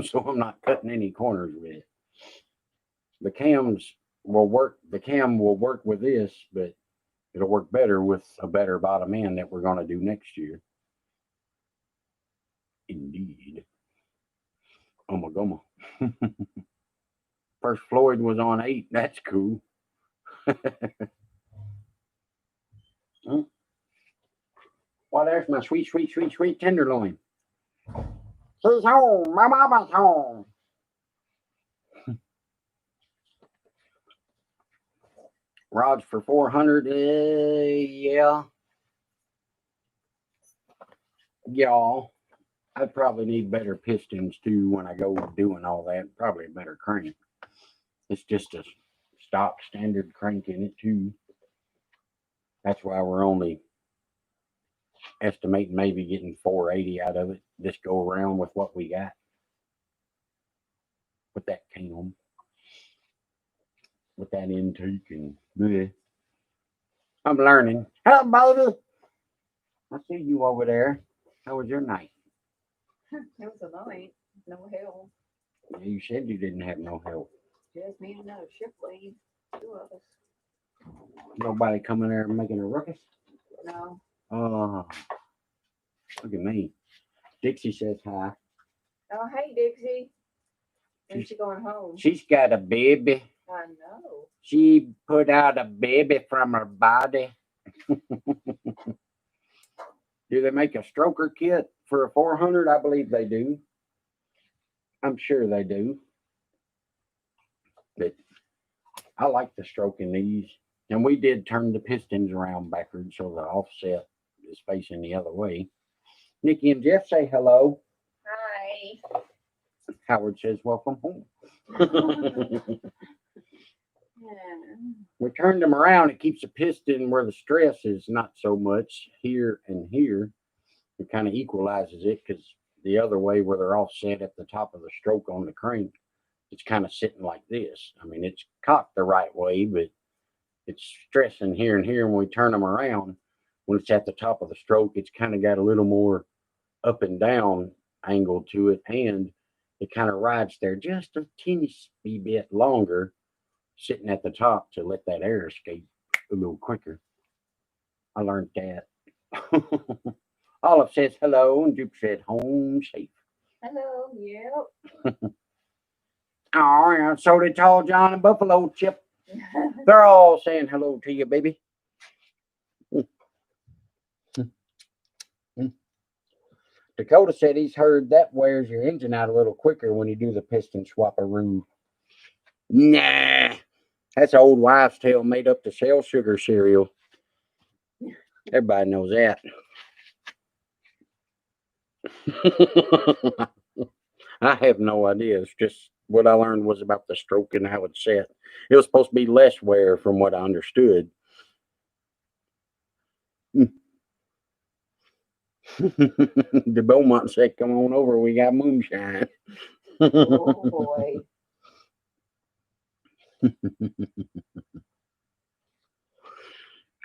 So I'm not cutting any corners with it. The cams will work. The cam will work with this, but it'll work better with a better bottom end that we're going to do next year. Indeed. Oh my God. First Floyd was on 8. That's cool. Well, there's my sweet tenderloin. She's home. My mama's home. Rods for 400. Yeah. Y'all, I probably need better pistons too when I go doing all that. Probably a better crank. It's just a stock standard crank in it too. That's why we're only estimating maybe getting 480 out of it. Just go around with what we got with that cam, with that intake, and bleh. I'm learning. Hello, baby. I see you over there. How was your night? It was a night. No help. Yeah, you said you didn't have no help. Just me and another shift lead. 2 of us. Nobody coming there and making a ruckus? No. Oh, look at me. Dixie says hi. Oh, hey, Dixie. When's she going home? She's got a baby. I know. She put out a baby from her body. Do they make a stroker kit for a 400? I believe they do. I'm sure they do. But I like the stroking these. And we did turn the pistons around backwards so the offset is facing the other way. Nikki and Jeff say hello. Hi. Howard says welcome home. We turned them around. It keeps the piston where the stress is not so much here and here. It kind of equalizes it because the other way where they're offset at the top of the stroke on the crank, it's kind of sitting like this. I mean, it's cocked the right way, but it's stressing here and here. And when we turn them around, when it's at the top of the stroke, it's kind of got a little more up and down angle to it, and it kind of rides there just a teeny bit longer, sitting at the top to let that air escape a little quicker. I learned that. Olive says hello, and Duke said home safe. Hello. Yep. Oh, yeah, so did Tall John and Buffalo Chip. They're all saying hello to you, baby. Dakota said he's heard that wears your engine out a little quicker when you do the piston swap-a-roo. Nah, that's old wives' tale made up to sell sugar cereal. Everybody knows that. I have no idea. It's just what I learned was about the stroke and how it's set. It was supposed to be less wear from what I understood. The Beaumont said, come on over. We got moonshine. Oh, boy.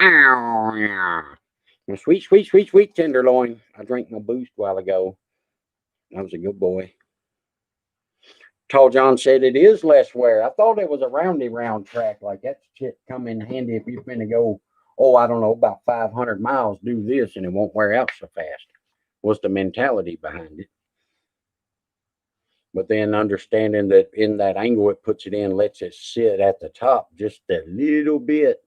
Ow, yeah. Sweet, sweet, sweet, sweet tenderloin. I drank my boost a while ago. I was a good boy. Tall John said it is less wear. I thought it was a roundy round track. Like that shit come in handy if you're going to go, I don't know, about 500 miles, do this, and it won't wear out so fast. Was the mentality behind it. But then understanding that in that angle it puts it in, lets it sit at the top just a little bit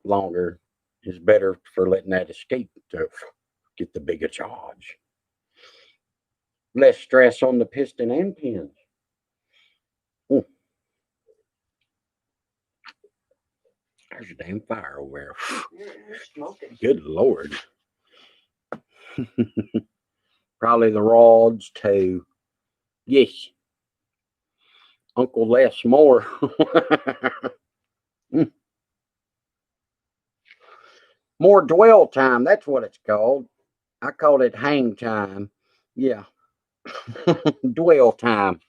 longer is better for letting that escape to get the bigger charge. Less stress on the piston and pins. Ooh. There's a damn fire over there. Smoking. Good Lord. Probably the rods too. Yes. Uncle Les more. More dwell time. That's what it's called. I call it hang time. Yeah. Dwell time.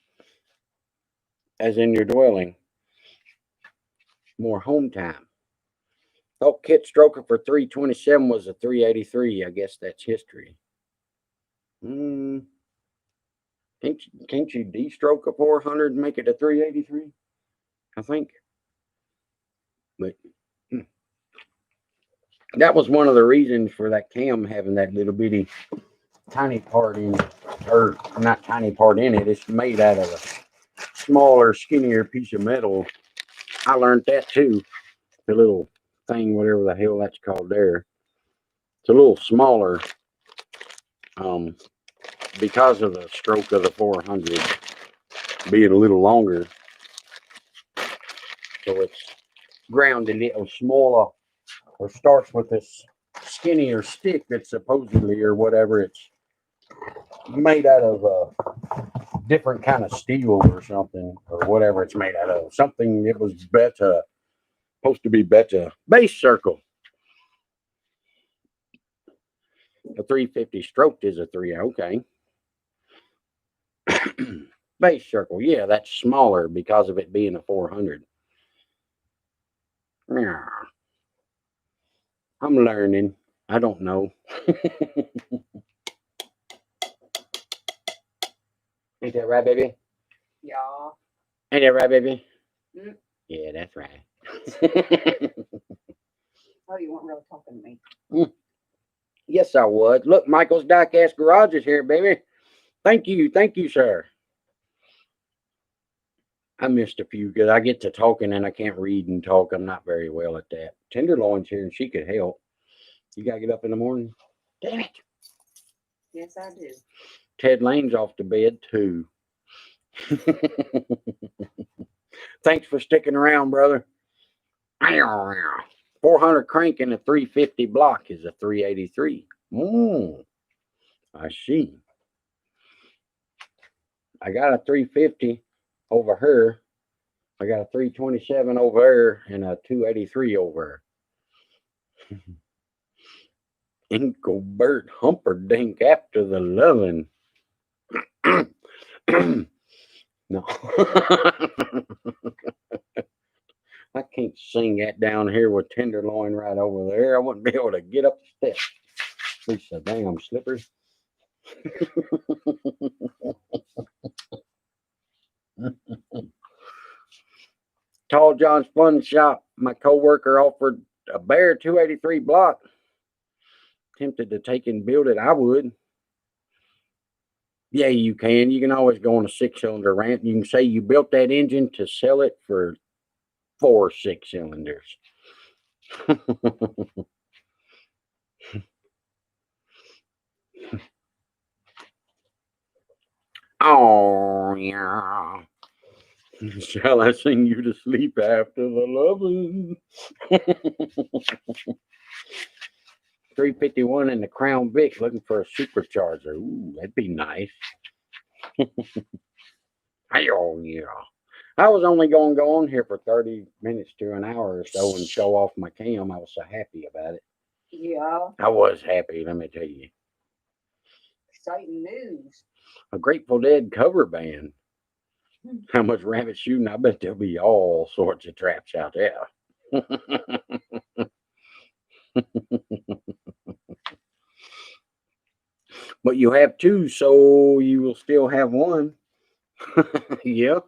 As in your dwelling. More home time. Thought Kit Stroker for 327 was a 383. I guess that's history. Can't you de-stroke a 400 and make it a 383? I think. But that was one of the reasons for that cam having that little bitty tiny part in it, or not tiny part in it. It's made out of a smaller, skinnier piece of metal. I learned that too. The little thing, whatever the hell that's called there. It's a little smaller Because of the stroke of the 400 being a little longer. So it's ground a little smaller, or starts with this skinnier stick that's supposedly, or whatever, it's made out of different kind of steel or something, or whatever it's made out of. Something that was better, supposed to be better. Base circle. A 350 stroked is a 3. Okay. Base circle. Yeah, that's smaller because of it being a 400. Yeah. I'm learning. I don't know. Ain't that right, baby? Yeah. Ain't that right, baby? Mm. Yeah, that's right. Oh, you weren't really talking to me. Yes, I was. Look, Michael's Diecast Garage is here, baby. Thank you, sir. I missed a few because I get to talking and I can't read and talk. I'm not very well at that. Tenderloin's here and she could help. You gotta get up in the morning. Damn it. Yes, I do. Ted Lane's off to bed too. Thanks for sticking around, brother. 400 crank and a 350 block is a 383. I see. I got a 350 over her. I got a 327 over her and a 283 over her. Engelbert Humperdinck after the loving. No. I can't sing that down here with Tenderloin right over there. I wouldn't be able to get up the steps. These are damn slippers. Tall John's Fun Shop. My coworker offered a bare 283 block. Tempted to take and build it. I would. Yeah, you can. You can always go on a 6-cylinder rant. You can say you built that engine to sell it for 4 6-cylinders. Oh, yeah. Shall I sing you to sleep after the loving? 351 in the Crown Vic looking for a supercharger. Ooh, that'd be nice. Oh, yeah. I was only going to go on here for 30 minutes to an hour or so and show off my cam. I was so happy about it. Yeah. I was happy, let me tell you. Exciting news. A Grateful Dead cover band. How much rabbit shooting? I bet there'll be all sorts of traps out there. But you have 2, so you will still have 1. Yeah.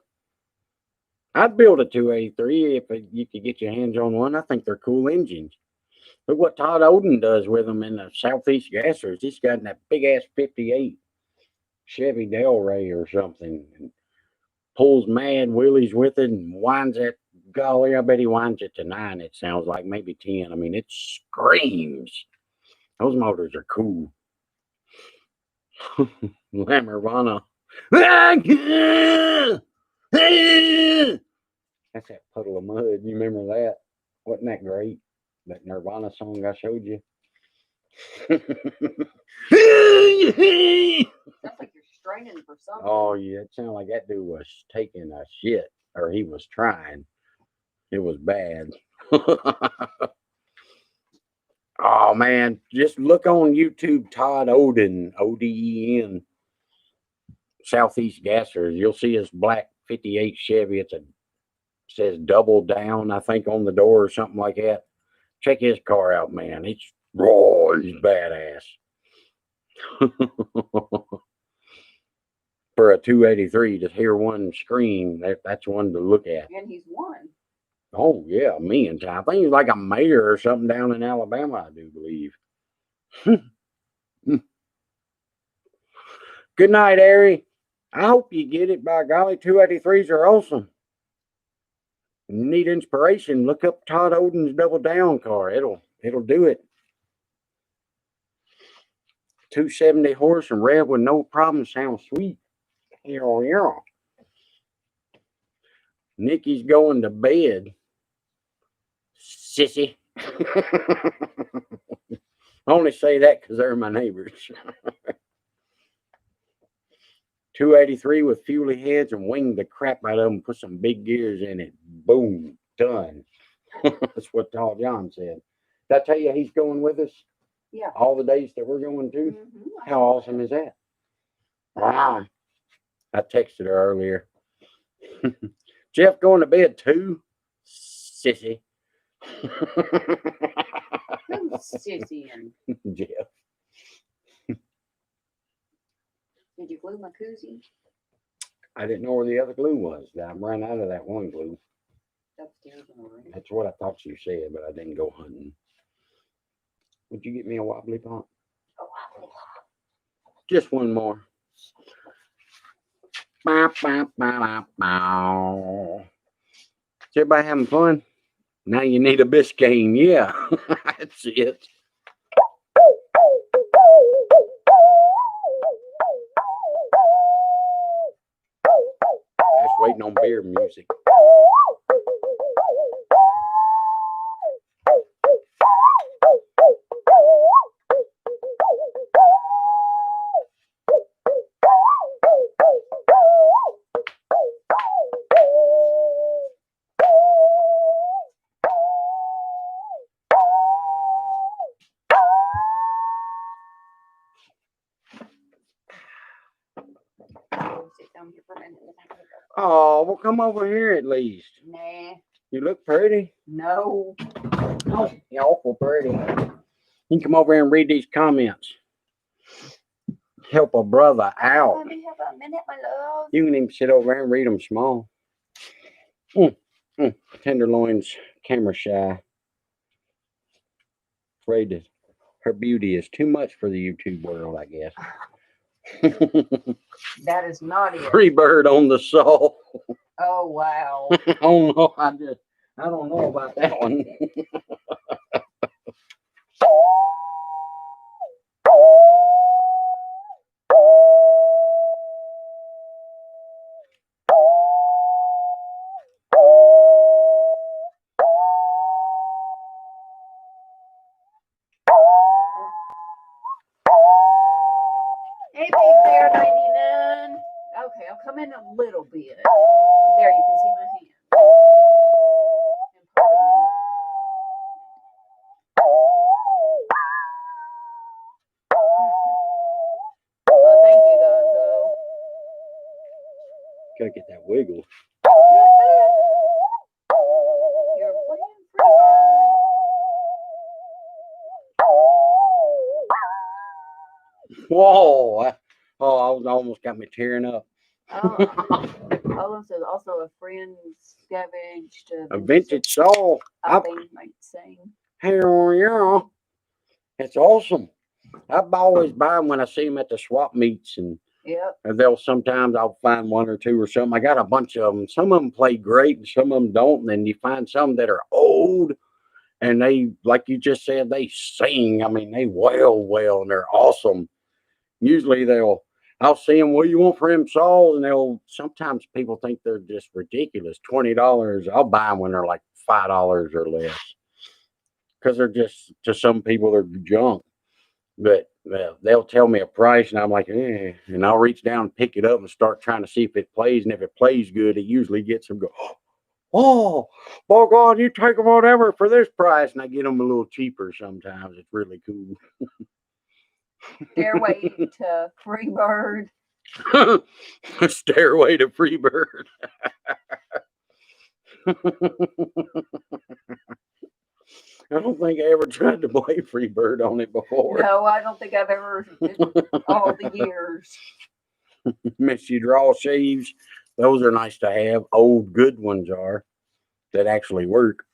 I'd build a 283 if you could get your hands on one. I think they're cool engines. Look what Todd Oden does with them in the Southeast Gassers. He's got that big ass 58 Chevy Delray or something, and pulls mad wheelies with it and winds it. Golly, I bet he winds it to 9. It sounds like maybe 10. I mean, it screams. Those motors are cool. Lamarvana. That's that puddle of mud. You remember that? Wasn't that great? That Nirvana song I showed you. Sounds like you're straining for something. Oh yeah, it sounded like that dude was taking a shit, or he was trying. It was bad. Oh man, just look on YouTube, Todd Oden, Oden, Southeast Gassers. You'll see his black 58 Chevy. Says double down, I think, on the door or something like that. Check his car out, man. He's badass. For a 283, to hear one scream, that's one to look at. And he's won. Oh yeah, million times. I think he's like a mayor or something down in Alabama, I do believe. Good night, Ari. I hope you get it. By golly, 283s are awesome. You need inspiration, look up Todd Oden's double down car. It'll do it. 270 horse and rev with no problem. Sounds sweet. Hell yeah. Nikki's going to bed. Sissy. I only say that because they're my neighbors. 283 with fuelie heads and winged the crap out of them. Put some big gears in it. Boom. Done. That's what Tall John said. Did I tell you he's going with us? Yeah. All the days that we're going to? Mm-hmm. How awesome is that? Wow. I texted her earlier. Jeff going to bed too? Sissy. Who's Sissy and Jeff. did you glue my koozie? I didn't know where the other glue was. I ran out of that one glue. Upstairs in the room. That's what I thought you said, but I didn't go hunting. Would you get me a wobbly pop? Oh, wow. Just one more. Bow, bow, bow, bow, bow. Is everybody having fun? Now you need a Biscayne. Yeah, that's it. That's waiting on beer music. Sit down here for a minute. Oh, well, come over here at least. Nah. You look pretty. No. Oh, you're awful pretty. You can come over here and read these comments. Help a brother out. Let me have a minute, my love. You can even sit over here and read them small. Tenderloin's camera shy. Afraid that her beauty is too much for the YouTube world, I guess. That is not it. Free bird on the saw. Oh, wow. Oh no, I don't know about that one. Hey, Big Bear 99. Okay, I'll come in a little bit. There, you can see my hand. And part of me. Well, thank you, Gonzo. Gotta get that wiggle. You're playing free bird. Whoa! I almost got me tearing up. Also a friend scavenged A vintage saw. I think might say. Hell yeah. That's awesome. I always buy them when I see them at the swap meets, and Yep. sometimes I'll find one or two or something. I got a bunch of them. Some of them play great and some of them don't. And then you find some that are old and they, like you just said, they sing. I mean, they wail and they're awesome. Usually I'll see them, what do you want for them saws? And sometimes people think they're just ridiculous. $20. I'll buy them when they're like $5 or less. Because they're just, to some people, they're junk. But they'll tell me a price and I'm like, eh. And I'll reach down and pick it up and start trying to see if it plays. And if it plays good, it usually gets them go, oh, by God, you take them whatever for this price. And I get them a little cheaper sometimes. It's really cool. Stairway to Freebird. Stairway to Freebird. I don't think I ever tried to play Freebird on it before. No, I don't think I've ever in all the years. Missy draw shaves. Those are nice to have. Old good ones are that actually work.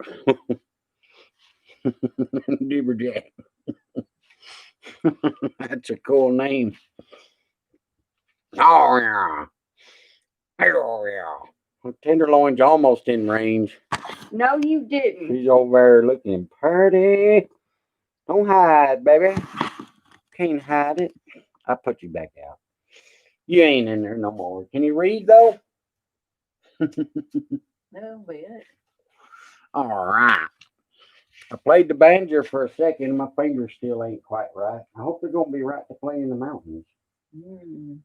Dibberjack. That's a cool name. Oh yeah. Oh yeah. Well, Tenderloin's almost in range. No, you didn't. She's over there looking pretty. Don't hide, baby. Can't hide it. I put you back out. You ain't in there no more. Can you read though? No bit. All right. I played the banjo for a second. My fingers still ain't quite right. I hope they're gonna be right to play in the mountains. Mm.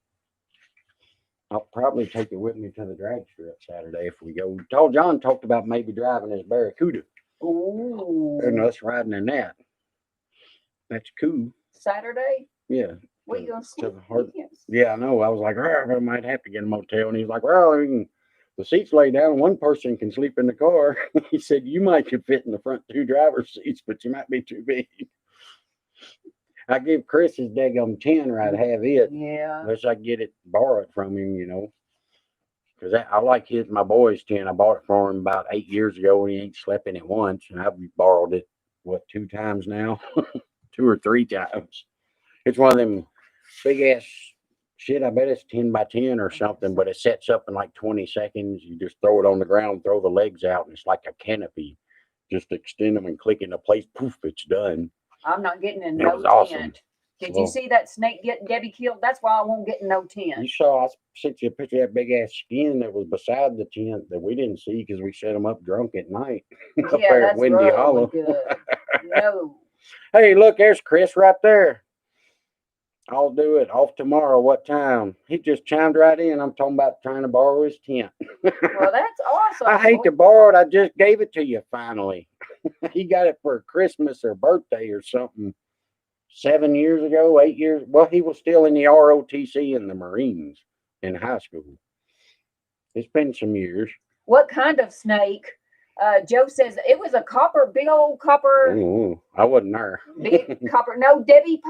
I'll probably take it with me to the drag strip Saturday if we go. Told John talked about maybe driving his Barracuda Ooh. and us riding in that. That's cool. Saturday? Yeah. Where you gonna To sleep? the hard. Yes. Yeah, I know. I was like, I might have to get a motel, and he's like, well, the seats lay down. One person can sleep in the car. He said you might could fit in the front two driver's seats, but you might be too big. I give Chris his daggum 10 right, have it. Yeah. Unless I get it borrowed from him, because I like my boy's 10. I bought it for him about 8 years ago, and he ain't slept in it once. And I've borrowed it, 2 times now? 2 or 3 times. It's one of them big ass shit. I bet it's 10 by 10 or something, but it sets up in like 20 seconds. You just throw it on the ground, throw the legs out, and it's like a canopy. Just extend them and click into place. Poof, it's done. I'm not getting in It no was tent. awesome. Did you see that snake get Debbie killed? That's why I won't get in no tent. You saw, I sent you a picture of that big ass skin that was beside the tent that we didn't see because we set them up drunk at night. Up Yeah, there at that's Windy really Hollow. good. No. Hey, look, there's Chris right there. I'll do it. Off tomorrow. What time? He just chimed right in. I'm talking about trying to borrow his tent. Well, that's awesome. I hate to borrow it. I just gave it to you finally. He got it for Christmas or birthday or something 7 years ago, 8 years. Well, he was still in the ROTC in the Marines in high school. It's been some years. What kind of snake? Joe says it was a copper, big old copper. Ooh, I wasn't there. Big copper. No, Debbie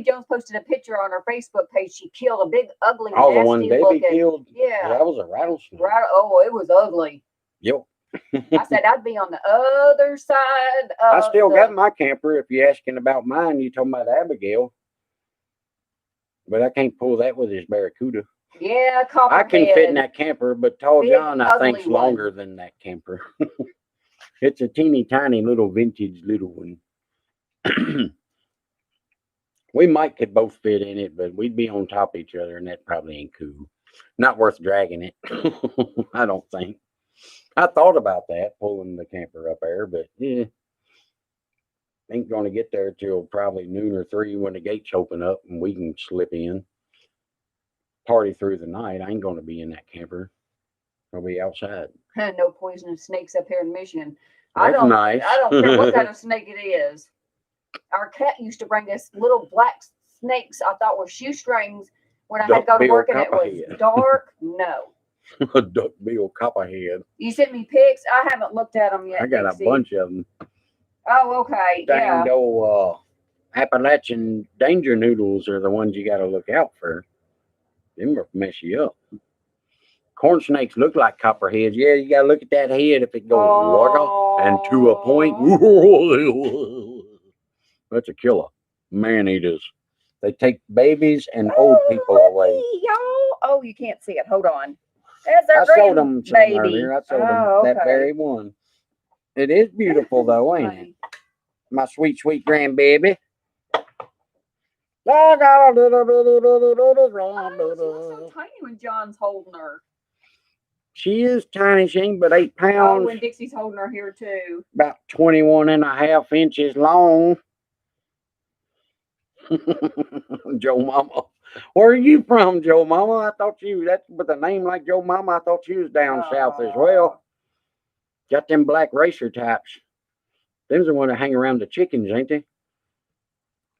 Jones posted a picture on her Facebook page. She killed a big, ugly, Oh, the nasty one Debbie looking. killed? Yeah. That was a rattlesnake. Right. Oh, it was ugly. Yep. I said I'd be on the other side of I still got my camper. If you're asking about mine, you talking about Abigail. But I can't pull that with his Barracuda. Yeah, copperhead. I can fit in that camper, but Tall Big, John, I ugly think's longer than that camper. It's a teeny tiny little vintage little one. We might could both fit in it, but we'd be on top of each other, and that probably ain't cool. Not worth dragging it. I don't think. I thought about that, pulling the camper up there, but yeah. Ain't going to get there till probably noon or 3 when the gates open up and we can slip in. Party through the night. I ain't going to be in that camper. I'll be outside. No poisonous snakes up here in Michigan. That's nice. I don't care what kind of snake it is. Our cat used to bring us little black snakes I thought were shoestrings when I had to go to work and it was dark. No. A duckbill copperhead. You sent me pics. I haven't looked at them yet. I got a bunch of them. Oh, okay. Yeah. Dang old Appalachian danger noodles are the ones you got to look out for. Them will mess you up. Corn snakes look like copperheads. Yeah, you got to look at that head if it goes wagga and to a point. That's a killer. Man eaters. They take babies and old people away. Y'all. Oh, you can't see it. Hold on. There's our I sold them some baby. earlier. I sold them that very one. It is beautiful though, ain't it? My sweet, sweet grandbaby. I got a little bitty She's so tiny when John's holding her. She is tiny. She ain't but 8 pounds. Oh, when Dixie's holding her here too. About 21.5 inches long. Joe Mama. Where are you from, Joe Mama? I thought that's with a name like Joe Mama. I thought you was down south as well. Got them black racer types. Them's the ones that hang around the chickens, ain't they?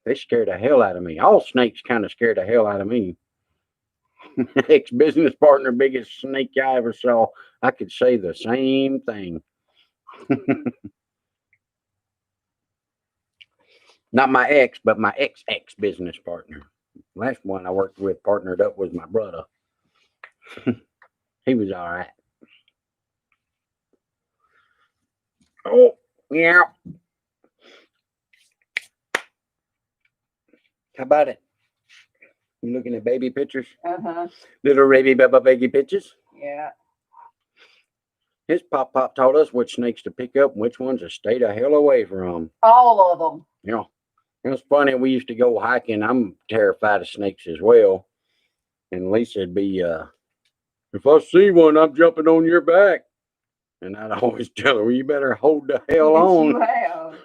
They scared the hell out of me. All snakes kind of scared the hell out of me. Ex-business partner, biggest snake I ever saw. I could say the same thing. Not my ex, but my ex business partner. Last one I worked with, partnered up, was my brother. He was all right. Oh, yeah. How about it? You looking at baby pictures? Uh-huh. Little baby pictures? Yeah. His pop taught us which snakes to pick up and which ones to stay the hell away from. All of them. Yeah. It was funny. We used to go hiking. I'm terrified of snakes as well. And Lisa'd be, if I see one, I'm jumping on your back. And I'd always tell her, well, you better hold the hell Yes, on. you have.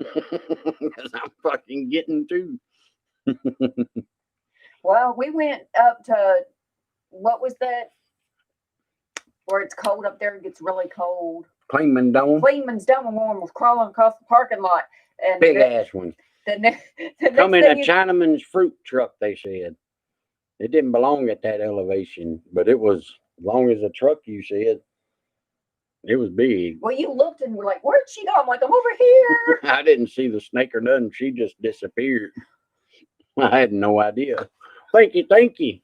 Because I'm fucking getting to. Well, we went up to, what was that? Where it's cold up there, it gets really cold. Cleanman Dome. Cleanman's Dome, and one was crawling across the parking lot. And Big ass one. The next Come in a thing Chinaman's fruit truck, they said. It didn't belong at that elevation, but it was, as long as a truck, you said. It was big. Well, you looked and were like, where'd she go? I'm like, I'm over here. I didn't see the snake or nothing. She just disappeared. I had no idea. Thank you, thank you.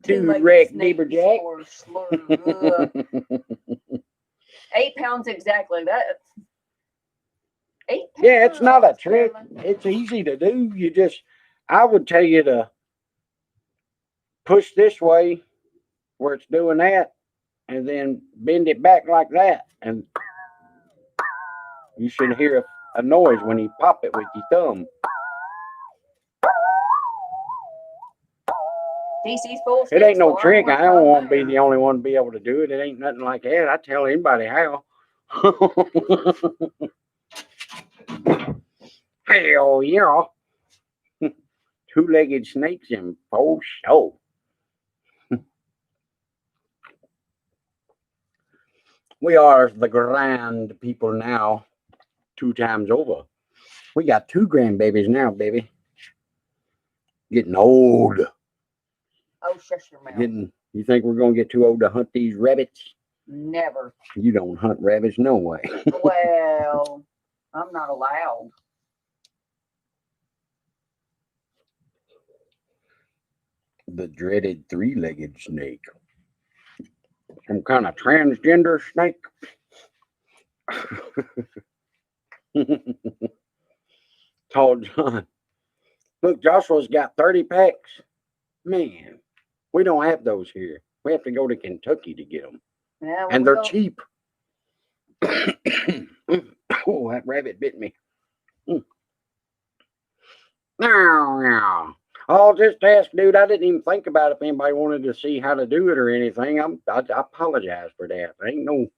Do-rag Deeberjack. 8 pounds exactly. That's 8 pounds. Yeah, it's not a trick. It's easy to do. You just, I would tell you to push this way where it's doing that, and then bend it back like that, and you should hear a noise when you pop it with your thumb. DC's full. It ain't no trick. I don't want to be the only one to be able to do it. It ain't nothing like that. I tell anybody how. Hell yeah. Two-legged snakes in full show. We are the grand people now, 2 times over. We got 2 grandbabies now, baby. Getting old. Oh, shush your mouth. You think we're going to get too old to hunt these rabbits? Never. You don't hunt rabbits, no way. Well, I'm not allowed. The dreaded 3-legged snake. Some kind of transgender snake. Told John, look, Joshua's got 30 packs. Man, we don't have those here. We have to go to Kentucky to get them. Yeah, and they're cheap. Oh, that rabbit bit me. Now. I'll just ask, dude. I didn't even think about if anybody wanted to see how to do it or anything. I apologize for that. Ain't no.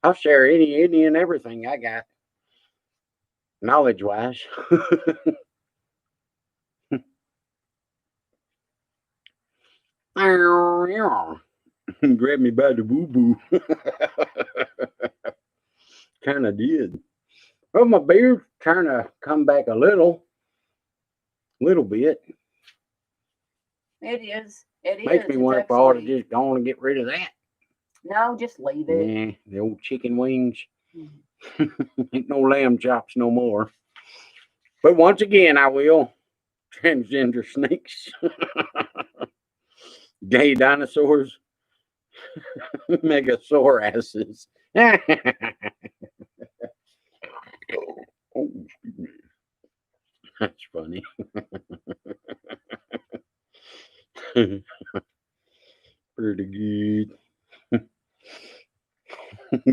I'll share any and everything I got, knowledge wise. Grab me by the boo boo. Kind of did. Well, my beard's trying to come back a little bit. It is. It Makes is. me wonder if I ought to just go on and get rid of that. No, just leave it. Yeah, the old chicken wings. Ain't no lamb chops no more. But once again, I will. Transgender snakes. Gay dinosaurs. Megasaurasses. Oh, excuse me. That's funny. Pretty good.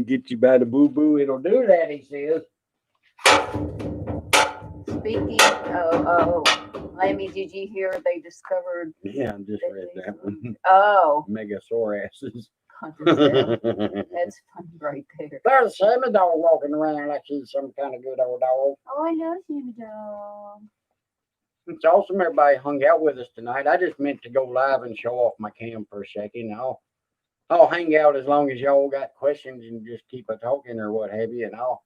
Get you by the boo-boo, it'll do that, he says. Speaking of, Amy, did you hear they discovered? Yeah, I just read that one. Oh. Megasaurasses. That's funny right there. There's a Sammy dog walking around like he's some kind of good old dog. Oh, I know Sammy dog. It's awesome everybody hung out with us tonight. I just meant to go live and show off my cam for a second. I'll hang out as long as y'all got questions and just keep a talking or what have you, and I'll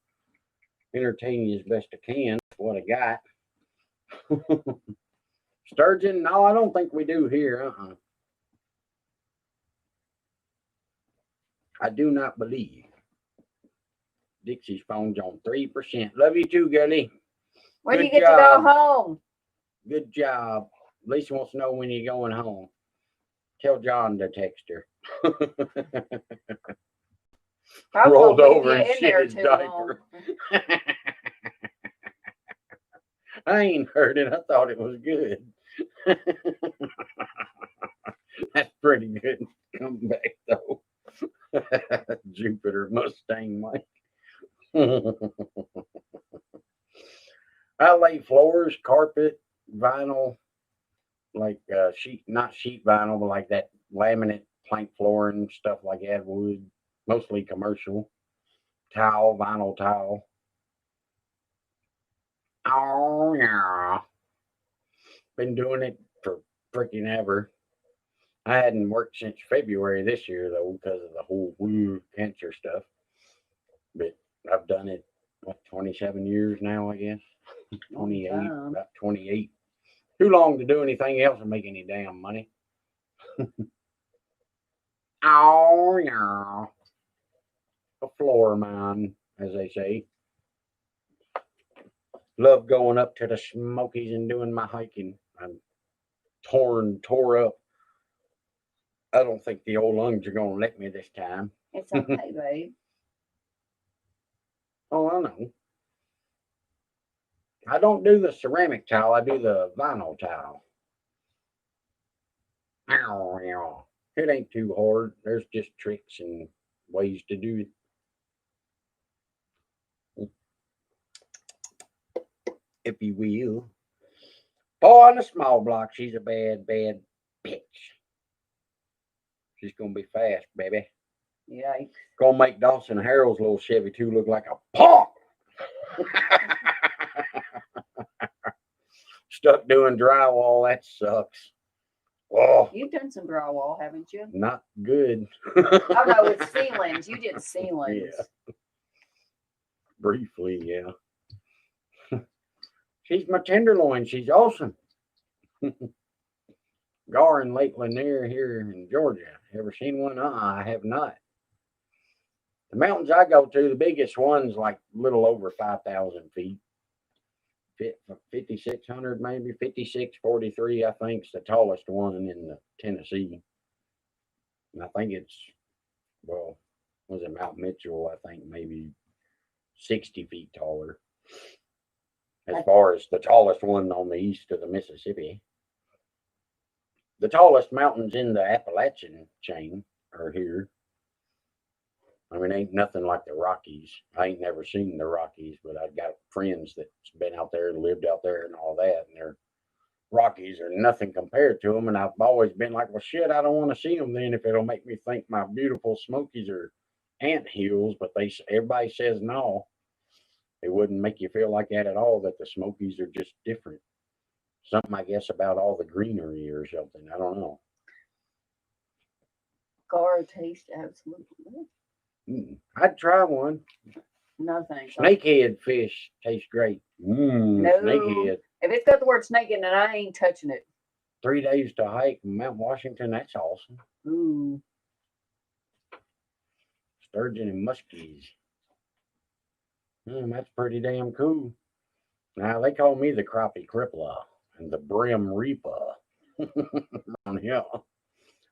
entertain you as best I can. What I got. Sturgeon? No, I don't think we do here. I do not believe. Dixie's phone's on 3%. Love you too, Gully. When do you get to go home? Good job. Lisa wants to know when you're going home. Tell John to text her. Rolled over and shit his diaper. I ain't heard it. I thought it was good. That's pretty good. Come back though. Jupiter Mustang Mike. I lay floors, carpet, vinyl, like sheet, not sheet vinyl, but like that laminate plank flooring, stuff like that, wood, mostly commercial. Towel, vinyl towel. Oh, yeah. Been doing it for freaking ever. I hadn't worked since February this year, though, because of the whole woo cancer stuff. But I've done it, what, 27 years now, I guess? 28, about 28. Too long to do anything else and make any damn money. Oh, yeah. A floor man, as they say. Love going up to the Smokies and doing my hiking. I'm tore up. I don't think the old lungs are going to let me this time. It's okay, babe. Oh, I know. I don't do the ceramic towel. I do the vinyl towel. Ow, yeah. It ain't too hard. There's just tricks and ways to do it, if you will. Boy on the small block, she's a bad bitch. She's gonna be fast, baby. Yikes. Gonna make Dawson Harold's little Chevy 2 look like a punk. Stuck doing drywall, that sucks. Oh, You've done some drywall, haven't you? not good. Oh no, it's ceilings. You did ceilings. Yeah. Briefly, yeah. She's my tenderloin. She's awesome. Gar in Lake Lanier here in Georgia. Ever seen one? I have not. The mountains I go to, the biggest one's like a little over 5,000 feet. 5,600 maybe, 5,643 I think is the tallest one in the Tennessee. And I think it's, well, was it Mount Mitchell? I think maybe 60 feet taller. As far as the tallest one on the east of the Mississippi. The tallest mountains in the Appalachian chain are here. I mean, ain't nothing like the Rockies. I ain't never seen the Rockies, but I've got friends that's been out there, lived out there, and all that. And their Rockies are nothing compared to them. And I've always been like, well, shit, I don't want to see them then if it'll make me think my beautiful Smokies are ant hills. But everybody says no. It wouldn't make you feel like that at all. That the Smokies are just different. Something, I guess, about all the greenery or something. I don't know. Gar tastes absolutely good. I'd try one. No thanks. Snakehead fish tastes great. No. Snakehead. If it's got the word snake in it, I ain't touching it. 3 days to hike Mount Washington. That's awesome. Ooh. Sturgeon and muskies. That's pretty damn cool. Now, they call me the crappie crippler and the brim reaper around here.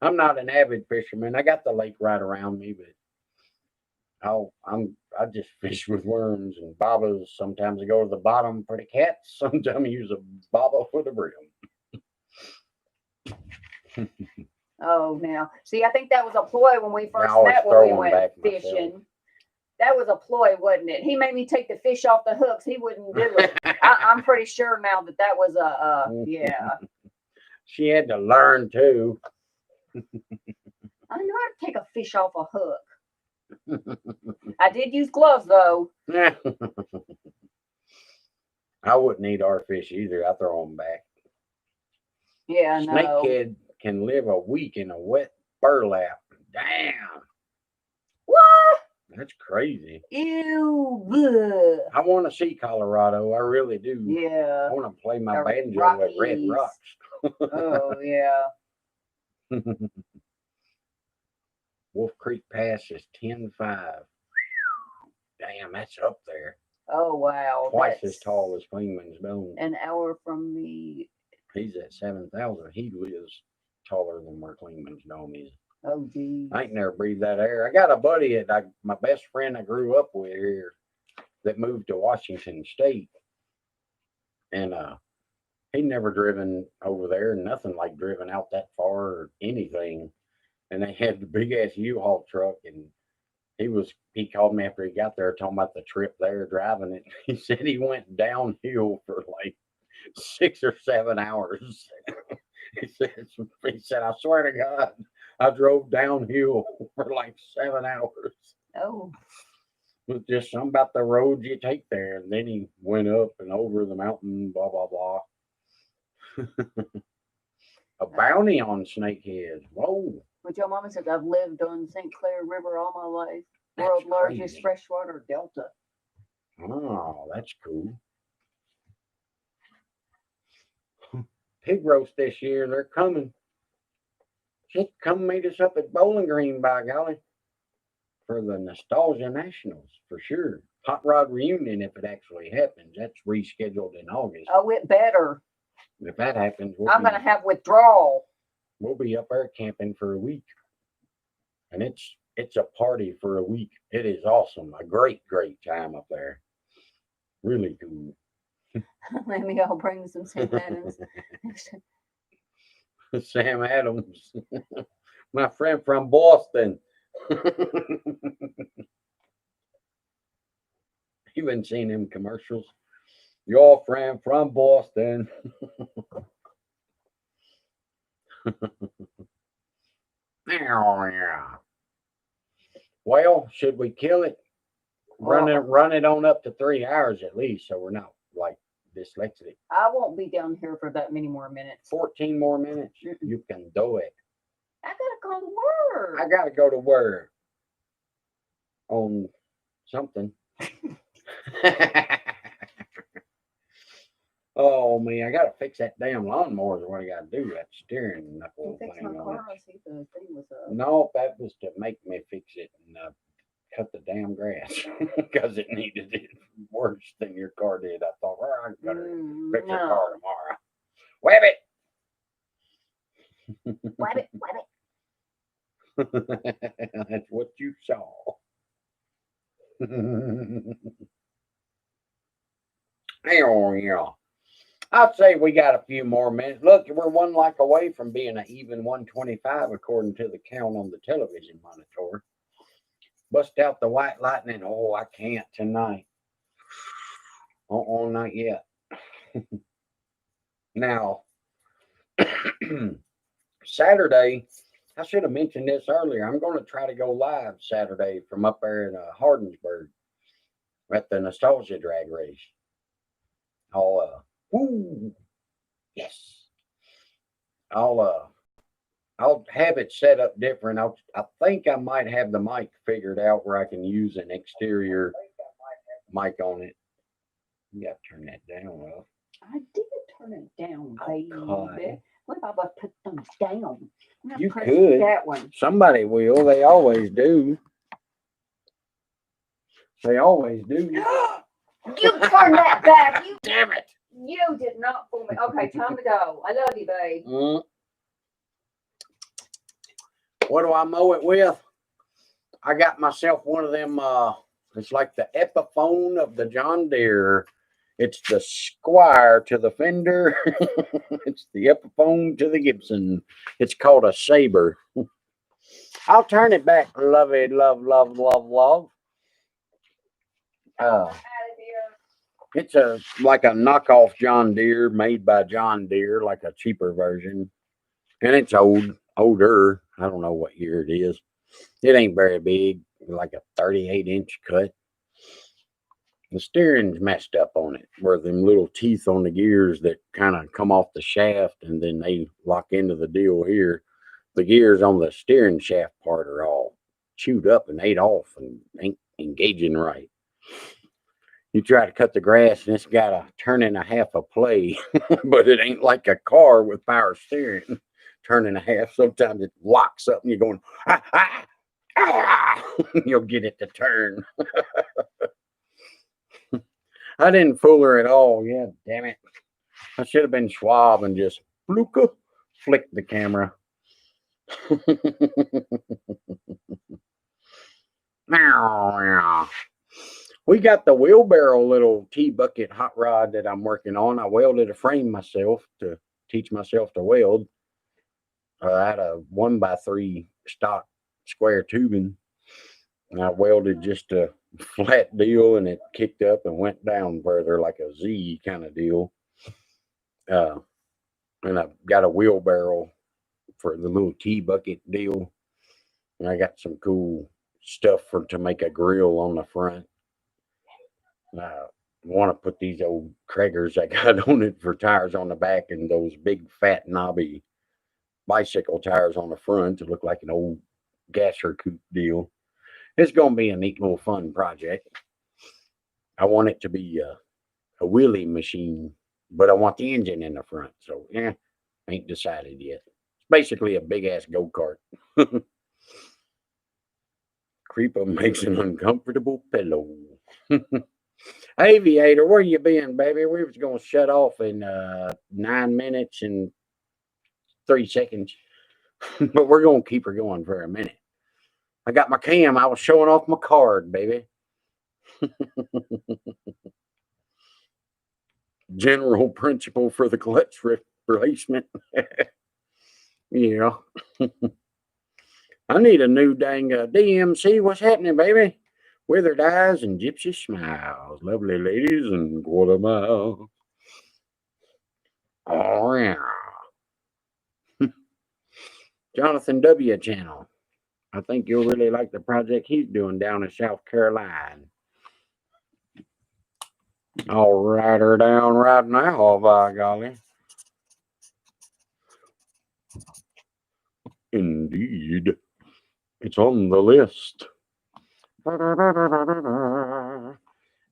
I'm not an avid fisherman. I got the lake right around me, but I just fish with worms and bobbers. Sometimes I go to the bottom for the cats. Sometimes I use a bobber for the brim. Oh, now. See, I think that was a ploy when we first always met throw when we 'em went back fishing. myself. That was a ploy, wasn't it? He made me take the fish off the hooks. He wouldn't do it. I'm pretty sure now that was yeah. She had to learn too. I know how to take a fish off a hook. I did use gloves though. I wouldn't eat our fish either. I throw them back. Yeah, Snakehead can live a week in a wet burlap. Damn. What? That's crazy. Ew. Bleh. I want to see Colorado. I really do. Yeah. I want to play my The banjo at Red Rockies. Rocks. Oh, yeah. Wolf Creek Pass is 10.5. Damn, that's up there. Oh, wow. Twice as tall as Clingman's Dome. An hour from the... He's at 7,000. He lives taller than where Clingman's Dome is. Oh, geez. I ain't never breathed that air. I got a buddy my best friend I grew up with here that moved to Washington State. And he'd never driven over there, nothing like driven out that far or anything. And they had the big ass U-Haul truck, and He called me after he got there talking about the trip there driving it. He said he went downhill for like 6 or 7 hours. he said he said, I swear to God, I drove downhill for like 7 hours. Oh. It was just something about the road you take there. And then he went up and over the mountain, blah blah blah. A bounty on snakeheads. Whoa. But your mama said I've lived on St. Clair River all my life. That's World's largest crazy. freshwater delta. Oh, that's cool. Pig roast this year, they're coming. Just come meet us up at Bowling Green, by golly, for the Nostalgia Nationals, for sure. Hot Rod Reunion, if it actually happens. That's rescheduled in August. Oh, it better. If that happens, I'm going to have withdrawal. We'll be up there camping for a week. And it's a party for a week. It is awesome. A great time up there. Really cool. Maybe I'll bring some Sam Adams. Sam Adams, my friend from Boston. You haven't seen them commercials. Your friend from Boston. Yeah. Well, should we kill it? Run it on up to 3 hours at least, so we're not like dyslexic. I won't be down here for that many more minutes. 14 more minutes. You can do it. I gotta go to work. I gotta go to work on something. Oh man, I gotta fix that damn lawnmower. Is what I gotta do. That steering knuckle Fix thing my on car. it. I see the thing was up. No, that was to make me fix it and cut the damn grass because it needed it worse than your car did. I thought, well, I better fix your car tomorrow. Whab it. Whab it. That's what you saw. Oh, yeah. I'd say we got a few more minutes. Look, we're 1 like away from being an even 125 according to the count on the television monitor. Bust out the white lightning. Oh, I can't tonight. Not yet. Now, Saturday, I should have mentioned this earlier. I'm going to try to go live Saturday from up there in Hardinsburg at the Nostalgia Drag Race. Yes. I'll have it set up different. I think I might have the mic figured out where I can use an exterior mic on it. You got to turn that down, well. I did turn it down, baby. Okay. What if I put them down? You could. That one. Somebody will. They always do. They always do. You turn that back. You Damn it. You did not fool me. Okay, time to go. I love you, babe. What do I mow it with? I got myself one of them. It's like the Epiphone of the John Deere. It's the Squire to the Fender. It's the Epiphone to the Gibson. It's called a Saber. I'll turn it back. Love it. Love. It's like a knockoff John Deere made by John Deere, like a cheaper version. And it's older. I don't know what year it is. It ain't very big, like a 38-inch cut. The steering's messed up on it, where them little teeth on the gears that kind of come off the shaft and then they lock into the deal here. The gears on the steering shaft part are all chewed up and ate off and ain't engaging right. You try to cut the grass and it's got a turn and a half of play, but it ain't like a car with power steering. Turn and a half. Sometimes it locks up and you're going, you'll get it to turn. I didn't fool her at all. Yeah, damn it. I should have been Schwab and just flick the camera. We got the wheelbarrow little T-bucket hot rod that I'm working on. I welded a frame myself to teach myself to weld. I had a 1x3 stock square tubing. And I welded just a flat deal, and it kicked up and went down further like a Z kind of deal. And I've got a wheelbarrow for the little tea bucket deal. And I got some cool stuff to make a grill on the front. I want to put these old Kraggers I got on it for tires on the back, and those big fat knobby bicycle tires on the front to look like an old gasser coupe deal. It's going to be a neat little fun project. I want it to be a wheelie machine, but I want the engine in the front. So, ain't decided yet. It's basically a big ass go kart. Creeper makes an uncomfortable pillow. Aviator, where you been, baby? We was going to shut off in 9 minutes and 3 seconds, but we're going to keep her going for a minute. I got my cam. I was showing off my card, baby. General principle for the clutch replacement. Yeah. I need a new dang DMC. What's happening, baby? Withered eyes and gypsy smiles. Lovely ladies and quarter mile. Oh, yeah. Jonathan W. channel. I think you'll really like the project he's doing down in South Carolina. I'll write her down right now, by golly. Indeed. It's on the list.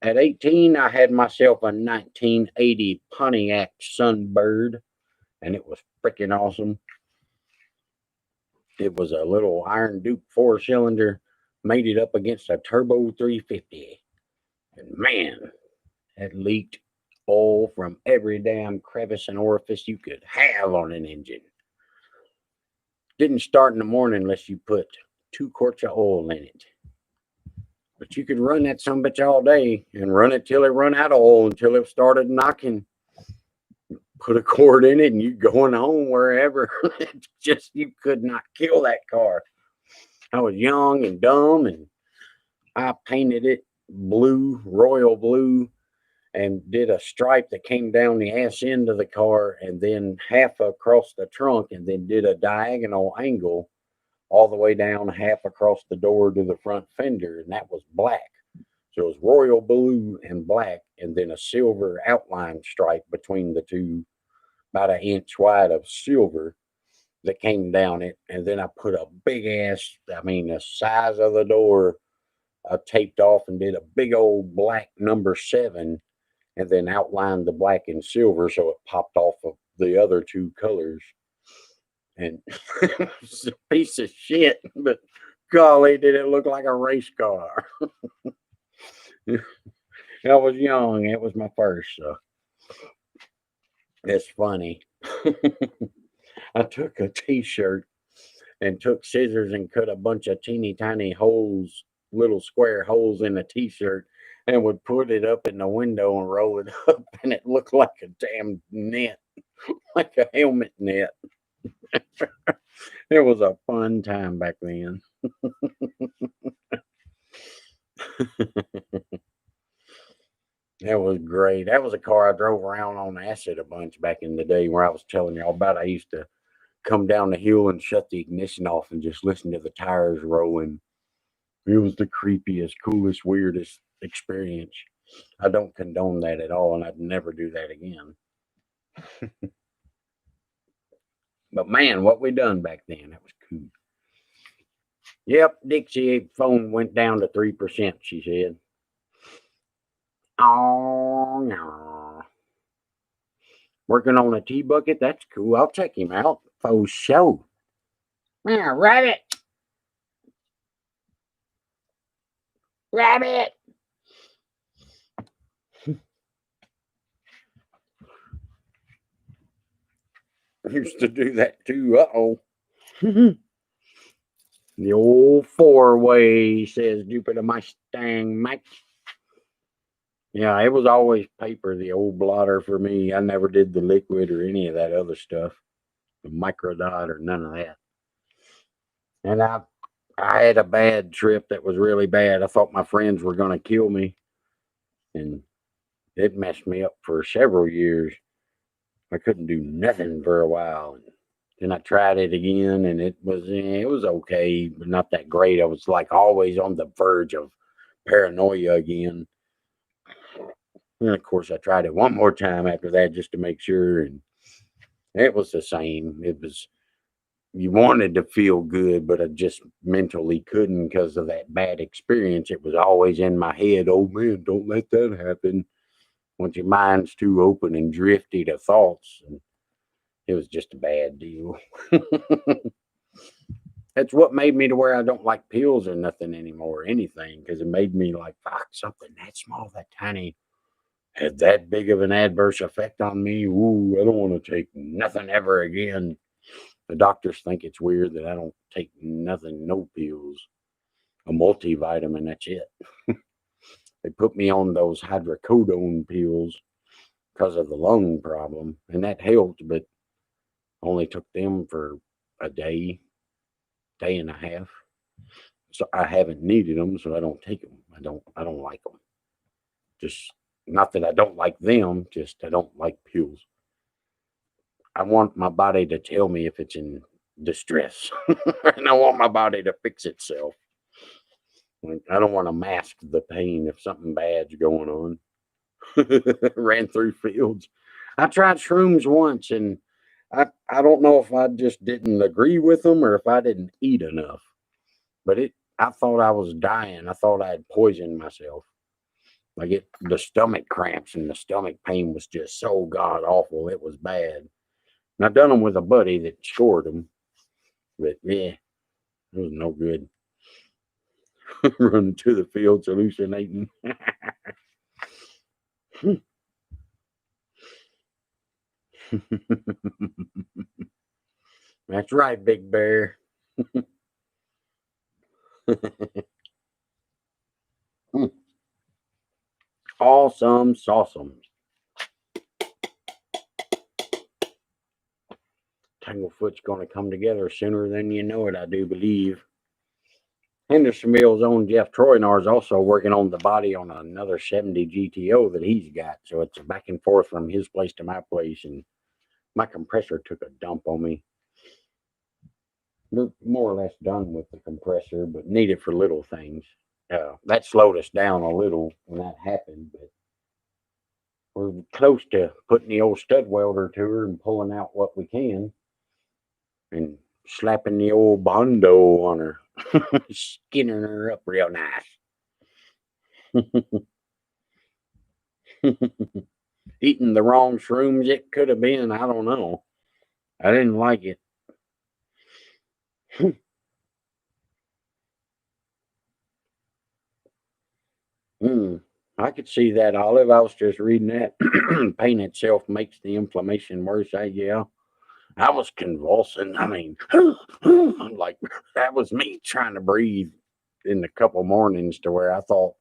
At 18, I had myself a 1980 Pontiac Sunbird, and it was freaking awesome. It was a little Iron Duke 4-cylinder, made it up against a Turbo 350. And man, it leaked oil from every damn crevice and orifice you could have on an engine. Didn't start in the morning unless you put 2 quarts of oil in it. But you could run that sumbitch all day and run it till it run out of oil, until it started knocking. Put a cord in it and you going home wherever. It's just, you could not kill that car. I was young and dumb, and I painted it blue, royal blue, and did a stripe that came down the ass end of the car and then half across the trunk, and then did a diagonal angle all the way down half across the door to the front fender, and that was black. So it was royal blue and black, and then a silver outline stripe between the two, about 1 inch wide of silver that came down it. And then I put a big ass, the size of the door, I taped off and did a big old black number 7, and then outlined the black and silver so it popped off of the other 2 colors. And it was a piece of shit, but golly, did it look like a race car. I was young. It was my first, so it's funny. I took a t-shirt and took scissors and cut a bunch of teeny tiny holes, little square holes in the t-shirt, and would put it up in the window and roll it up, and it looked like a damn net, like a helmet net. It was a fun time back then. That was great. That was a car I drove around on acid a bunch back in the day, where I was telling y'all about. I used to come down the hill and shut the ignition off and just listen to the tires rolling. It was the creepiest, coolest, weirdest experience. I don't condone that at all, and I'd never do that again. But man, what we done back then, that was cool. Yep, Dixie phone went down to 3%, she said. Oh, no. Working on a tea bucket? That's cool. I'll check him out. For sure. Yeah, rabbit. Rabbit. Used to do that too. Uh-oh. The old 4-way, says Jupiter Mustang Mike. Yeah, it was always paper, the old blotter for me. I never did the liquid or any of that other stuff. The microdot or none of that. And I had a bad trip that was really bad. I thought my friends were going to kill me, and it messed me up for several years. I couldn't do nothing for a while. And then I tried it again, and it was okay, but not that great. I was like always on the verge of paranoia again. And of course, I tried it one more time after that just to make sure, and it was the same. It was you wanted to feel good, but I just mentally couldn't because of that bad experience. It was always in my head. Oh man, don't let that happen. Once your mind's too open and drifty to thoughts, and it was just a bad deal. That's what made me to where I don't like pills or nothing anymore, or anything, because it made me like, fuck, something that small, that tiny, had that big of an adverse effect on me. Ooh, I don't want to take nothing ever again. The doctors think it's weird that I don't take nothing, no pills, a multivitamin, that's it. They put me on those hydrocodone pills because of the lung problem, and that helped, but only took them for a day, day and a half. So I haven't needed them, so I don't take them. I don't like them. Just not that I don't like them, just I don't like pills. I want my body to tell me if it's in distress, and I want my body to fix itself. Like, I don't want to mask the pain if something bad's going on. Ran through fields. I tried shrooms once, and I don't know if I just didn't agree with them or if I didn't eat enough. But I thought I was dying. I thought I had poisoned myself. Like the stomach cramps and the stomach pain was just so god awful. It was bad. And I done them with a buddy that scored them, but yeah, it was no good. Running to the fields hallucinating. That's right, Big Bear. Awesome, awesome. Tanglefoot's going to come together sooner than you know it, I do believe. Hendersonville's own Jeff Troynar is also working on the body on another 70 GTO that he's got. So it's a back and forth from his place to my place. And my compressor took a dump on me. We're more or less done with the compressor, but need it for little things. That slowed us down a little when that happened, but we're close to putting the old stud welder to her and pulling out what we can and slapping the old Bondo on her, skinning her up real nice. Eating the wrong shrooms, it could have been. I don't know. I didn't like it. I could see that, Olive. I was just reading that. Pain itself makes the inflammation worse. Yeah. I was convulsing. I mean, I'm like, that was me trying to breathe in a couple mornings to where I thought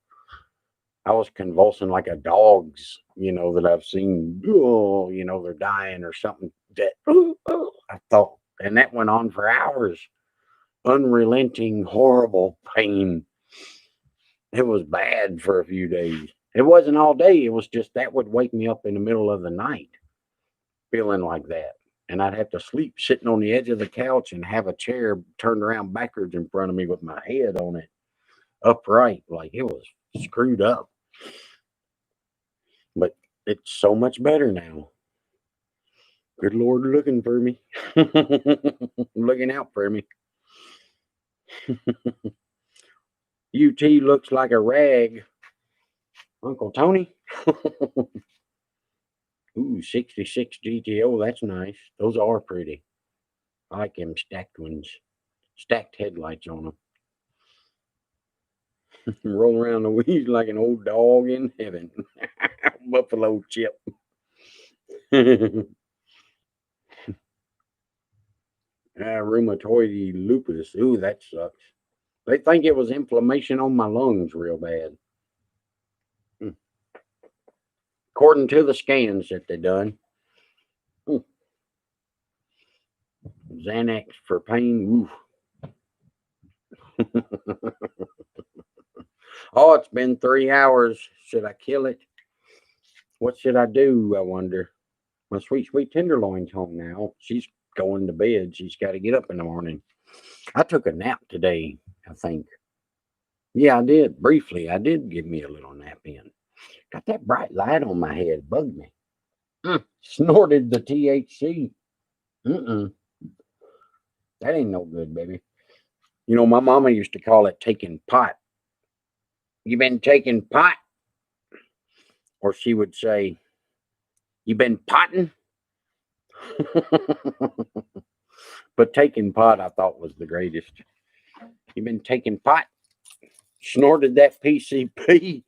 I was convulsing like a dog's, that I've seen, they're dying or something. That I thought, and that went on for hours. Unrelenting, horrible pain. It was bad for a few days. It wasn't all day. It was just that would wake me up in the middle of the night feeling like that. And I'd have to sleep sitting on the edge of the couch and have a chair turned around backwards in front of me with my head on it upright. Like it was screwed up. But it's so much better now. Good Lord looking for me. Looking out for me. UT looks like a rag. Uncle Tony. Ooh, 66 GTO. That's nice. Those are pretty. I like them stacked ones. Stacked headlights on them. Roll around the wheels like an old dog in heaven. Buffalo chip. Rheumatoid lupus. Ooh, that sucks. They think it was inflammation on my lungs real bad. According to the scans that they done. Xanax for pain. Ooh. Oh, it's been 3 hours. Should I kill it? What should I do? I wonder. My sweet, sweet tenderloin's home now. She's going to bed. She's got to get up in the morning. I took a nap today, I think. Yeah, I did. Briefly, I did give me a little nap in. Got that bright light on my head. Bugged me. Snorted the THC. Mm-mm. That ain't no good, baby. You know, my mama used to call it taking pot. You been taking pot? Or she would say, you been potting? But taking pot, I thought was the greatest. You been taking pot? Snorted that PCP.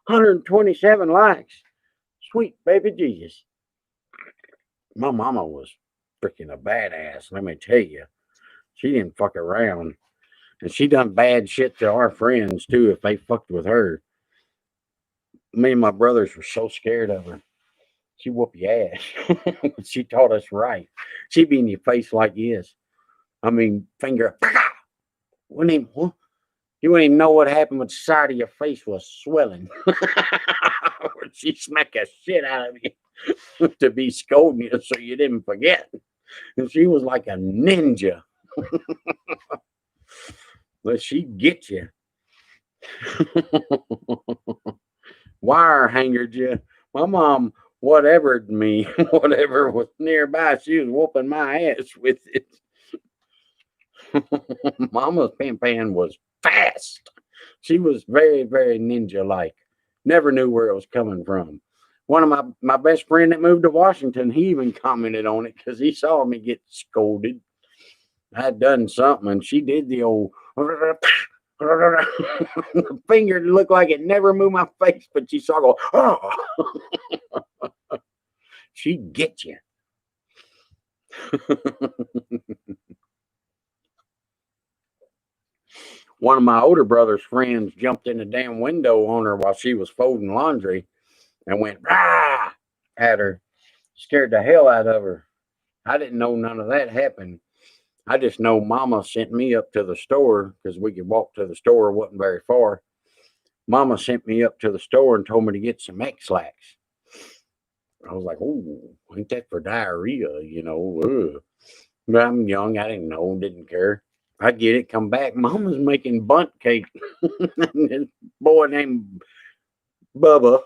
127 likes. Sweet baby Jesus. My mama was freaking a badass, let me tell you. She didn't fuck around. And she done bad shit to our friends too if they fucked with her. Me and my brothers were so scared of her. She whoop your ass. She taught us right. She'd be in your face like this. I mean, finger. Wouldn't even, you wouldn't even know what happened when the side of your face was swelling. She'd smack the shit out of you to be scolding you so you didn't forget. And she was like a ninja. But she'd get you. Wire hangered you. My mom, whatevered me, whatever was nearby, she was whooping my ass with it. Mama's pan was fast. She was very, very ninja like. Never knew where it was coming from. One of my best friend that moved to Washington, he even commented on it because he saw me get scolded. I had done something, and she did the old the finger looked like it never moved my face, but she saw go, oh. She'd get you. One of my older brother's friends jumped in the damn window on her while she was folding laundry and went rah at her. Scared the hell out of her. I didn't know none of that happened. I just know Mama sent me up to the store because we could walk to the store. It wasn't very far. Mama sent me up to the store and told me to get some X-Lax. I was like, oh, ain't that for diarrhea, you know? Ugh. But I'm young. I didn't know, didn't care. I get it, come back. Mama's making bunt cake. This boy named Bubba,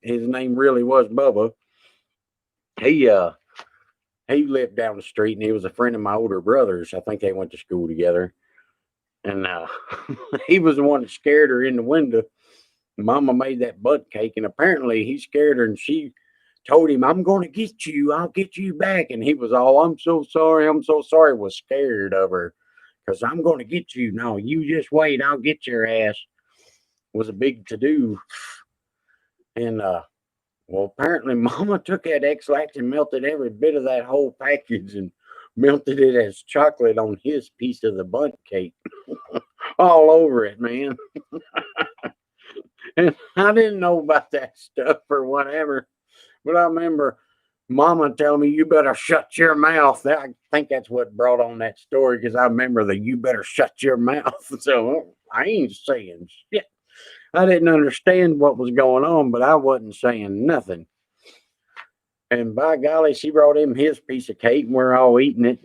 his name really was Bubba. He lived down the street and he was a friend of my older brother's. I think they went to school together. And he was the one that scared her in the window. Mama made that butt cake, and apparently he scared her, and she told him, I'm going to get you. I'll get you back. And he was all, I'm so sorry. I'm so sorry. Was scared of her because I'm going to get you. No, you just wait. I'll get your ass. It was a big to do. And, well, apparently Mama took that X-Lax and melted every bit of that whole package and melted it as chocolate on his piece of the bunt cake. All over it, man. And I didn't know about that stuff or whatever. But I remember Mama telling me, you better shut your mouth. I think that's what brought on that story because I remember the you better shut your mouth. So I ain't saying shit. I didn't understand what was going on, but I wasn't saying nothing. And by golly, she brought him his piece of cake and we're all eating it.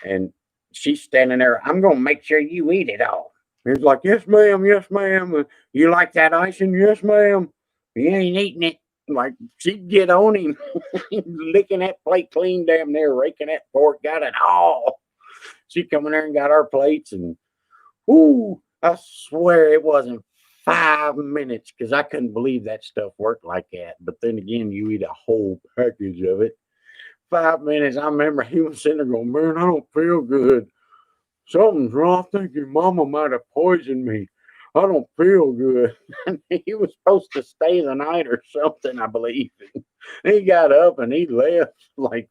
And she's standing there, I'm going to make sure you eat it all. He's like, yes, ma'am. Yes, ma'am. You like that icing? Yes, ma'am. You ain't eating it. Like, she'd get on him, licking that plate clean, damn near, raking that fork, got it all. She'd come in there and got our plates, and, ooh, I swear it wasn't 5 minutes because I couldn't believe that stuff worked like that. But then again, you eat a whole package of it. 5 minutes, I remember he was sitting there going, man, I don't feel good. Something's wrong. I think your mama might have poisoned me. I don't feel good. And he was supposed to stay the night or something, I believe. And he got up and he left like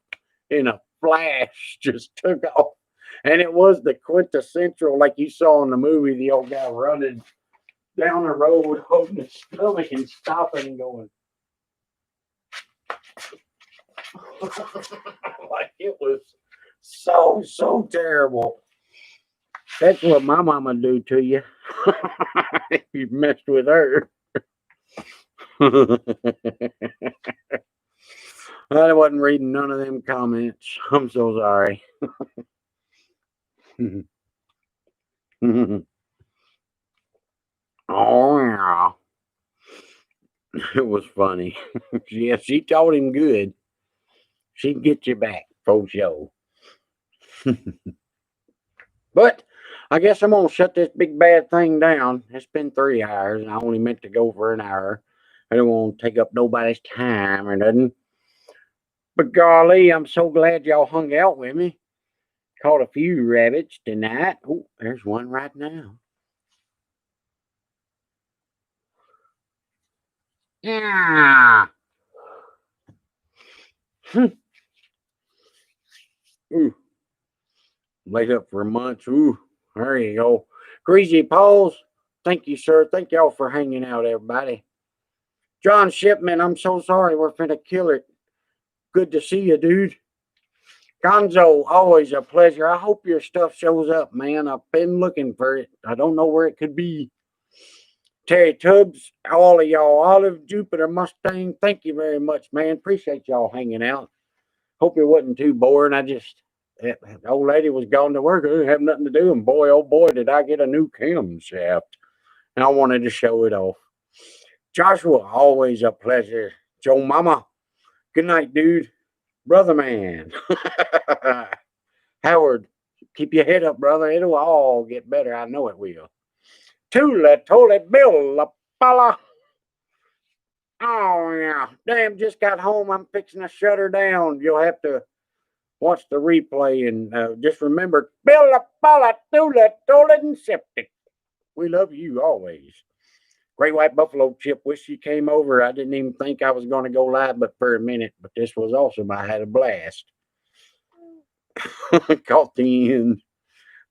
in a flash, just took off. And it was the quintessential, like you saw in the movie, the old guy running down the road, holding his stomach and stopping and going. Like it was So terrible. That's what my mama do to you. If you messed with her. I wasn't reading none of them comments. I'm so sorry. Oh yeah. It was funny. Yeah, she told him good. She'd get you back for sure. But I guess I'm gonna shut this big bad thing down. It's been 3 hours, and I only meant to go for an hour. I don't want to take up nobody's time or nothing. But golly, I'm so glad y'all hung out with me. Caught a few rabbits tonight. Oh, there's one right now. Yeah. Ooh, laid up for months. Ooh, there you go. Greasy Paws. Thank you, sir. Thank y'all for hanging out, everybody. John Shipman, I'm so sorry. We're finna kill it. Good to see you, dude. Gonzo, always a pleasure. I hope your stuff shows up, man. I've been looking for it. I don't know where it could be. Terry Tubbs, all of y'all, Olive, Jupiter, Mustang, thank you very much, man. Appreciate y'all hanging out. Hope it wasn't too boring. That old lady was gone to work. I didn't have nothing to do. And boy, oh boy, did I get a new camshaft. And I wanted to show it off. Joshua, always a pleasure. Joe Mama, good night, dude. Brother man. Howard, keep your head up, brother. It'll all get better. I know it will. Tula, Tole, Bill, La Pala. Oh, yeah. Damn, just got home. I'm fixing to shut her down. You'll have to watch the replay and just remember Bill, La Pala, Tula, Tole, and Septic. We love you always. Great White Buffalo Chip, wish you came over. I didn't even think I was going to go live but for a minute, but this was awesome. I had a blast. Caught the end.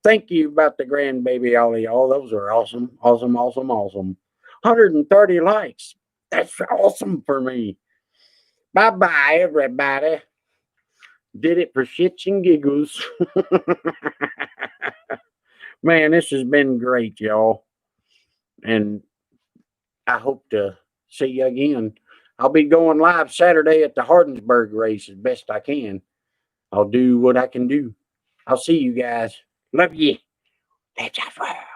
Thank you about the grandbaby, all of y'all. Those are awesome, awesome, awesome, awesome. 130 likes. That's awesome for me. Bye bye, everybody. Did it for shits and giggles. Man, this has been great, y'all. And I hope to see you again. I'll be going live Saturday at the Hardinsburg race as best I can. I'll do what I can do. I'll see you guys. Love you. That's all.